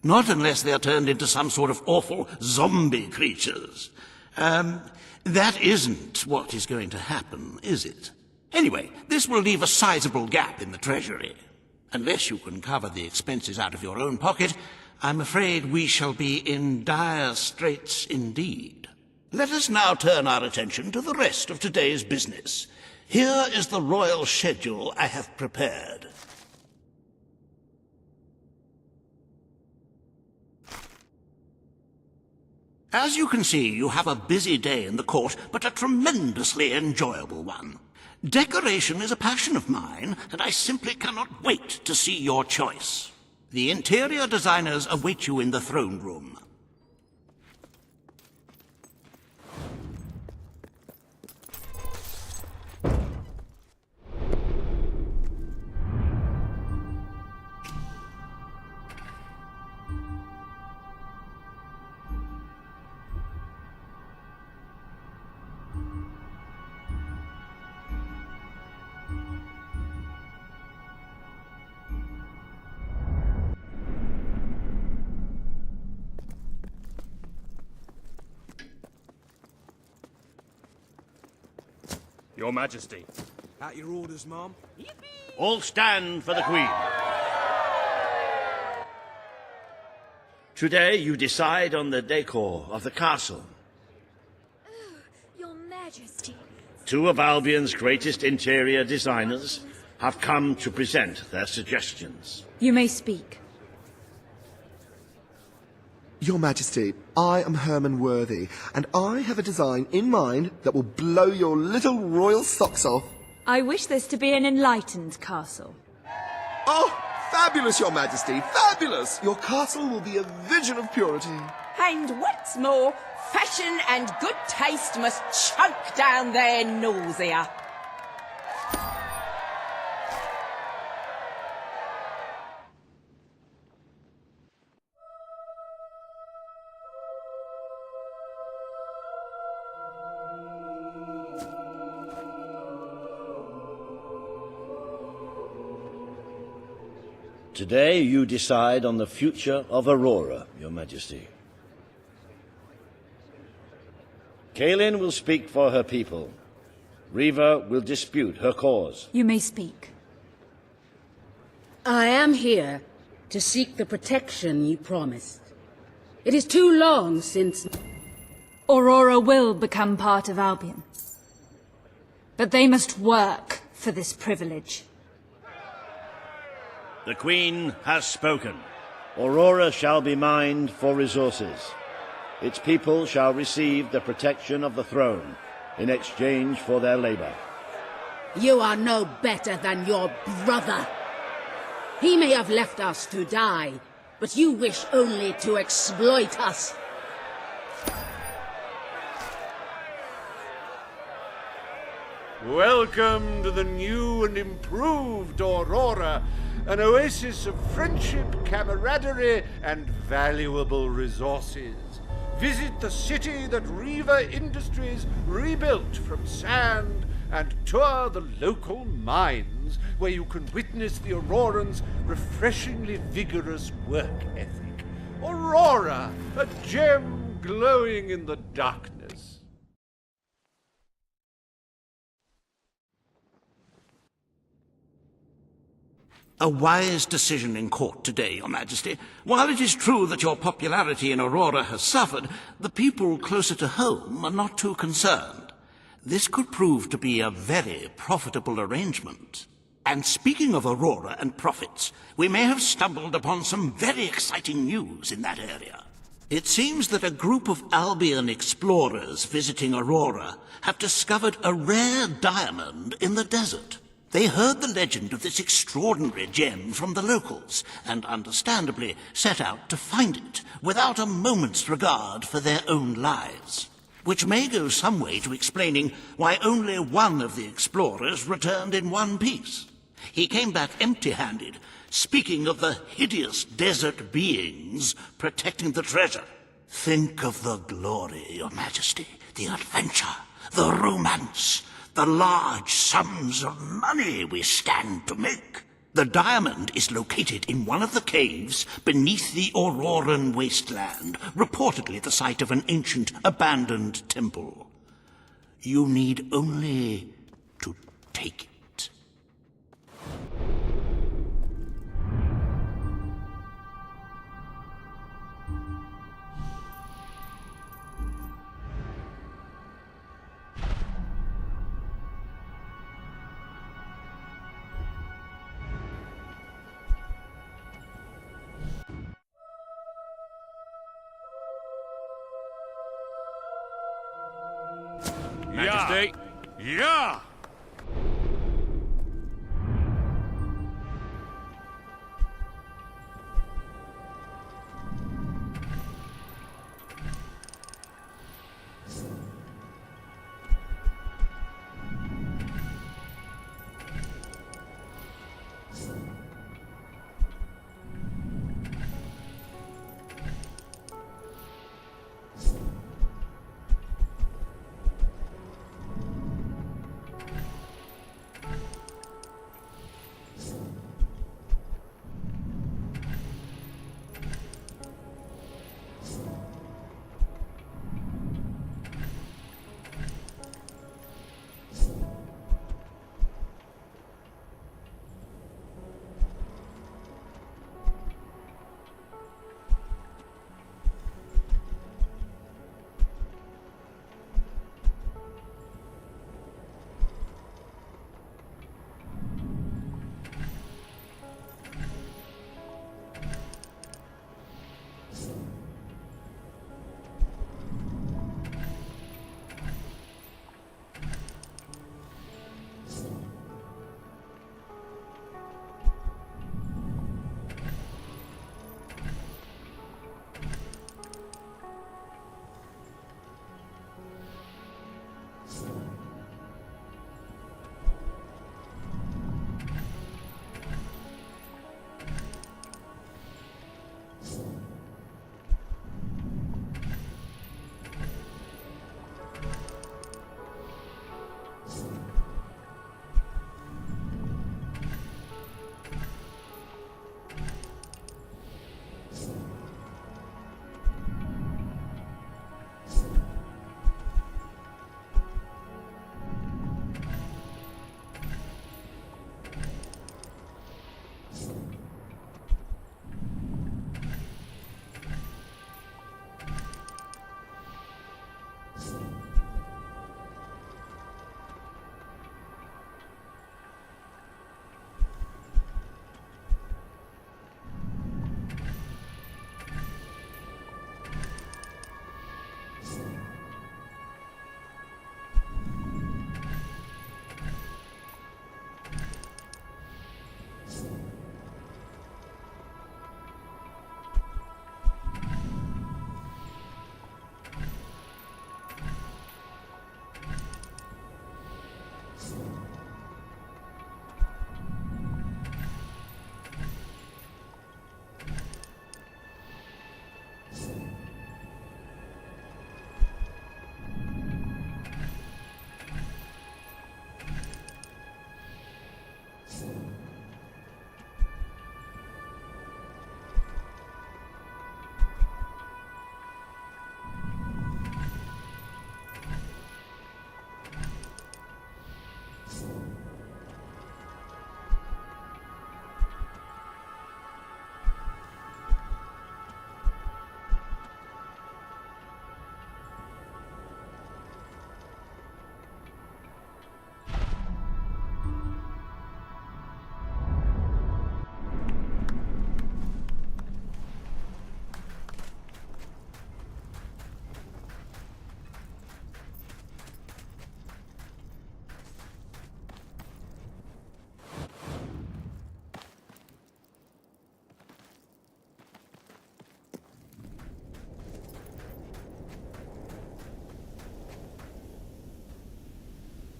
S19: Not unless they are turned into some sort of awful zombie creatures. That isn't what is going to happen, is it? Anyway, this will leave a sizable gap in the treasury. Unless you can cover the expenses out of your own pocket, I'm afraid we shall be in dire straits indeed. Let us now turn our attention to the rest of today's business. Here is the royal schedule I have prepared. As you can see, you have a busy day in the court, but a tremendously enjoyable one. Decoration is a passion of mine, and I simply cannot wait to see your choice. The interior designers await you in the throne room.
S2: Your Majesty.
S1: At your orders, Mom.
S2: All stand for the Queen. Today you decide on the decor of the castle.
S25: Your Majesty.
S2: 2 of Albion's greatest interior designers have come to present their suggestions.
S8: You may speak.
S1: Your Majesty, I am Herman Worthy, and I have a design in mind that will blow your little royal socks off.
S8: I wish this to be an enlightened castle.
S1: Oh, fabulous, Your Majesty, fabulous! Your castle will be a vision of purity.
S5: And what's more, fashion and good taste must choke down their nausea.
S2: Today you decide on the future of Aurora, Your Majesty. Kaelin will speak for her people. Riva will dispute her cause.
S8: You may speak.
S10: I am here to seek the protection you promised. It is too long since...
S8: Aurora will become part of Albion. But they must work for this privilege.
S2: The Queen has spoken. Aurora shall be mined for resources. Its people shall receive the protection of the throne in exchange for their labor.
S10: You are no better than your brother. He may have left us to die, but you wish only to exploit us.
S9: Welcome to the new and improved Aurora, an oasis of friendship, camaraderie, and valuable resources. Visit the city that Riva Industries rebuilt from sand and tour the local mines, where you can witness the Aurorans' refreshingly vigorous work ethic. Aurora, a gem glowing in the darkness.
S19: A wise decision in court today, Your Majesty. While it is true that your popularity in Aurora has suffered, the people closer to home are not too concerned. This could prove to be a very profitable arrangement. And speaking of Aurora and profits, we may have stumbled upon some very exciting news in that area. It seems that a group of Albion explorers visiting Aurora have discovered a rare diamond in the desert. They heard the legend of this extraordinary gem from the locals, and understandably set out to find it, without a moment's regard for their own lives. Which may go some way to explaining why only one of the explorers returned in one piece. He came back empty-handed, speaking of the hideous desert beings protecting the treasure. Think of the glory, Your Majesty, the adventure, the romance, the large sums of money we stand to make. The diamond is located in one of the caves beneath the Auroran wasteland, reportedly the site of an ancient, abandoned temple. You need only to take it.
S9: Majesty. Yeah!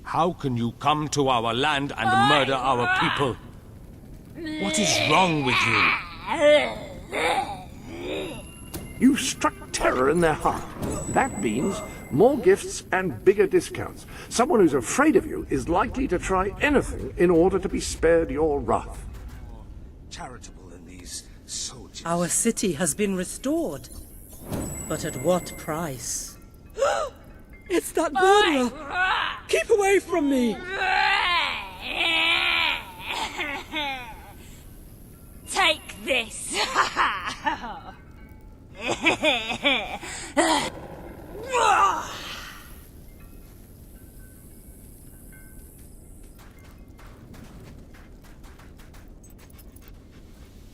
S12: How can you come to our land and murder our people? What is wrong with you?
S3: You struck terror in their heart. That means more gifts and bigger discounts. Someone who's afraid of you is likely to try anything in order to be spared your wrath.
S12: Charitable in these soldiers.
S13: Our city has been restored. But at what price? It's that murderer! Keep away from me!
S26: Take this!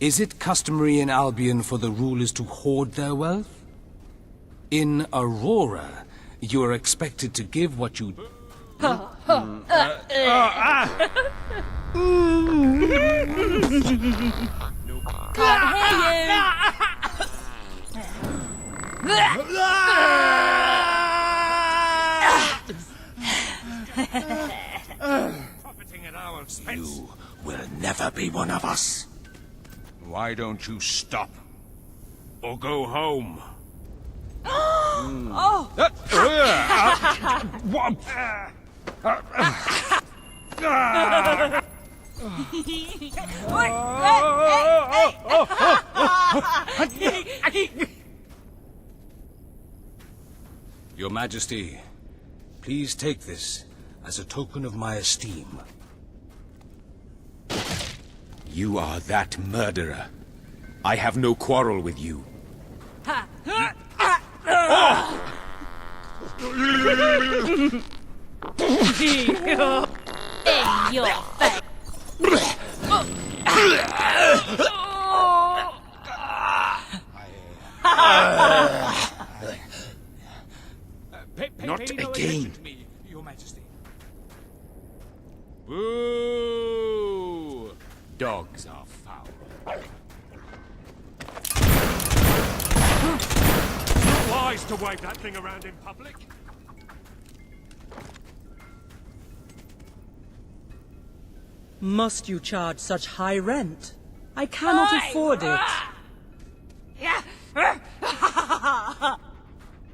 S12: Is it customary in Albion for the rulers to hoard their wealth? In Aurora, you are expected to give what you...
S26: Can't hear you!
S12: Profiting at our expense. You will never be one of us. Why don't you stop? Or go home?
S26: Oh!
S12: Your Majesty, please take this as a token of my esteem.
S16: You are that murderer. I have no quarrel with you.
S26: In your face!
S16: Not again.
S12: Your Majesty. Boo! Dogs are foul. Not wise to wave that thing around in public.
S13: Must you charge such high rent? I cannot afford it.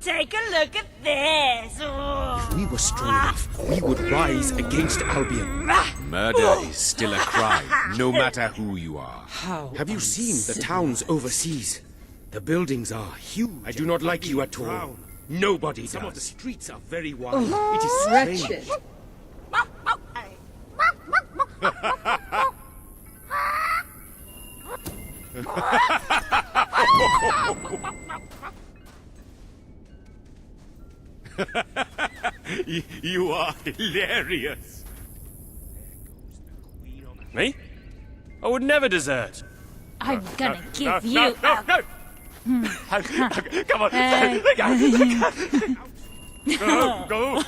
S26: Take a look at this!
S16: If we were strong enough, we would rise against Albion. Murder is still a crime, no matter who you are.
S13: How
S16: Have you seen the towns overseas? The buildings are huge. I do not like you at all. Nobody does. Some of the streets are very wide. It is strange.
S13: wretched.
S16: You are hilarious.
S12: Me? I would never desert.
S8: I'm gonna give you
S12: no,
S8: a...
S12: no. Come on. Go.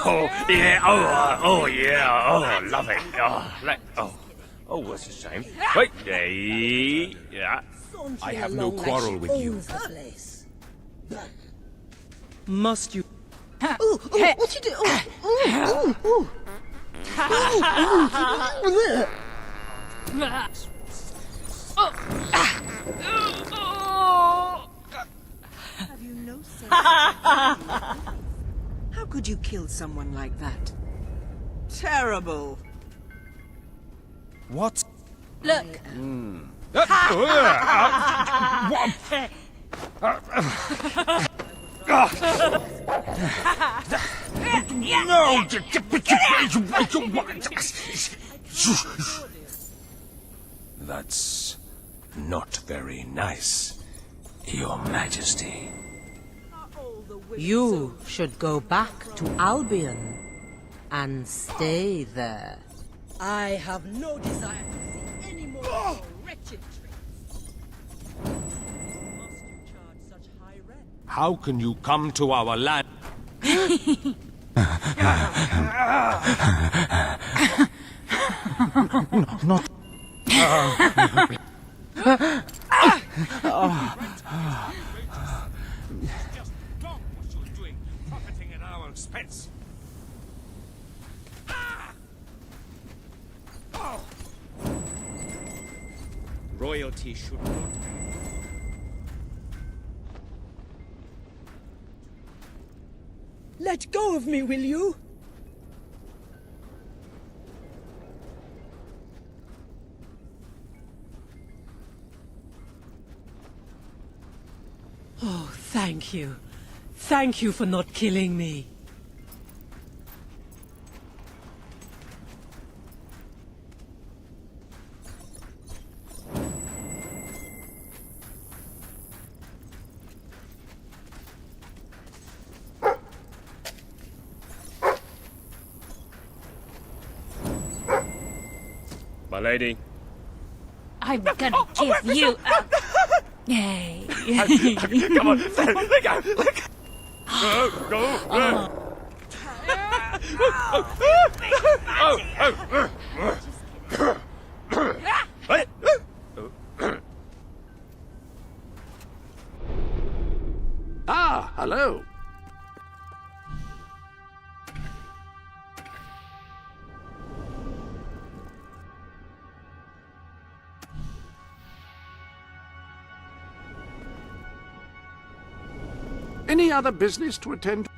S12: Oh, yeah. Oh, yeah. Oh, love it. Oh, what's a shame. Wait. Yeah.
S16: I have no quarrel with you.
S13: Must you...
S11: Ooh, what you do? Ooh. Have you no sense? How could you kill someone like that? Terrible.
S12: What?
S26: Look!
S12: No! That's not very nice, Your Majesty.
S13: You should go back to Albion and stay there. I have no desire to see any more of your wretched tricks. Must you charge such high rent?
S12: How can you come to our land? Not.
S16: Royalty should not.
S13: Let go of me, will you?
S4: Oh, thank you. Thank you for not killing me.
S16: My lady.
S8: I'm gonna give you a... Yay.
S16: Come on, let go, let go. Go.
S3: Ah, hello. Any other business to attend to?